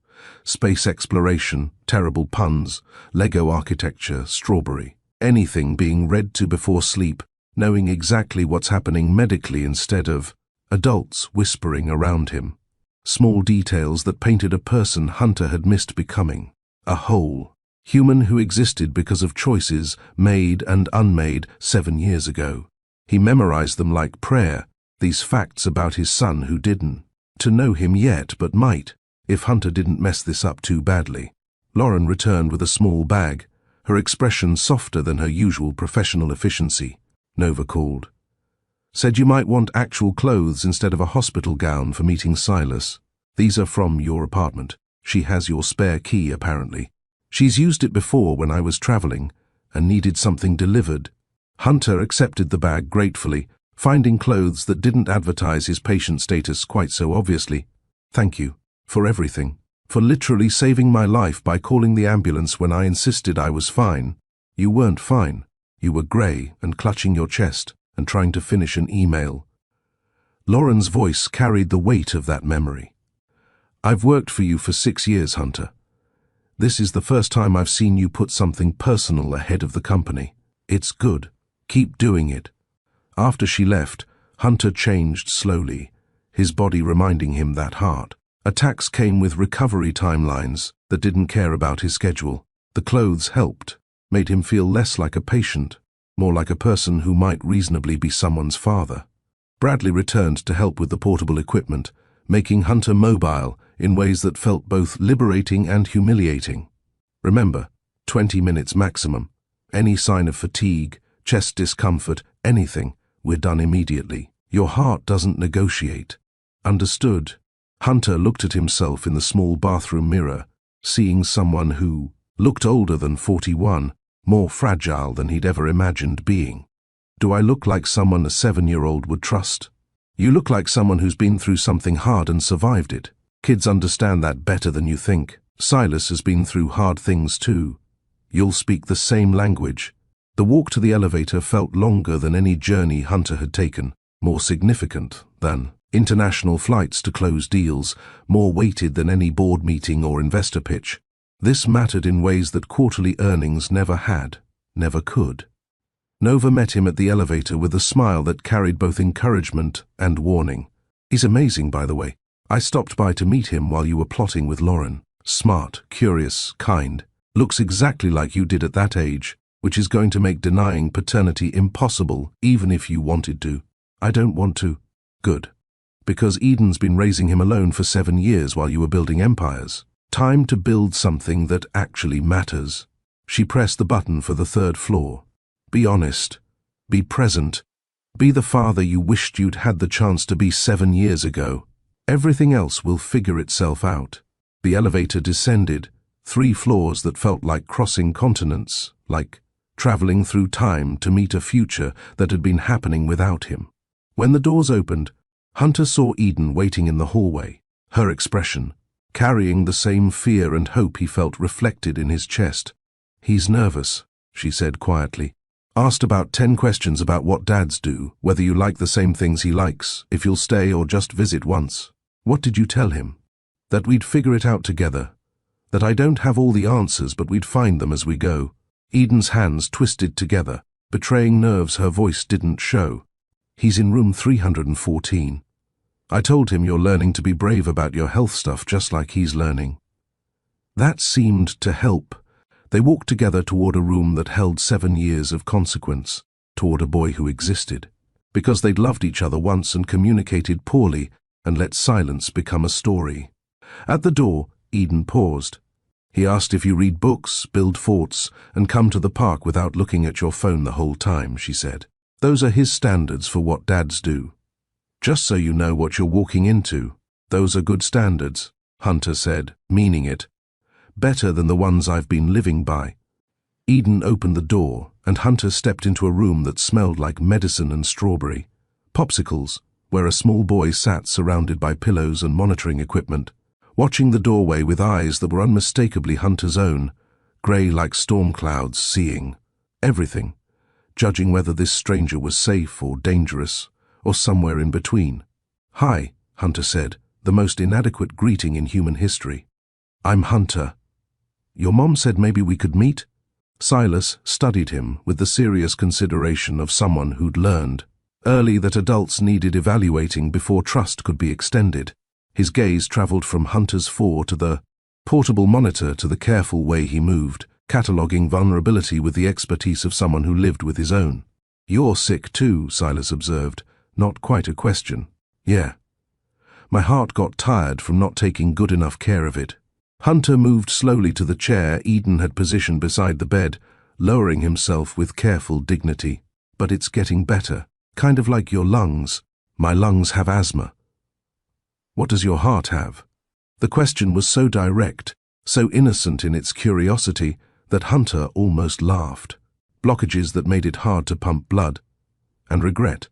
Space exploration, terrible puns, Lego architecture, strawberry. Anything being read to before sleep, knowing exactly what's happening medically instead of adults whispering around him. Small details that painted a person Hunter had missed becoming. A whole, human who existed because of choices made and unmade 7 years ago. He memorized them like prayer, these facts about his son who didn't to know him yet but might, if Hunter didn't mess this up too badly. Lauren returned with a small bag, her expression softer than her usual professional efficiency. Nova called. "Said you might want actual clothes instead of a hospital gown for meeting Silas. These are from your apartment. She has your spare key, apparently. She's used it before when I was traveling and needed something delivered." Hunter accepted the bag gratefully, finding clothes that didn't advertise his patient status quite so obviously. "Thank you for everything. For literally saving my life by calling the ambulance when I insisted I was fine. You weren't fine. You were grey and clutching your chest and trying to finish an email." Lauren's voice carried the weight of that memory. "I've worked for you for 6 years, Hunter. This is the first time I've seen you put something personal ahead of the company. It's good. Keep doing it." After she left, Hunter changed slowly, his body reminding him that heart. Attacks came with recovery timelines that didn't care about his schedule. The clothes helped, made him feel less like a patient, more like a person who might reasonably be someone's father. Bradley returned to help with the portable equipment, making Hunter mobile in ways that felt both liberating and humiliating. "Remember, 20 minutes maximum. Any sign of fatigue, chest discomfort, anything, we're done immediately. Your heart doesn't negotiate." "Understood." Hunter looked at himself in the small bathroom mirror, seeing someone who looked older than 41, more fragile than he'd ever imagined being. Do I look like someone a 7-year-old would trust? You look like someone who's been through something hard and survived it. Kids understand that better than you think. Silas has been through hard things too. You'll speak the same language. The walk to the elevator felt longer than any journey Hunter had taken, more significant than international flights to close deals, more weighted than any board meeting or investor pitch. This mattered in ways that quarterly earnings never had, never could. Nova met him at the elevator with a smile that carried both encouragement and warning. He's amazing, by the way. I stopped by to meet him while you were plotting with Lauren. Smart, curious, kind. Looks exactly like you did at that age, which is going to make denying paternity impossible even if you wanted to. I don't want to. Good. Because Eden's been raising him alone for 7 years while you were building empires. Time to build something that actually matters. She pressed the button for the 3rd floor. Be honest. Be present. Be the father you wished you'd had the chance to be 7 years ago. Everything else will figure itself out. The elevator descended, 3 floors that felt like crossing continents, like traveling through time to meet a future that had been happening without him. When the doors opened, Hunter saw Eden waiting in the hallway, her expression, carrying the same fear and hope he felt reflected in his chest. He's nervous, she said quietly. Asked about 10 questions about what dads do, whether you like the same things he likes, if you'll stay or just visit once. What did you tell him? That we'd figure it out together. That I don't have all the answers, but we'd find them as we go. Eden's hands twisted together, betraying nerves her voice didn't show. He's in room 314. I told him you're learning to be brave about your health stuff just like he's learning. That seemed to help. They walked together toward a room that held 7 years of consequence, toward a boy who existed. Because they'd loved each other once and communicated poorly and let silence become a story. At the door, Eden paused. He asked if you read books, build forts, and come to the park without looking at your phone the whole time, she said. Those are his standards for what dads do. Just so you know what you're walking into, those are good standards, Hunter said, meaning it. Better than the ones I've been living by. Eden opened the door, and Hunter stepped into a room that smelled like medicine and strawberry. Popsicles, where a small boy sat surrounded by pillows and monitoring equipment, watching the doorway with eyes that were unmistakably Hunter's own, grey like storm clouds, seeing everything, judging whether this stranger was safe or dangerous, or somewhere in between. Hi, Hunter said, the most inadequate greeting in human history. I'm Hunter. Your mom said maybe we could meet? Silas studied him with the serious consideration of someone who'd learned early that adults needed evaluating before trust could be extended. His gaze traveled from Hunter's 4 to the portable monitor to the careful way he moved, cataloging vulnerability with the expertise of someone who lived with his own. You're sick too, Silas observed, not quite a question. Yeah. My heart got tired from not taking good enough care of it. Hunter moved slowly to the chair Eden had positioned beside the bed, lowering himself with careful dignity. But it's getting better, kind of like your lungs. My lungs have asthma. What does your heart have? The question was so direct, so innocent in its curiosity, that Hunter almost laughed. Blockages that made it hard to pump blood. And regret,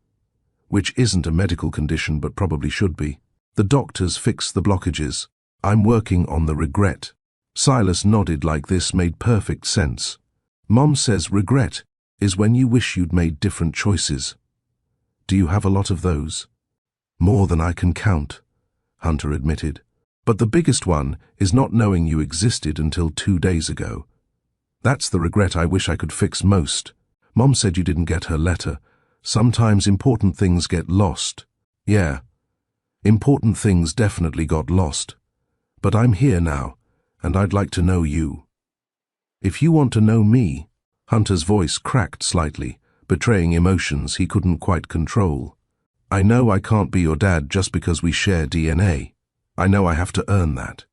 which isn't a medical condition but probably should be. The doctors fix the blockages. I'm working on the regret. Silas nodded like this made perfect sense. Mom says regret is when you wish you'd made different choices. Do you have a lot of those? More than I can count, Hunter admitted. But the biggest one is not knowing you existed until 2 days ago. That's the regret I wish I could fix most. Mom said you didn't get her letter. Sometimes important things get lost. Yeah, important things definitely got lost. But I'm here now, and I'd like to know you. If you want to know me, Hunter's voice cracked slightly, betraying emotions he couldn't quite control. I know I can't be your dad just because we share DNA. I know I have to earn that.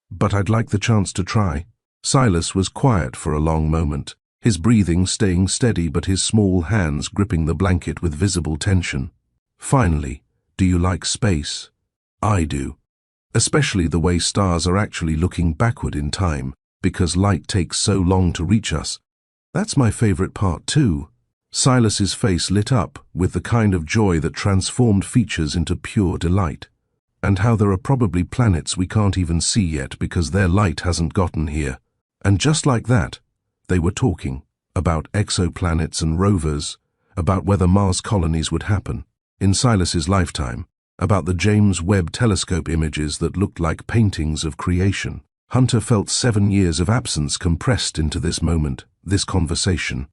But I'd like the chance to try. Silas was quiet for a long moment, his breathing staying steady but his small hands gripping the blanket with visible tension. Finally, do you like space? I do. especially the way stars are actually looking backward in time, because light takes so long to reach us. That's my favorite part too. Silas's face lit up with the kind of joy that transformed features into pure delight. And how there are probably planets we can't even see yet because their light hasn't gotten here. And just like that, they were talking about exoplanets and rovers, about whether Mars colonies would happen in Silas's lifetime, about the James Webb Telescope images that looked like paintings of creation. Hunter felt 7 years of absence compressed into this moment, this conversation.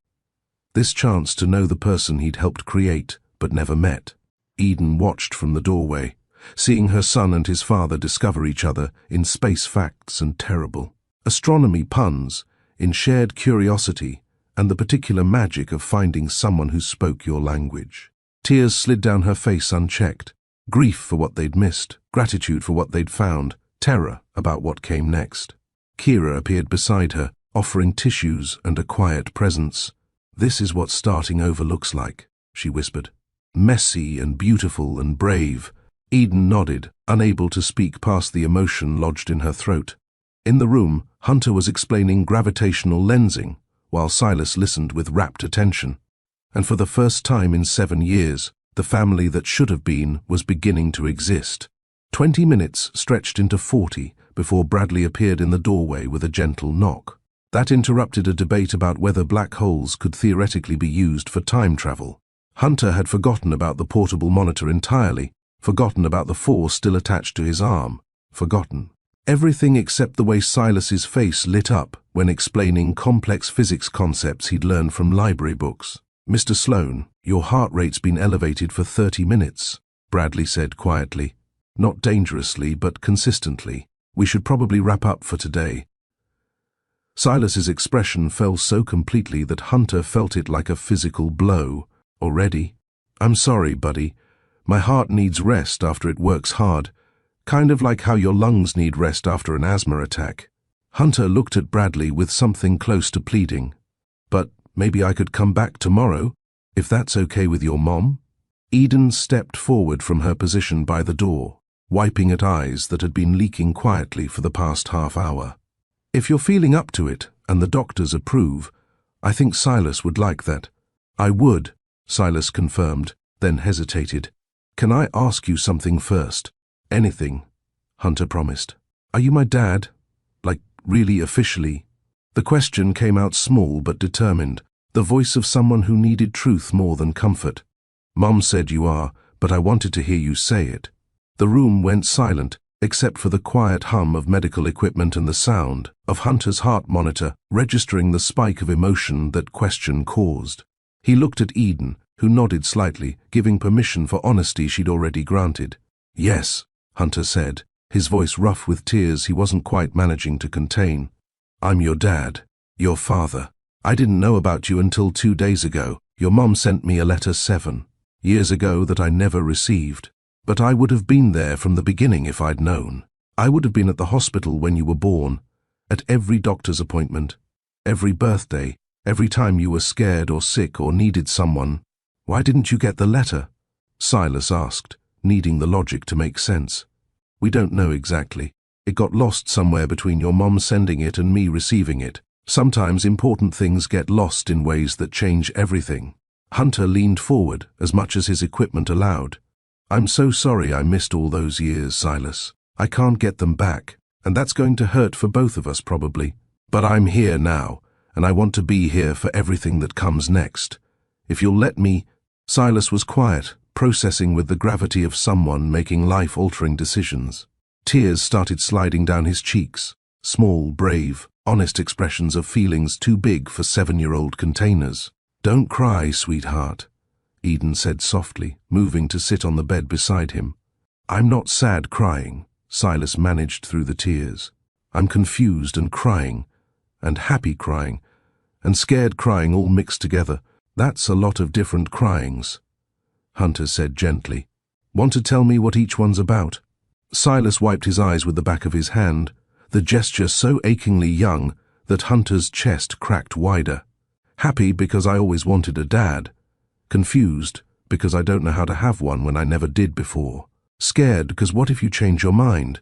This chance to know the person he'd helped create but never met. Eden watched from the doorway, seeing her son and his father discover each other in space facts and terrible astronomy puns, in shared curiosity and the particular magic of finding someone who spoke your language. Tears slid down her face unchecked. Grief for what they'd missed, gratitude for what they'd found, terror about what came next. Kira appeared beside her, offering tissues and a quiet presence. "This is what starting over looks like," she whispered. "Messy and beautiful and brave." Eden nodded, unable to speak past the emotion lodged in her throat. In the room, Hunter was explaining gravitational lensing, while Silas listened with rapt attention. And for the first time in 7 years, the family that should have been was beginning to exist. 20 minutes stretched into 40 before Bradley appeared in the doorway with a gentle knock. That interrupted a debate about whether black holes could theoretically be used for time travel. Hunter had forgotten about the portable monitor entirely, forgotten about the force still attached to his arm, forgotten everything except the way Silas's face lit up when explaining complex physics concepts he'd learned from library books. "Mr. Sloan, your heart rate's been elevated for 30 minutes, Bradley said quietly. "Not dangerously, but consistently. We should probably wrap up for today." Silas's expression fell so completely that Hunter felt it like a physical blow. "Already? I'm sorry, buddy. My heart needs rest after it works hard, kind of like how your lungs need rest after an asthma attack." Hunter looked at Bradley with something close to pleading. "But maybe I could come back tomorrow, if that's okay with your mom?" Eden stepped forward from her position by the door, wiping at eyes that had been leaking quietly for the past half hour. "If you're feeling up to it, and the doctors approve, I think Silas would like that." "I would," Silas confirmed, then hesitated. "Can I ask you something first?" "Anything," Hunter promised. "Are you my dad? Like, really officially?" The question came out small but determined, the voice of someone who needed truth more than comfort. "Mom said you are, but I wanted to hear you say it." The room went silent, except for the quiet hum of medical equipment and the sound of Hunter's heart monitor registering the spike of emotion that question caused. He looked at Eden, who nodded slightly, giving permission for honesty she'd already granted. "Yes," Hunter said, his voice rough with tears he wasn't quite managing to contain. "I'm your dad, your father. I didn't know about you until 2 days ago. Your mom sent me a letter 7 years ago that I never received. But I would have been there from the beginning if I'd known. I would have been at the hospital when you were born, at every doctor's appointment, every birthday, every time you were scared or sick or needed someone." "Why didn't you get the letter?" Silas asked, needing the logic to make sense. "We don't know exactly. It got lost somewhere between your mom sending it and me receiving it. Sometimes important things get lost in ways that change everything." Hunter leaned forward as much as his equipment allowed. "I'm so sorry I missed all those years, Silas. I can't get them back, and that's going to hurt for both of us probably. But I'm here now, and I want to be here for everything that comes next. If you'll let me—" Silas was quiet, processing with the gravity of someone making life-altering decisions. Tears started sliding down his cheeks, small, brave, honest expressions of feelings too big for 7-year-old containers. "Don't cry, sweetheart," Eden said softly, moving to sit on the bed beside him. "I'm not sad crying," Silas managed through the tears. "I'm confused and crying, and happy crying, and scared crying all mixed together. That's a lot of different cryings," Hunter said gently. "Want to tell me what each one's about?" Silas wiped his eyes with the back of his hand, the gesture so achingly young that Hunter's chest cracked wider. "Happy because I always wanted a dad. Confused because I don't know how to have one when I never did before. Scared because what if you change your mind?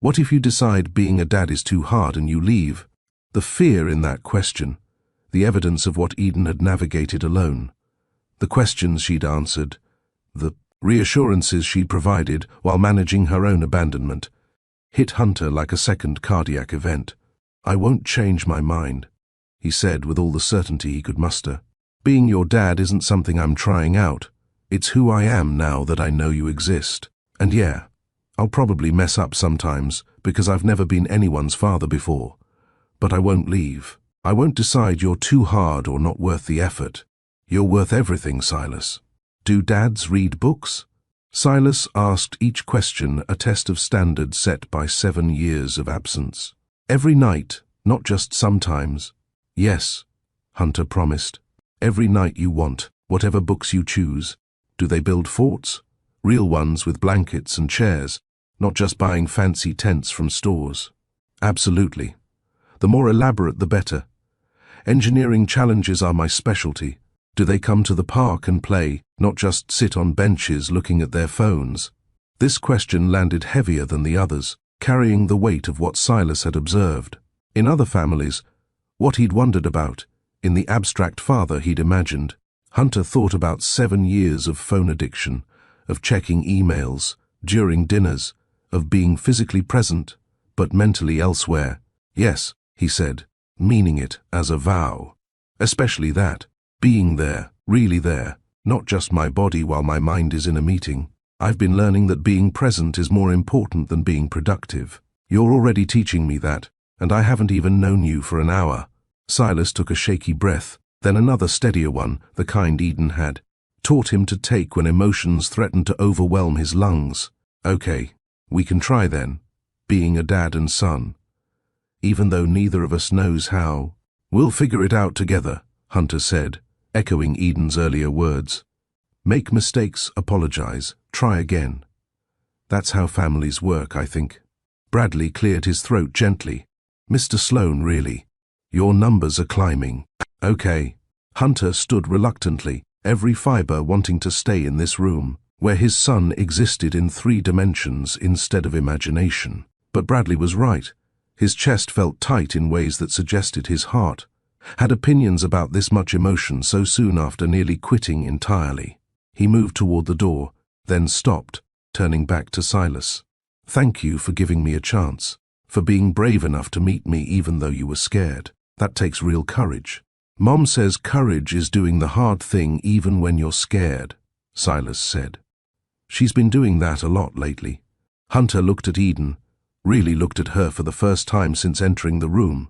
What if you decide being a dad is too hard and you leave? The fear in that question, the evidence of what Eden had navigated alone, the questions she'd answered, the reassurances she'd provided while managing her own abandonment, hit Hunter like a second cardiac event. "I won't change my mind," he said with all the certainty he could muster. "Being your dad isn't something I'm trying out. It's who I am now that I know you exist. And yeah, I'll probably mess up sometimes because I've never been anyone's father before. But I won't leave. I won't decide you're too hard or not worth the effort. You're worth everything, Silas." Do dads read books? Silas asked each question a test of standards set by 7 years of absence. Every night, not just sometimes. "Yes," Hunter promised. "Every night you want, whatever books you choose. Do they build forts? Real ones with blankets and chairs, not just buying fancy tents from stores?" "Absolutely. The more elaborate the better. Engineering challenges are my specialty. Do they come to the park and play, not just sit on benches looking at their phones?" This question landed heavier than the others, carrying the weight of what Silas had observed. In other families, what he'd wondered about, in the abstract father he'd imagined, Hunter thought about 7 years of phone addiction, of checking emails, during dinners, of being physically present, but mentally elsewhere. "Yes," he said, meaning it as a vow. "Especially that. Being there, really there, not just my body while my mind is in a meeting. I've been learning that being present is more important than being productive. You're already teaching me that, and I haven't even known you for an hour." Silas took a shaky breath, then another steadier one, the kind Eden had taught him to take when emotions threatened to overwhelm his lungs. "Okay, we can try then, being a dad and son. Even though neither of us knows how. We'll figure it out together," Hunter said, echoing Eden's earlier words. "Make mistakes, apologize, try again. That's how families work, I think." Bradley cleared his throat gently. "Mr. Sloan, really. Your numbers are climbing." "Okay." Hunter stood reluctantly, every fiber wanting to stay in this room, where his son existed in 3 dimensions instead of imagination. But Bradley was right. His chest felt tight in ways that suggested his heart had opinions about this much emotion so soon after nearly quitting entirely. He moved toward the door, then stopped, turning back to Silas. "Thank you for giving me a chance, for being brave enough to meet me even though you were scared. That takes real courage." "Mom says courage is doing the hard thing even when you're scared," Silas said. "She's been doing that a lot lately." Hunter looked at Eden, really looked at her for the first time since entering the room,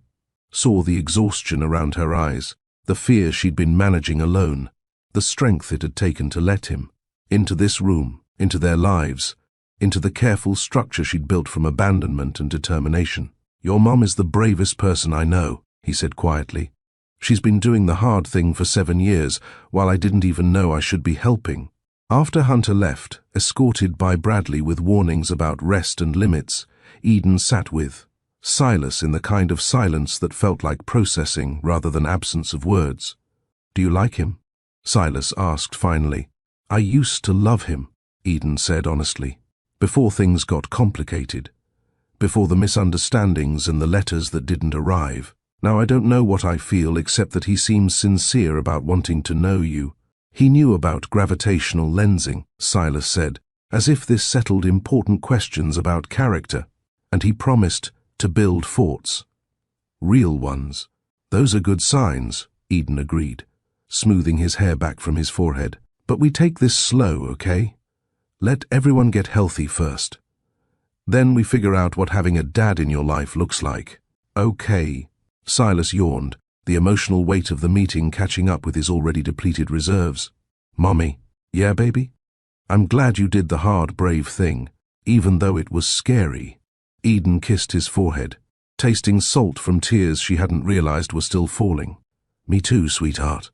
saw the exhaustion around her eyes, the fear she'd been managing alone, the strength it had taken to let him into this room, into their lives, into the careful structure she'd built from abandonment and determination. "Your mom is the bravest person I know," he said quietly. "She's been doing the hard thing for 7 years, while I didn't even know I should be helping." After Hunter left, escorted by Bradley with warnings about rest and limits, Eden sat with Silas in the kind of silence that felt like processing rather than absence of words. "Do you like him?" Silas asked finally. "I used to love him," Eden said honestly, "before things got complicated, before the misunderstandings and the letters that didn't arrive. Now I don't know what I feel except that he seems sincere about wanting to know you." "He knew about gravitational lensing," Silas said, as if this settled important questions about character, "and he promised to build forts. Real ones." "Those are good signs," Eden agreed, smoothing his hair back from his forehead. "But we take this slow, okay? Let everyone get healthy first. Then we figure out what having a dad in your life looks like." "Okay." Silas yawned, the emotional weight of the meeting catching up with his already depleted reserves. "Mommy." "Yeah, baby? I'm glad you did the hard, brave thing, even though it was scary." Eden kissed his forehead, tasting salt from tears she hadn't realized were still falling. "Me too, sweetheart.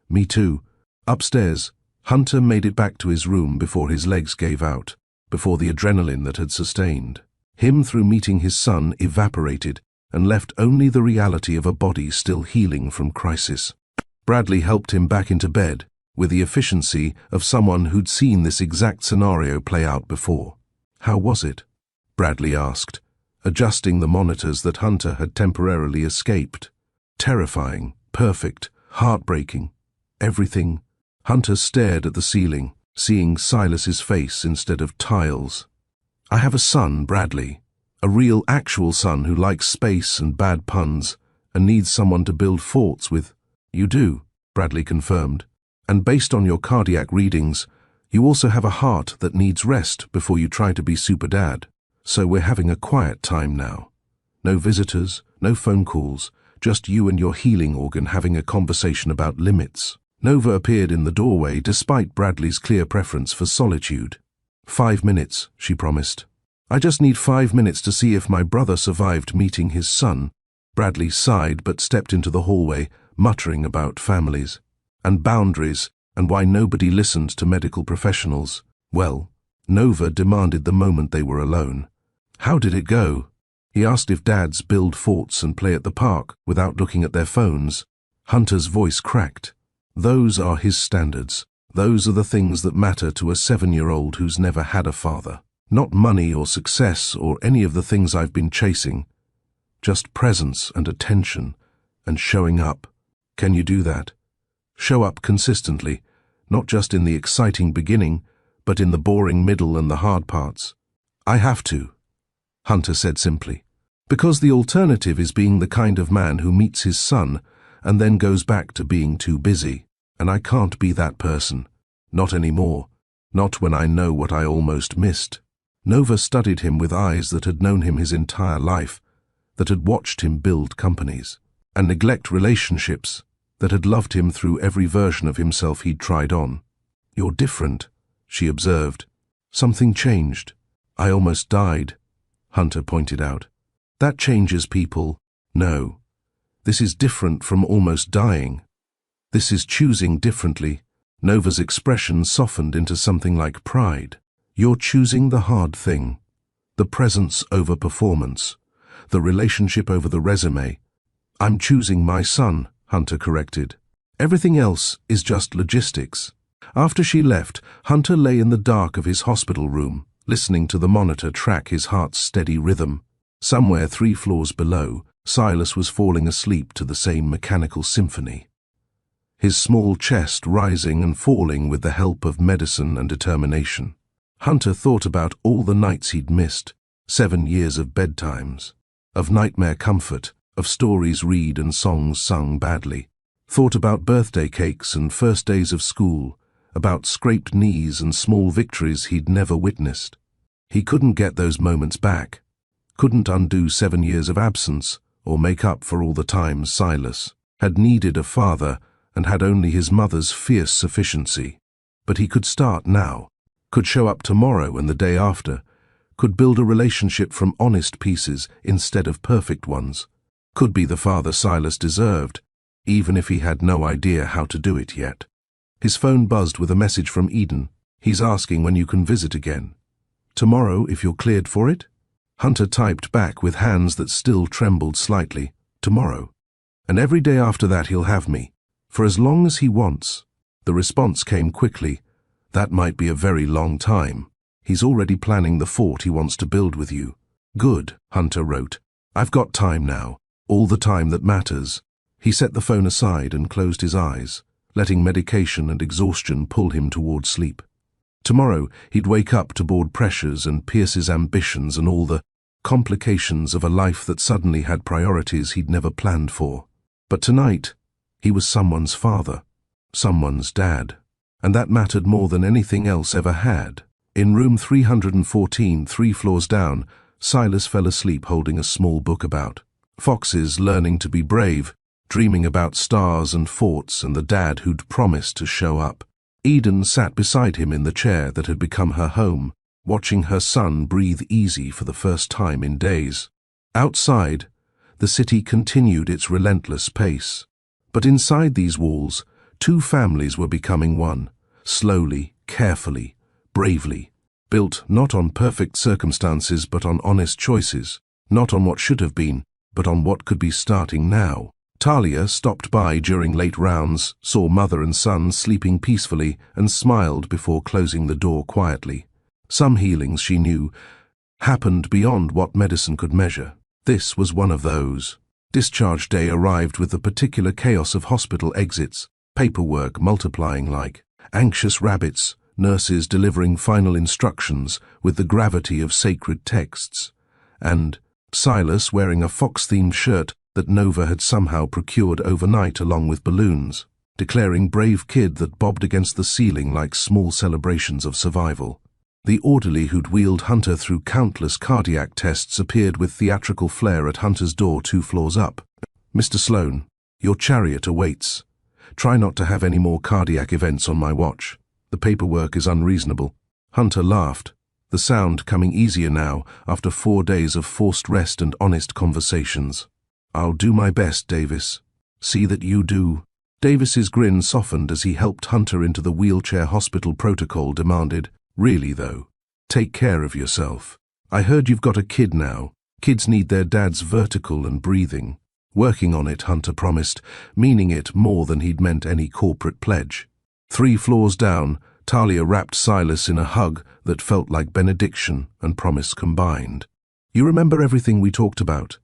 Me too." Upstairs, Hunter made it back to his room before his legs gave out, before the adrenaline that had sustained him through meeting his son evaporated and left only the reality of a body still healing from crisis. Bradley helped him back into bed with the efficiency of someone who'd seen this exact scenario play out before. "How was it?" Bradley asked, adjusting the monitors that Hunter had temporarily escaped. Terrifying, perfect, heartbreaking, everything. Hunter stared at the ceiling, seeing Silas's face instead of tiles. "I have a son, Bradley. A real, actual son who likes space and bad puns, and needs someone to build forts with." "You do," Bradley confirmed. "And based on your cardiac readings, you also have a heart that needs rest before you try to be super dad. So we're having a quiet time now. No visitors, no phone calls, just you and your healing organ having a conversation about limits." Nova appeared in the doorway despite Bradley's clear preference for solitude. "5 minutes," she promised. "I just need 5 minutes to see if my brother survived meeting his son." Bradley sighed but stepped into the hallway, muttering about families and boundaries and why nobody listened to medical professionals. Well, Nova demanded the moment they were alone. "How did it go?" He asked if dads build forts and play at the park without looking at their phones. Hunter's voice cracked. "Those are his standards. Those are the things that matter to a 7-year-old who's never had a father. Not money or success or any of the things I've been chasing. Just presence and attention and showing up. Can you do that? Show up consistently, not just in the exciting beginning, but in the boring middle and the hard parts." "I have to," Hunter said simply. "Because the alternative is being the kind of man who meets his son and then goes back to being too busy. And I can't be that person. Not anymore. Not when I know what I almost missed." Nova studied him with eyes that had known him his entire life, that had watched him build companies and neglect relationships, that had loved him through every version of himself he'd tried on. "You're different," she observed. "Something changed." "I almost died," Hunter pointed out. "That changes people." "No. This is different from almost dying. This is choosing differently." Nova's expression softened into something like pride. "You're choosing the hard thing. The presence over performance. The relationship over the resume." "I'm choosing my son," Hunter corrected. "Everything else is just logistics." After she left, Hunter lay in the dark of his hospital room, listening to the monitor track his heart's steady rhythm. Somewhere 3 floors below, Silas was falling asleep to the same mechanical symphony. His small chest rising and falling with the help of medicine and determination. Hunter thought about all the nights he'd missed, 7 years of bedtimes, of nightmare comfort, of stories read and songs sung badly. Thought about birthday cakes and first days of school, about scraped knees and small victories he'd never witnessed. He couldn't get those moments back, couldn't undo 7 years of absence or make up for all the times Silas had needed a father and had only his mother's fierce sufficiency. But he could start now. Could show up tomorrow and the day after, could build a relationship from honest pieces instead of perfect ones, could be the father Silas deserved, even if he had no idea how to do it yet. His phone buzzed with a message from Eden. "He's asking when you can visit again." "Tomorrow, if you're cleared for it?" Hunter typed back with hands that still trembled slightly. "Tomorrow. And every day after that he'll have me, for as long as he wants." The response came quickly. "That might be a very long time. He's already planning the fort he wants to build with you." "Good," Hunter wrote. "I've got time now. All the time that matters." He set the phone aside and closed his eyes, letting medication and exhaustion pull him toward sleep. Tomorrow he'd wake up to board pressures and Pierce's ambitions and all the complications of a life that suddenly had priorities he'd never planned for. But tonight, he was someone's father, someone's dad. And that mattered more than anything else ever had. In room 314, 3 floors down, Silas fell asleep holding a small book about foxes learning to be brave, dreaming about stars and forts and the dad who'd promised to show up. Eden sat beside him in the chair that had become her home, watching her son breathe easy for the first time in days. Outside, the city continued its relentless pace. But inside these walls, 2 families were becoming one, slowly, carefully, bravely, built not on perfect circumstances but on honest choices, not on what should have been, but on what could be starting now. Talia stopped by during late rounds, saw mother and son sleeping peacefully, and smiled before closing the door quietly. Some healings, she knew, happened beyond what medicine could measure. This was one of those. Discharge day arrived with the particular chaos of hospital exits, paperwork multiplying like anxious rabbits, nurses delivering final instructions with the gravity of sacred texts, and Silas wearing a fox-themed shirt that Nova had somehow procured overnight along with balloons, declaring brave kid that bobbed against the ceiling like small celebrations of survival. The orderly who'd wheeled Hunter through countless cardiac tests appeared with theatrical flair at Hunter's door 2 floors up. "Mr. Sloan, your chariot awaits. Try not to have any more cardiac events on my watch. The paperwork is unreasonable." Hunter laughed, the sound coming easier now after 4 days of forced rest and honest conversations. "I'll do my best, Davis. See that you do." Davis's grin softened as he helped Hunter into the wheelchair hospital protocol demanded. "Really though, take care of yourself. I heard you've got a kid now. Kids need their dad's vertical and breathing." "Working on it," Hunter promised, meaning it more than he'd meant any corporate pledge. 3 floors down, Talia wrapped Silas in a hug that felt like benediction and promise combined. "You remember everything we talked about?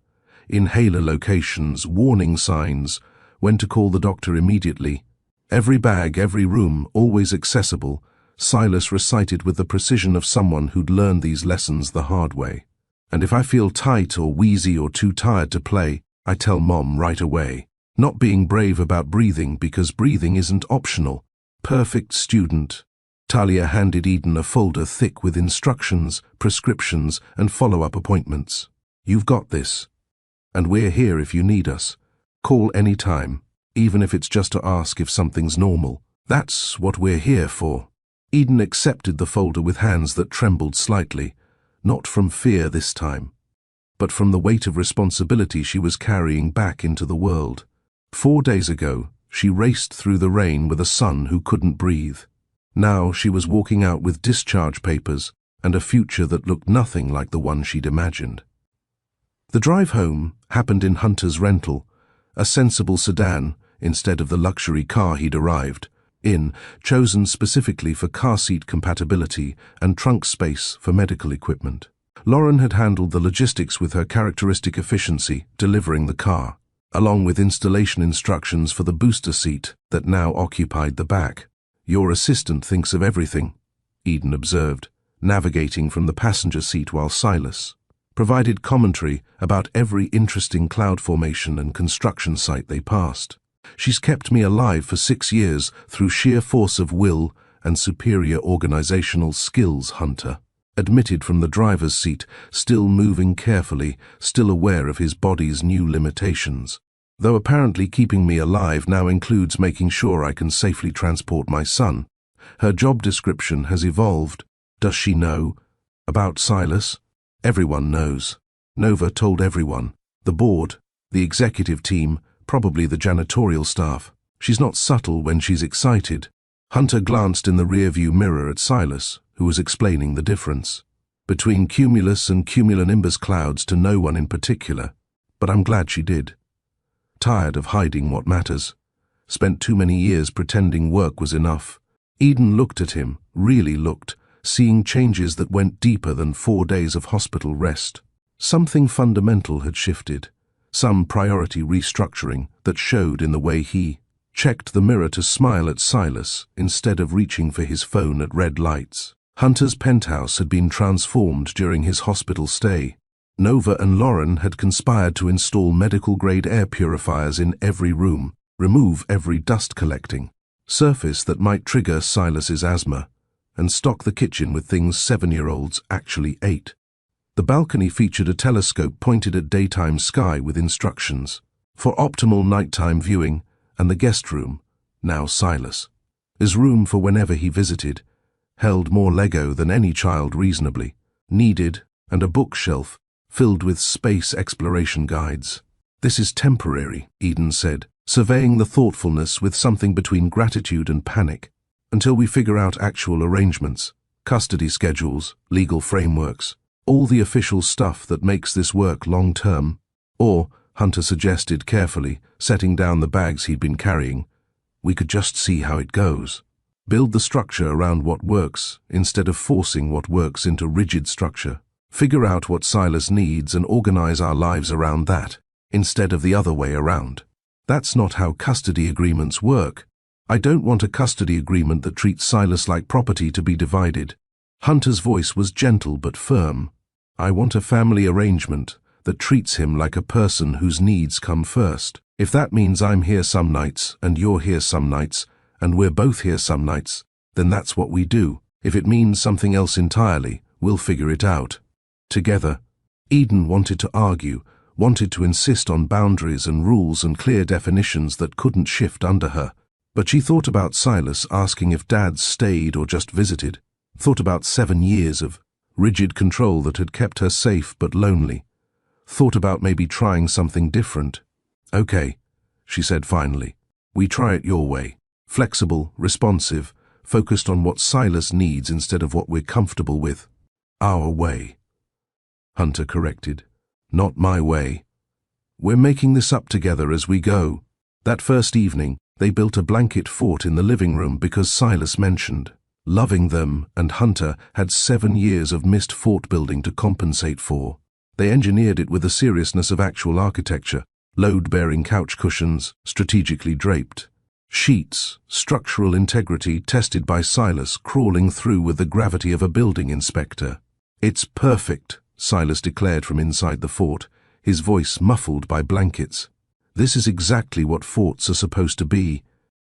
Inhaler locations, warning signs, when to call the doctor immediately. Every bag, every room, always accessible," Silas recited with the precision of someone who'd learned these lessons the hard way. "And if I feel tight or wheezy or too tired to play, I tell Mom right away." Not being brave about breathing because breathing isn't optional. Perfect student. Talia handed Eden a folder thick with instructions, prescriptions, and follow-up appointments. "You've got this. And we're here if you need us. Call any time, even if it's just to ask if something's normal. That's what we're here for." Eden accepted the folder with hands that trembled slightly, not from fear this time, but from the weight of responsibility she was carrying back into the world. 4 days ago, she raced through the rain with a son who couldn't breathe. Now she was walking out with discharge papers and a future that looked nothing like the one she'd imagined. The drive home happened in Hunter's rental, a sensible sedan instead of the luxury car he'd arrived in, chosen specifically for car seat compatibility and trunk space for medical equipment. Lauren had handled the logistics with her characteristic efficiency, delivering the car, along with installation instructions for the booster seat that now occupied the back. "Your assistant thinks of everything," Eden observed, navigating from the passenger seat while Silas provided commentary about every interesting cloud formation and construction site they passed. "She's kept me alive for 6 years through sheer force of will and superior organizational skills," Hunter admitted from the driver's seat, still moving carefully, still aware of his body's new limitations. "Though apparently keeping me alive now includes making sure I can safely transport my son. Her job description has evolved." "Does she know about Silas?" "Everyone knows. Nova told everyone. The board, the executive team, probably the janitorial staff. She's not subtle when she's excited." Hunter glanced in the rearview mirror at Silas, who was explaining the difference between cumulus and cumulonimbus clouds to no one in particular, but I'm glad she did. Tired of hiding what matters. Spent too many years pretending work was enough. Eden looked at him, really looked, seeing changes that went deeper than 4 days of hospital rest. Something fundamental had shifted, some priority restructuring that showed in the way he checked the mirror to smile at Silas instead of reaching for his phone at red lights. Hunter's penthouse had been transformed during his hospital stay. Nova and Lauren had conspired to install medical-grade air purifiers in every room, remove every dust-collecting surface that might trigger Silas's asthma, and stock the kitchen with things 7-year-olds actually ate. The balcony featured a telescope pointed at daytime sky with instructions for optimal nighttime viewing, and the guest room, now Silas, his room for whenever he visited, held more Lego than any child reasonably needed, and a bookshelf filled with space exploration guides. "This is temporary," Eden said, surveying the thoughtfulness with something between gratitude and panic, "until we figure out actual arrangements, custody schedules, legal frameworks, all the official stuff that makes this work long-term." Or, Hunter suggested carefully, setting down the bags he'd been carrying, "we could just see how it goes. Build the structure around what works, instead of forcing what works into rigid structure." Figure out what Silas needs and organize our lives around that, instead of the other way around. That's not how custody agreements work. I don't want a custody agreement that treats Silas like property to be divided. Hunter's voice was gentle but firm. I want a family arrangement that treats him like a person whose needs come first. If that means I'm here some nights and you're here some nights and we're both here some nights, then that's what we do. If it means something else entirely, we'll figure it out. Together. Eden wanted to argue, wanted to insist on boundaries and rules and clear definitions that couldn't shift under her. But she thought about Silas asking if Dad stayed or just visited, thought about 7 years of rigid control that had kept her safe but lonely, thought about maybe trying something different. Okay, she said finally. We try it your way. Flexible, responsive, focused on what Silas needs instead of what we're comfortable with. Our way. Hunter corrected. Not my way. We're making this up together as we go. That first evening, they built a blanket fort in the living room because Silas mentioned. Loving them and Hunter had 7 years of missed fort building to compensate for. They engineered it with the seriousness of actual architecture, load-bearing couch cushions, strategically draped. Sheets, structural integrity tested by Silas crawling through with the gravity of a building inspector. It's perfect, Silas declared from inside the fort, his voice muffled by blankets. This is exactly what forts are supposed to be.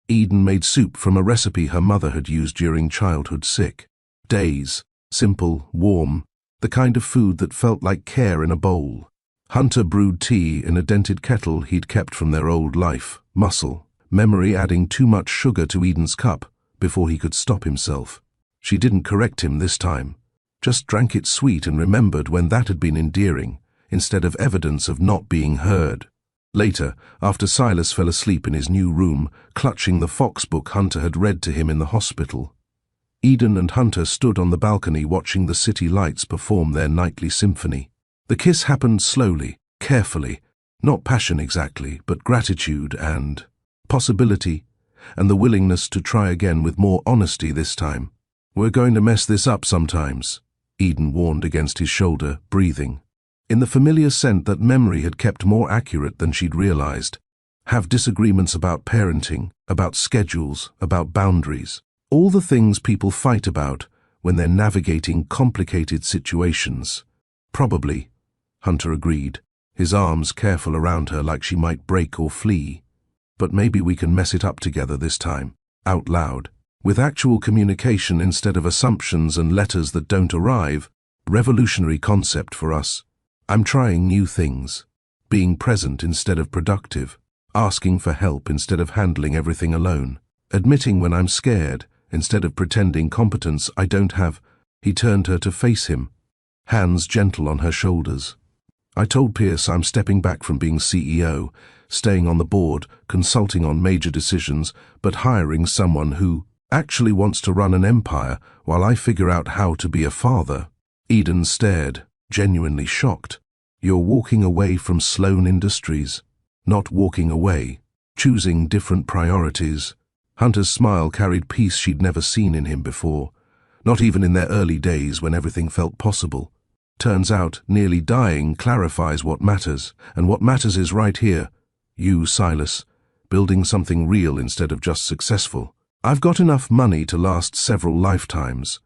Eden made soup from a recipe her mother had used during childhood sick. Days, simple, warm, the kind of food that felt like care in a bowl. Hunter brewed tea in a dented kettle he'd kept from their old life, muscle, memory adding too much sugar to Eden's cup before he could stop himself. She didn't correct him this time, just drank it sweet and remembered when that had been endearing, instead of evidence of not being heard. Later, after Silas fell asleep in his new room, clutching the Fox book Hunter had read to him in the hospital, Eden and Hunter stood on the balcony watching the city lights perform their nightly symphony. The kiss happened slowly, carefully, not passion exactly, but gratitude and possibility, and the willingness to try again with more honesty this time. We're going to mess this up sometimes, Eden warned against his shoulder, breathing. In the familiar scent that memory had kept more accurate than she'd realized. Have disagreements about parenting, about schedules, about boundaries. All the things people fight about when they're navigating complicated situations. Probably, Hunter agreed, his arms careful around her like she might break or flee. But maybe we can mess it up together this time, out loud, with actual communication instead of assumptions and letters that don't arrive. Revolutionary concept for us. I'm trying new things, being present instead of productive, asking for help instead of handling everything alone, admitting when I'm scared instead of pretending competence I don't have. He turned her to face him, hands gentle on her shoulders. I told Pierce I'm stepping back from being CEO, staying on the board, consulting on major decisions, but hiring someone who actually wants to run an empire while I figure out how to be a father. Eden stared, genuinely shocked. You're walking away from Sloan Industries. Not walking away, choosing different priorities. Hunter's smile carried peace she'd never seen in him before, not even in their early days when everything felt possible. Turns out, nearly dying clarifies what matters, and what matters is right here. You, Silas, building something real instead of just successful. I've got enough money to last several lifetimes.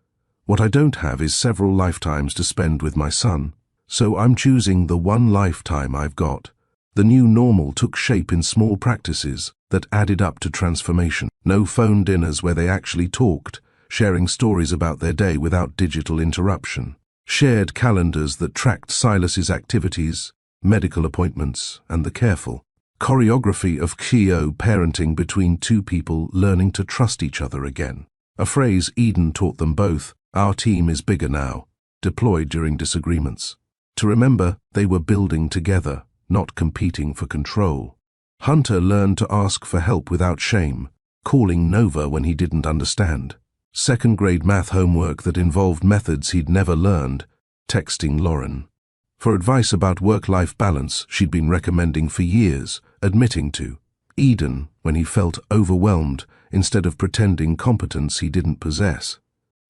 What I don't have is several lifetimes to spend with my son. So I'm choosing the one lifetime I've got. The new normal took shape in small practices that added up to transformation. No phone dinners where they actually talked, sharing stories about their day without digital interruption. Shared calendars that tracked Silas's activities, medical appointments, and the careful choreography of Kyo parenting between two people learning to trust each other again. A phrase Eden taught them both. Our team is bigger now, deployed during disagreements. To remember, they were building together, not competing for control. Hunter learned to ask for help without shame, calling Nova when he didn't understand. Second-grade math homework that involved methods he'd never learned, texting Lauren. For advice about work-life balance she'd been recommending for years, admitting to. Eden when he felt overwhelmed instead of pretending competence he didn't possess.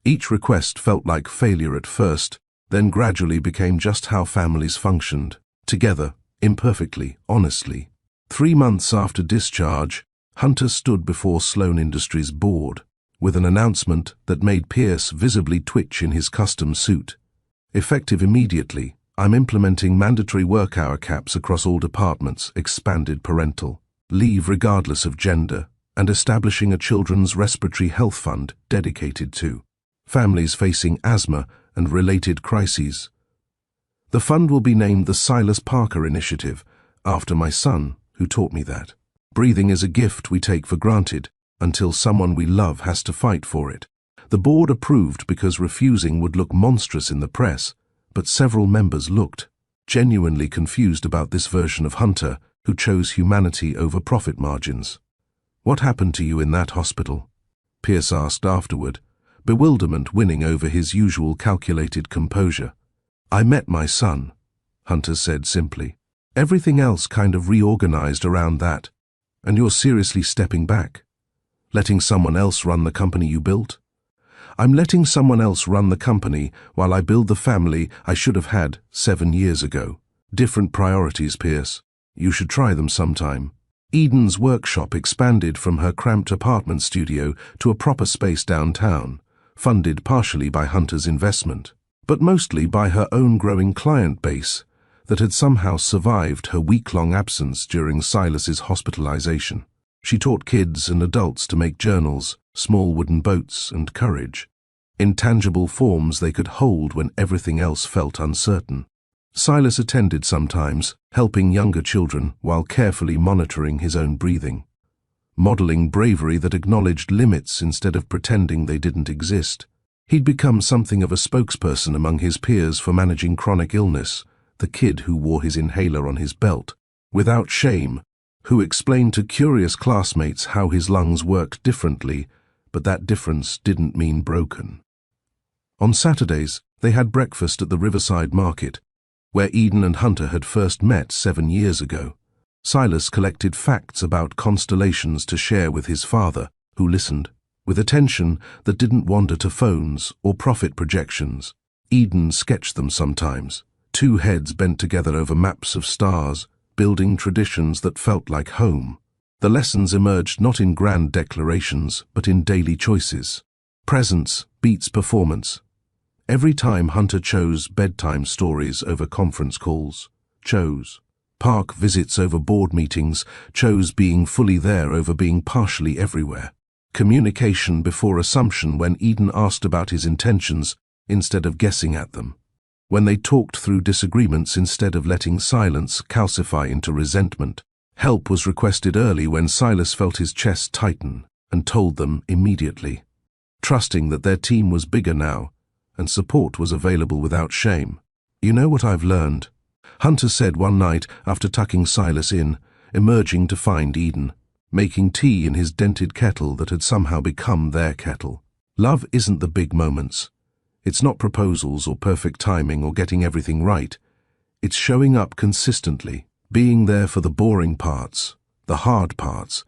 Each request felt like failure at first, then gradually became just how families functioned, together, imperfectly, honestly. 3 months after discharge, Hunter stood before Sloan Industries' board, with an announcement that made Pierce visibly twitch in his custom suit. Effective immediately, I'm implementing mandatory work hour caps across all departments, expanded parental leave regardless of gender, and establishing a children's respiratory health fund dedicated to families facing asthma and related crises. The fund will be named the Silas Parker Initiative, after my son, who taught me that. Breathing is a gift we take for granted until someone we love has to fight for it. The board approved because refusing would look monstrous in the press, but several members looked genuinely confused about this version of Hunter, who chose humanity over profit margins. "What happened to you in that hospital?" Pierce asked afterward, bewilderment winning over his usual calculated composure. "I met my son," Hunter said simply. "Everything else kind of reorganized around that. And you're seriously stepping back? Letting someone else run the company you built?" "I'm letting someone else run the company while I build the family I should have had 7 years ago. Different priorities, Pierce. You should try them sometime." Eden's workshop expanded from her cramped apartment studio to a proper space downtown, funded partially by Hunter's investment, but mostly by her own growing client base that had somehow survived her week-long absence during Silas's hospitalization. She taught kids and adults to make journals, small wooden boats, and courage, intangible forms they could hold when everything else felt uncertain. Silas attended sometimes, helping younger children while carefully monitoring his own breathing, modeling bravery that acknowledged limits instead of pretending they didn't exist. He'd become something of a spokesperson among his peers for managing chronic illness, the kid who wore his inhaler on his belt, without shame, who explained to curious classmates how his lungs worked differently, but that difference didn't mean broken. On Saturdays, they had breakfast at the Riverside Market, where Eden and Hunter had first met 7 years ago. Silas collected facts about constellations to share with his father, who listened, with attention that didn't wander to phones or profit projections. Eden sketched them sometimes, 2 heads bent together over maps of stars, building traditions that felt like home. The lessons emerged not in grand declarations, but in daily choices. Presence beats performance. Every time Hunter chose bedtime stories over conference calls, chose park visits over board meetings, chose being fully there over being partially everywhere. Communication before assumption when Eden asked about his intentions instead of guessing at them. When they talked through disagreements instead of letting silence calcify into resentment. Help was requested early when Silas felt his chest tighten and told them immediately, trusting that their team was bigger now and support was available without shame. "You know what I've learned?" Hunter said one night after tucking Silas in, emerging to find Eden, making tea in his dented kettle that had somehow become their kettle. "Love isn't the big moments. It's not proposals or perfect timing or getting everything right. It's showing up consistently, being there for the boring parts, the hard parts,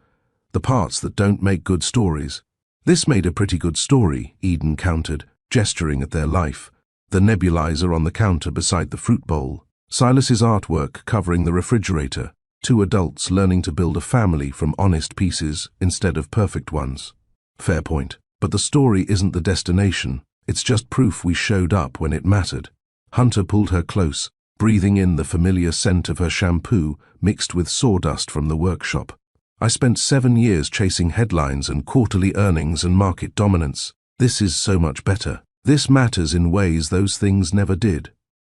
the parts that don't make good stories." "This made a pretty good story," Eden countered, gesturing at their life, the nebulizer on the counter beside the fruit bowl, Silas's artwork covering the refrigerator, 2 adults learning to build a family from honest pieces instead of perfect ones. "Fair point, but the story isn't the destination. It's just proof we showed up when it mattered." Hunter pulled her close, breathing in the familiar scent of her shampoo mixed with sawdust from the workshop. "I spent 7 years chasing headlines and quarterly earnings and market dominance. This is so much better. This matters in ways those things never did."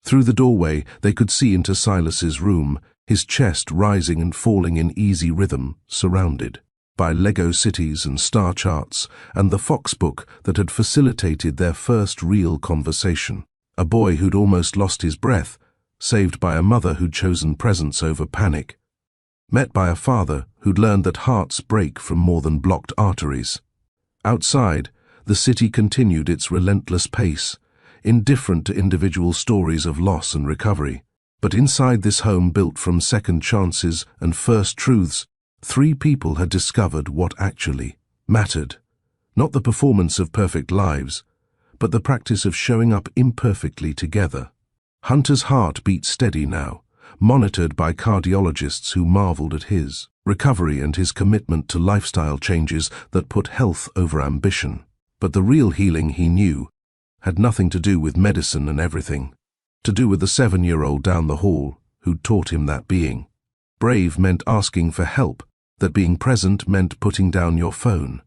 Through the doorway, they could see into Silas's room, his chest rising and falling in easy rhythm, surrounded by Lego cities and star charts and the Fox book that had facilitated their first real conversation. A boy who'd almost lost his breath, saved by a mother who'd chosen presence over panic. Met by a father who'd learned that hearts break from more than blocked arteries. Outside, the city continued its relentless pace, indifferent to individual stories of loss and recovery. But inside this home built from second chances and first truths, 3 people had discovered what actually mattered. Not the performance of perfect lives, but the practice of showing up imperfectly together. Hunter's heart beat steady now, monitored by cardiologists who marveled at his recovery and his commitment to lifestyle changes that put health over ambition. But the real healing, he knew, had nothing to do with medicine and everything to do with the 7-year-old down the hall who'd taught him that being brave meant asking for help, that being present meant putting down your phone,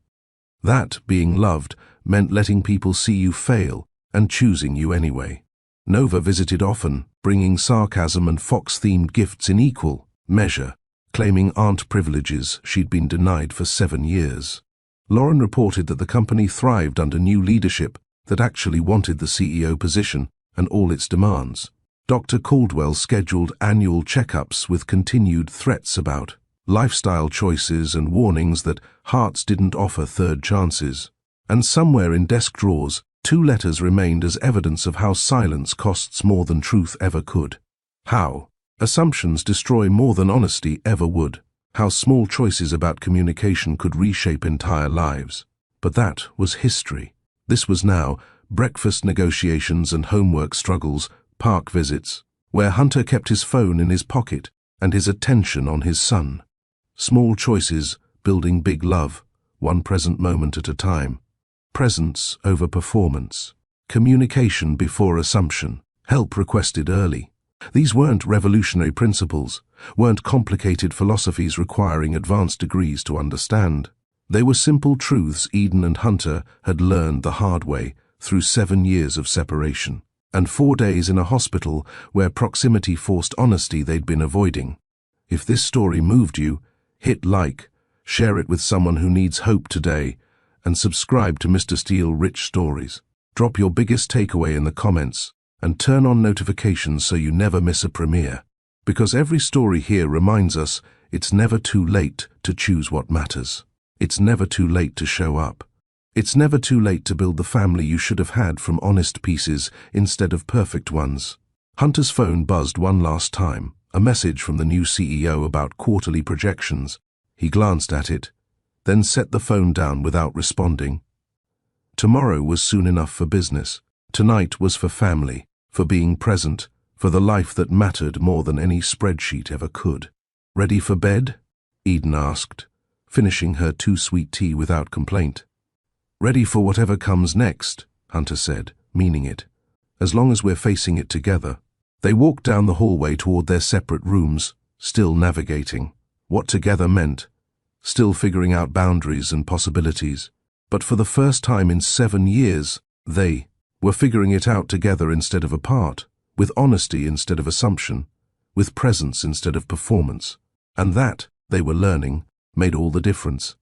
that being loved meant letting people see you fail and choosing you anyway. Nova visited often, bringing sarcasm and Fox-themed gifts in equal measure, claiming aunt privileges she'd been denied for 7 years. Lauren reported that the company thrived under new leadership that actually wanted the CEO position and all its demands. Dr. Caldwell scheduled annual checkups with continued threats about lifestyle choices and warnings that hearts didn't offer third chances. And somewhere in desk drawers, 2 letters remained as evidence of how silence costs more than truth ever could. How assumptions destroy more than honesty ever would. How small choices about communication could reshape entire lives. But that was history. This was now breakfast negotiations and homework struggles, park visits, where Hunter kept his phone in his pocket and his attention on his son. Small choices building big love, one present moment at a time. Presence over performance. Communication before assumption. Help requested early. These weren't revolutionary principles, weren't complicated philosophies requiring advanced degrees to understand. They were simple truths Eden and Hunter had learned the hard way through 7 years of separation, and 4 days in a hospital where proximity forced honesty they'd been avoiding. If this story moved you, hit like, share it with someone who needs hope today, and subscribe to Mr. Steele Rich Stories. Drop your biggest takeaway in the comments and turn on notifications so you never miss a premiere. Because every story here reminds us it's never too late to choose what matters. It's never too late to show up. It's never too late to build the family you should have had from honest pieces instead of perfect ones. Hunter's phone buzzed one last time, a message from the new CEO about quarterly projections. He glanced at it, then set the phone down without responding. Tomorrow was soon enough for business. Tonight was for family, for being present, for the life that mattered more than any spreadsheet ever could. Ready for bed? Eden asked, finishing her too-sweet tea without complaint. Ready for whatever comes next, Hunter said, meaning it. As long as we're facing it together. They walked down the hallway toward their separate rooms, still navigating what together meant, still figuring out boundaries and possibilities. But for the first time in 7 years, they were figuring it out together instead of apart, with honesty instead of assumption, with presence instead of performance. And that, they were learning, made all the difference.